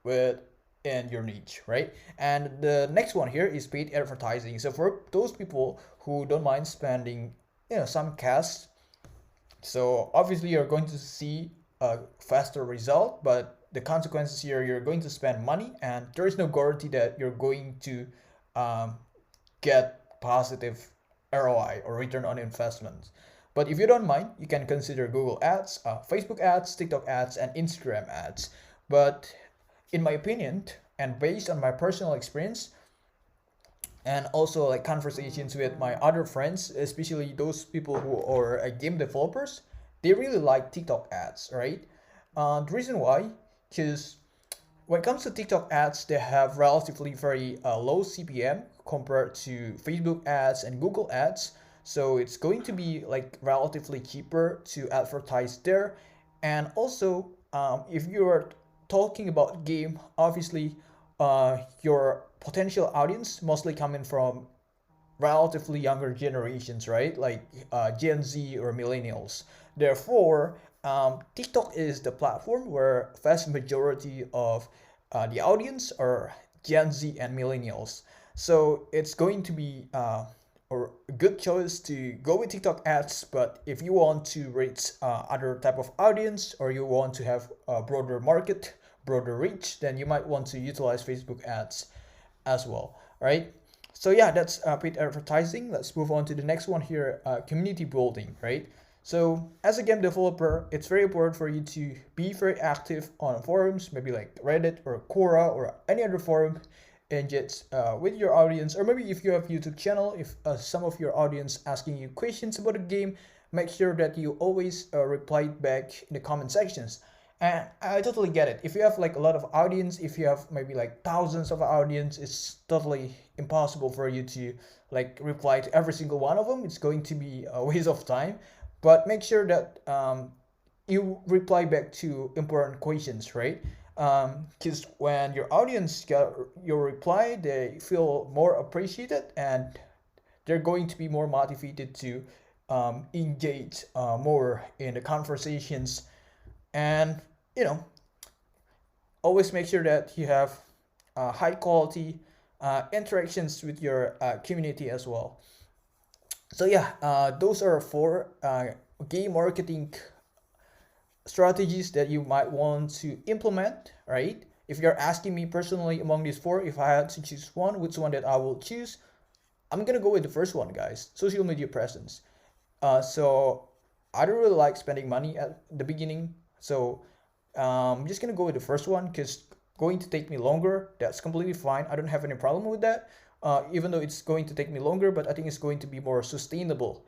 with in your niche, right? And the next one here is paid advertising. So for those people who don't mind spending, some cash, so obviously you're going to see a faster result, but the consequences here, you're going to spend money, and there is no guarantee that you're going to um, get positive ROI or return on investment. But if you don't mind, you can consider Google Ads, Facebook ads, TikTok ads, and Instagram ads. But in my opinion, and based on my personal experience, and also like conversations with my other friends, especially those people who are game developers, they really like TikTok ads, right? The reason why, because when it comes to TikTok ads, they have relatively very low CPM compared to Facebook ads and Google ads. So it's going to be like relatively cheaper to advertise there. And also, if you're talking about game, obviously, your potential audience mostly coming from relatively younger generations, right? Like Gen Z or millennials. Therefore, TikTok is the platform where vast majority of the audience are Gen Z and millennials. So it's going to be or a good choice to go with TikTok ads. But if you want to reach other type of audience, or you want to have a broader market, broader reach, then you might want to utilize Facebook ads as well, right? So yeah, that's paid advertising. Let's move on to the next one here, community building, right? So as a game developer, it's very important for you to be very active on forums, maybe like Reddit or Quora or any other forum, and just with your audience, or maybe if you have YouTube channel, if some of your audience asking you questions about a game, make sure that you always reply back in the comment sections. And I totally get it. If you have like a lot of audience, if you have maybe like thousands of audience, it's totally impossible for you to like reply to every single one of them. It's going to be a waste of time. But make sure that you reply back to important questions, right? Because when your audience get your reply, they feel more appreciated, and they're going to be more motivated to engage more in the conversations. And always make sure that you have high quality interactions with your community as well. So yeah, those are four game marketing strategies that you might want to implement, right? If you're asking me personally among these four, if I had to choose one, which one that I will choose, I'm gonna go with the first one, guys. Social media presence. So I don't really like spending money at the beginning, so I'm just gonna go with the first one, because going to take me longer, that's completely fine. I don't have any problem with that. Even though it's going to take me longer, but I think it's going to be more sustainable.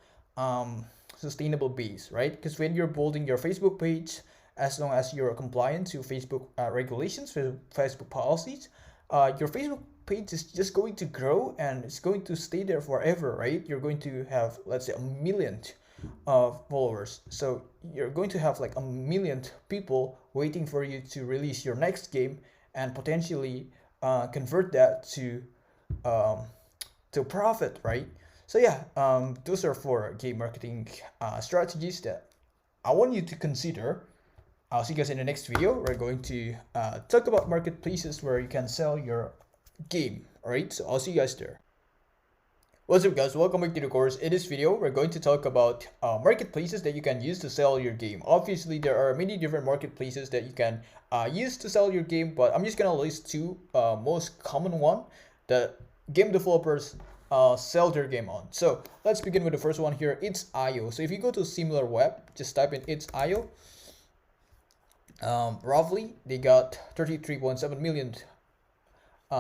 Sustainable base, right? Because when you're building your Facebook page, as long as you're compliant to Facebook regulations, Facebook policies, your Facebook page is just going to grow, and it's going to stay there forever, right? You're going to have, let's say, 1 million followers. So you're going to have like 1 million people waiting for you to release your next game, and potentially convert that to profit, right? So yeah, those are four game marketing strategies that I want you to consider. I'll see you guys in the next video. We're going to talk about marketplaces where you can sell your game. All right, so I'll see you guys there. What's up, guys? Welcome back to the course. In this video, we're going to talk about marketplaces that you can use to sell your game. Obviously, there are many different marketplaces that you can use to sell your game, but I'm just gonna list two most common one that game developers sell their game on. So let's begin with the first one here. It's.io. So if you go to SimilarWeb, just type in It's.io. Roughly, they got 33.7 million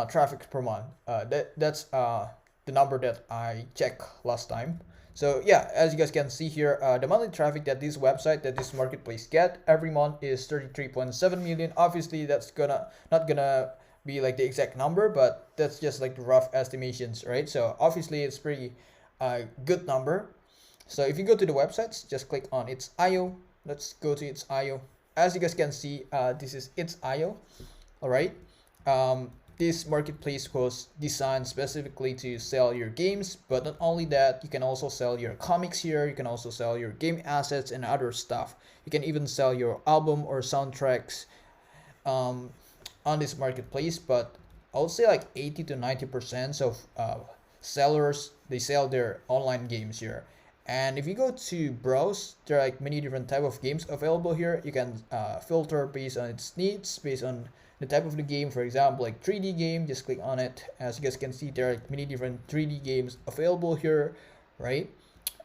traffic per month. That's the number that I checked last time. So yeah, as you guys can see here, the monthly traffic that this website, that this marketplace get every month is 33.7 million. Obviously, that's not gonna be like the exact number, but that's just like the rough estimations, right? So obviously, it's pretty good number. So if you go to the websites, just click on It's.io. Let's go to It's.io. As you guys can see, this is It's.io. All right. this marketplace was designed specifically to sell your games, but not only that, you can also sell your comics here, you can also sell your game assets and other stuff. You can even sell your album or soundtracks um, on this marketplace. But I would say like 80 to 90% of sellers, they sell their online games here. And if you go to browse, there are like many different type of games available here. You can filter based on its needs, based on the type of the game. For example, like 3D game, just click on it. As you guys can see, there are like many different 3D games available here, right?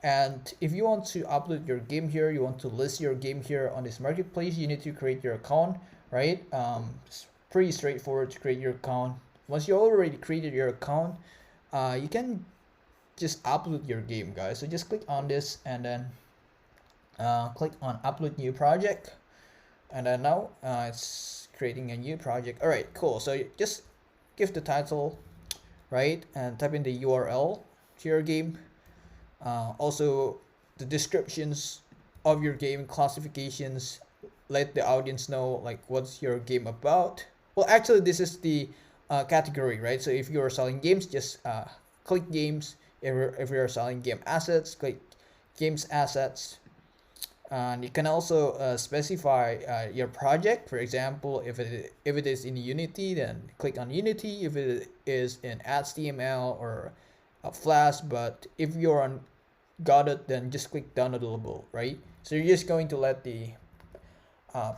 And if you want to upload your game here, you want to list your game here on this marketplace, you need to create your account, right? It's pretty straightforward to create your account. Once you already created your account, you can just upload your game, guys. So just click on this and then click on upload new project, and then now it's creating a new project. All right, cool. So just give the title, right, and type in the URL to your game. Also the descriptions of your game, classifications, let the audience know like what's your game about. Well, actually this is the category, right? So if you are selling games, just click games. If you're selling game assets, click games assets. And you can also specify your project. For example, if it is in Unity, then click on Unity. If it is in HTML or Flash, but if you're on Godot, then just click downloadable, right? So you're just going to let the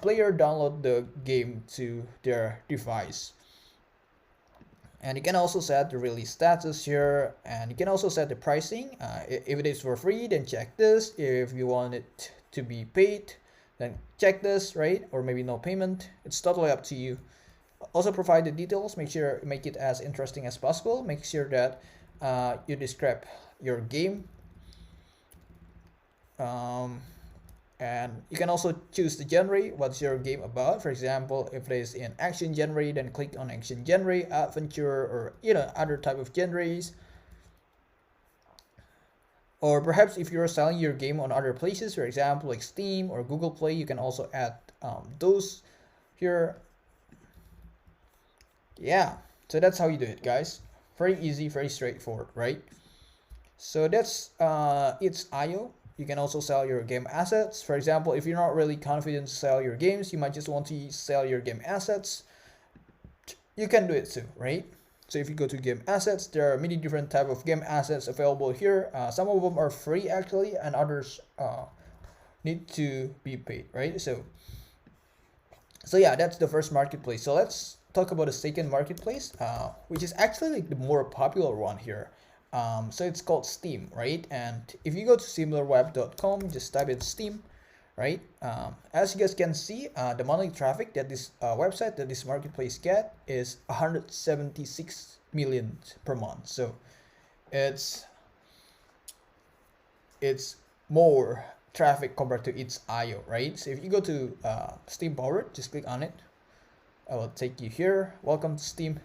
player download the game to their device. And you can also set the release status here, and you can also set the pricing. If it is for free, then check this. If you want it to be paid, then check this, right? Or maybe no payment. It's totally up to you. Also provide the details. Make it as interesting as possible. Make sure that you describe your game. And you can also choose the genre. What's your game about? For example, if it is in action genre, then click on action genre, adventure, or other type of genres. Or perhaps if you're selling your game on other places, for example like Steam or Google Play, you can also add those here. Yeah, so that's how you do it, guys. Very easy, very straightforward, right? So that's it's IO. You can also sell your game assets. For example, if you're not really confident to sell your games, you might just want to sell your game assets. You can do it too, right? So if you go to game assets, there are many different type of game assets available here. Some of them are free actually, and others need to be paid, right? So yeah, that's the first marketplace. So let's talk about the second marketplace, which is actually like the more popular one here. So it's called Steam, right? And if you go to similarweb.com, just type in Steam, right? As you guys can see, the monthly traffic that this website, that this marketplace get is 176 million per month. So it's more traffic compared to its IO, right? So if you go to Steam Powered, just click on it. I will take you here. Welcome to Steam.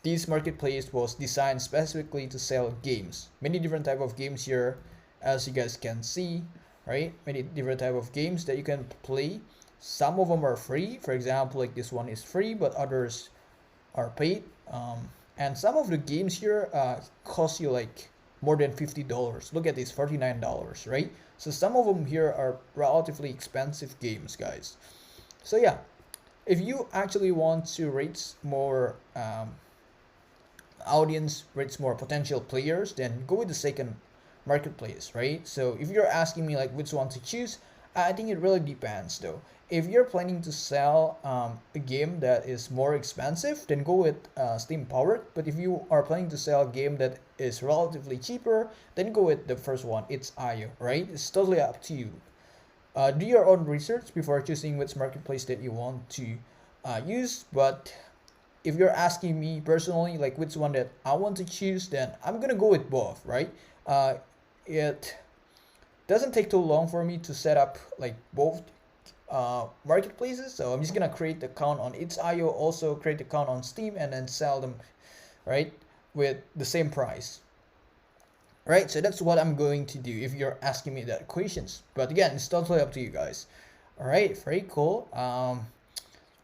This marketplace was designed specifically to sell games. Many different type of games here, as you guys can see, right? Many different type of games that you can play. Some of them are free. For example, like this one is free, but others are paid. And some of the games here cost you like more than $50. Look at this, $49, right? So some of them here are relatively expensive games, guys. So yeah, if you actually want to reach more audience, reach more potential players, then go with the second marketplace, right? So if you're asking me like which one to choose, I think it really depends though. If you're planning to sell a game that is more expensive, then go with Steam Powered. But if you are planning to sell a game that is relatively cheaper, then go with the first one, it's IO, right? It's totally up to you. Do your own research before choosing which marketplace that you want to use. But if you're asking me personally, like which one that I want to choose, then I'm gonna go with both, right? It doesn't take too long for me to set up like both marketplaces, so I'm just gonna create the account on itch.io, also create the account on Steam, and then sell them, right, with the same price. Right, so that's what I'm going to do if you're asking me that questions. But again, it's totally up to you guys. All right, very cool.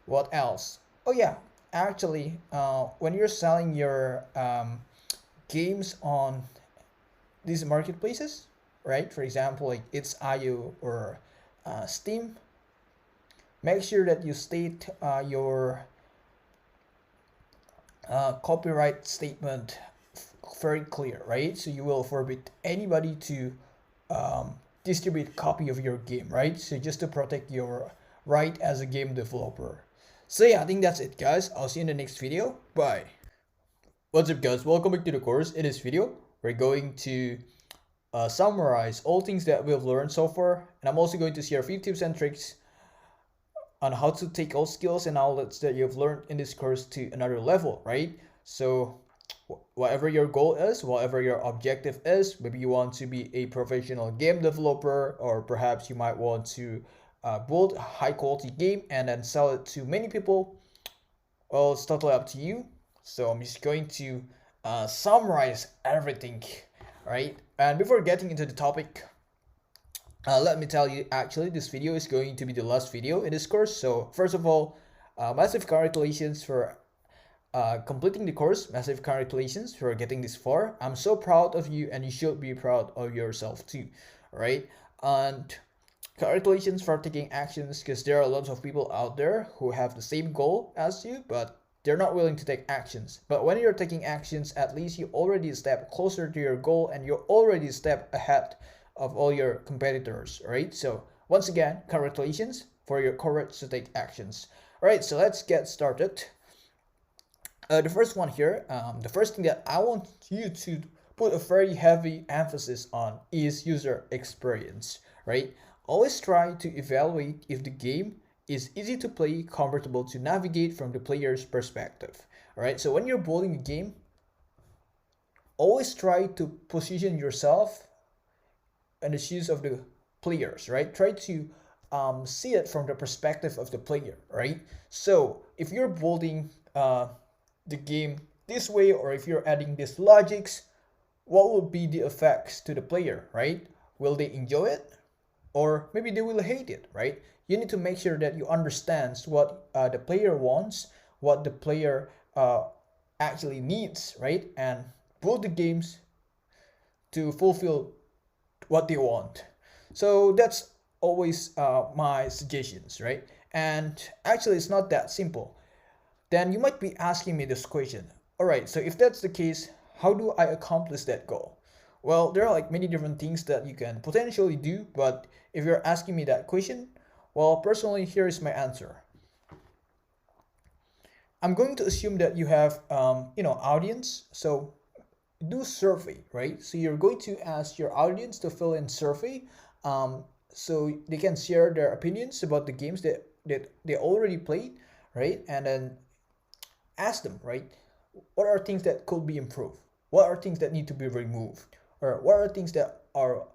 What else? Oh yeah, actually when you're selling your games on these marketplaces, right? For example, like it's IO or Steam. Make sure that you state your copyright statement very clear, right? So you will forbid anybody to distribute copy of your game, right? So just to protect your right as a game developer. So yeah, I think that's it, guys. I'll see you in the next video. Bye. What's up, guys? Welcome back to the course. In this video, we're going to summarize all things that we've learned so far, and I'm also going to share a few tips and tricks on how to take all skills and knowledge that you've learned in this course to another level, right? So whatever your goal is, whatever your objective is, maybe you want to be a professional game developer, or perhaps you might want to build a high quality game and then sell it to many people. Well, it's totally up to you. So I'm just going to summarize everything, right? And before getting into the topic, let me tell you, actually, this video is going to be the last video in this course. So first of all, massive congratulations for completing the course. Massive congratulations for getting this far. I'm so proud of you, and you should be proud of yourself too, right? And congratulations for taking actions, because there are lots of people out there who have the same goal as you, but they're not willing to take actions. But when you're taking actions, at least you already a step closer to your goal, and you're already a step ahead of all your competitors, right? So once again, congratulations for your courage to take actions. All right, so let's get started. The first one here, the first thing that I want you to put a very heavy emphasis on is user experience, right? Always try to evaluate if the game is easy to play, comfortable to navigate from the player's perspective. All right, so when you're building a game, always try to position yourself in the shoes of the players, right? Try to see it from the perspective of the player, right? So if you're building the game this way, or if you're adding these logics, what will be the effects to the player, right? Will they enjoy it, or maybe they will hate it, right? You need to make sure that you understand what the player wants, what the player actually needs, right? And build the games to fulfill what they want. So that's always my suggestions, right? And actually, it's not that simple. Then you might be asking me this question. All right, so if that's the case, how do I accomplish that goal? Well, there are like many different things that you can potentially do, but if you're asking me that question, well, personally, here is my answer. I'm going to assume that you have, audience. So do survey, right? So you're going to ask your audience to fill in survey, so they can share their opinions about the games that they already played, right? And then ask them, right? What are things that could be improved? What are things that need to be removed? Or what are things that are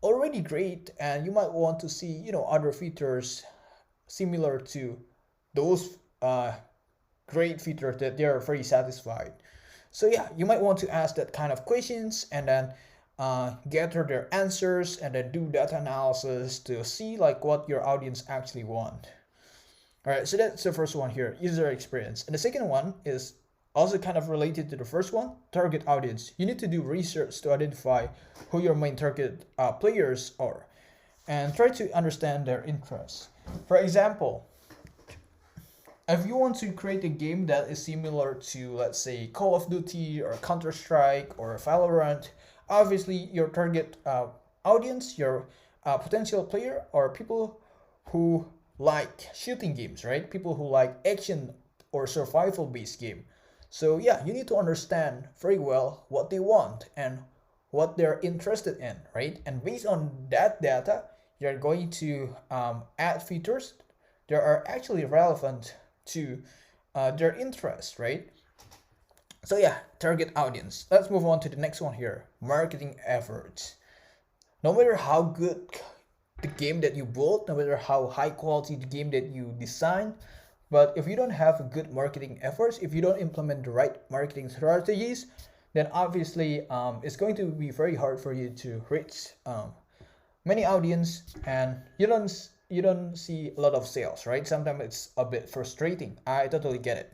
already great and you might want to see, other features similar to those great features that they are very satisfied. So yeah, you might want to ask that kind of questions and then gather their answers and then do data analysis to see like what your audience actually want. All right, so that's the first one here, user experience. And the second one is also kind of related to the first one, target audience. You need to do research to identify who your main target players are and try to understand their interests. For example, if you want to create a game that is similar to, let's say, Call of Duty or Counter-Strike or Valorant, obviously your target audience, your potential player, are people who like shooting games, right? People who like action or survival-based game. So yeah, you need to understand very well what they want and what they're interested in, right? And based on that data, you're going to add features that are actually relevant to their interest, right? So yeah, target audience. Let's move on to the next one here, marketing efforts. No matter how good the game that you build, no matter how high quality the game that you design, but if you don't have good marketing efforts, if you don't implement the right marketing strategies, then obviously it's going to be very hard for you to reach many audience, and you don't see a lot of sales, right? Sometimes it's a bit frustrating. I totally get it.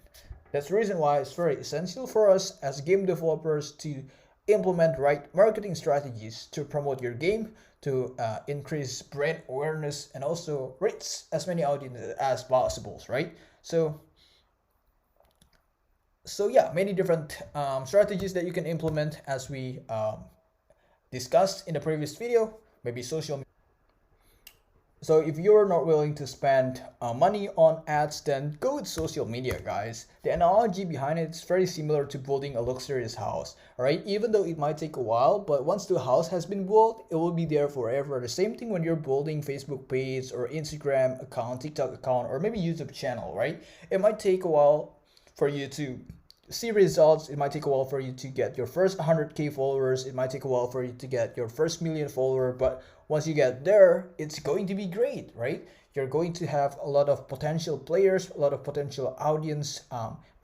That's the reason why it's very essential for us as game developers to implement right marketing strategies to promote your game, to increase brand awareness, and also reach as many audiences as possible, right? So yeah, many different strategies that you can implement as we discussed in the previous video, maybe social. So if you're not willing to spend money on ads, then go with social media, guys. The analogy behind it is very similar to building a luxurious house, alright? Even though it might take a while, but once the house has been built, it will be there forever. The same thing when you're building Facebook page or Instagram account, TikTok account, or maybe YouTube channel, right? It might take a while for you to see results. It might take a while for you to get your first 100K followers. It might take a while for you to get your first million follower, but once you get there, it's going to be great, right? You're going to have a lot of potential players, a lot of potential audience,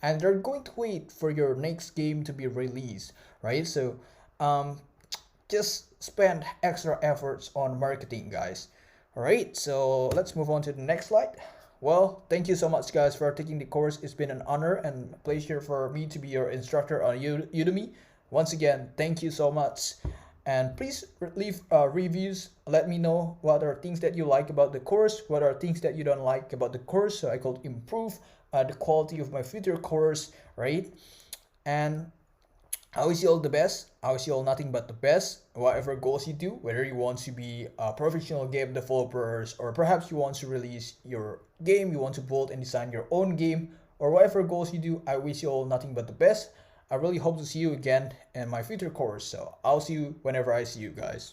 and they're going to wait for your next game to be released, right? So um, just spend extra efforts on marketing, guys. All right, so let's move on to the next slide. Well, thank you so much, guys, for taking the course. It's been an honor and pleasure for me to be your instructor on Udemy. Once again, thank you so much. And please leave reviews. Let me know what are things that you like about the course, what are things that you don't like about the course, so I could improve the quality of my future course, right? And I wish you all the best. I wish you all nothing but the best. Whatever goals you do, whether you want to be a professional game developers, or perhaps you want to release your game, you want to build and design your own game, or whatever goals you do, I wish you all nothing but the best. I really hope to see you again in my future course. So I'll see you whenever I see you, guys.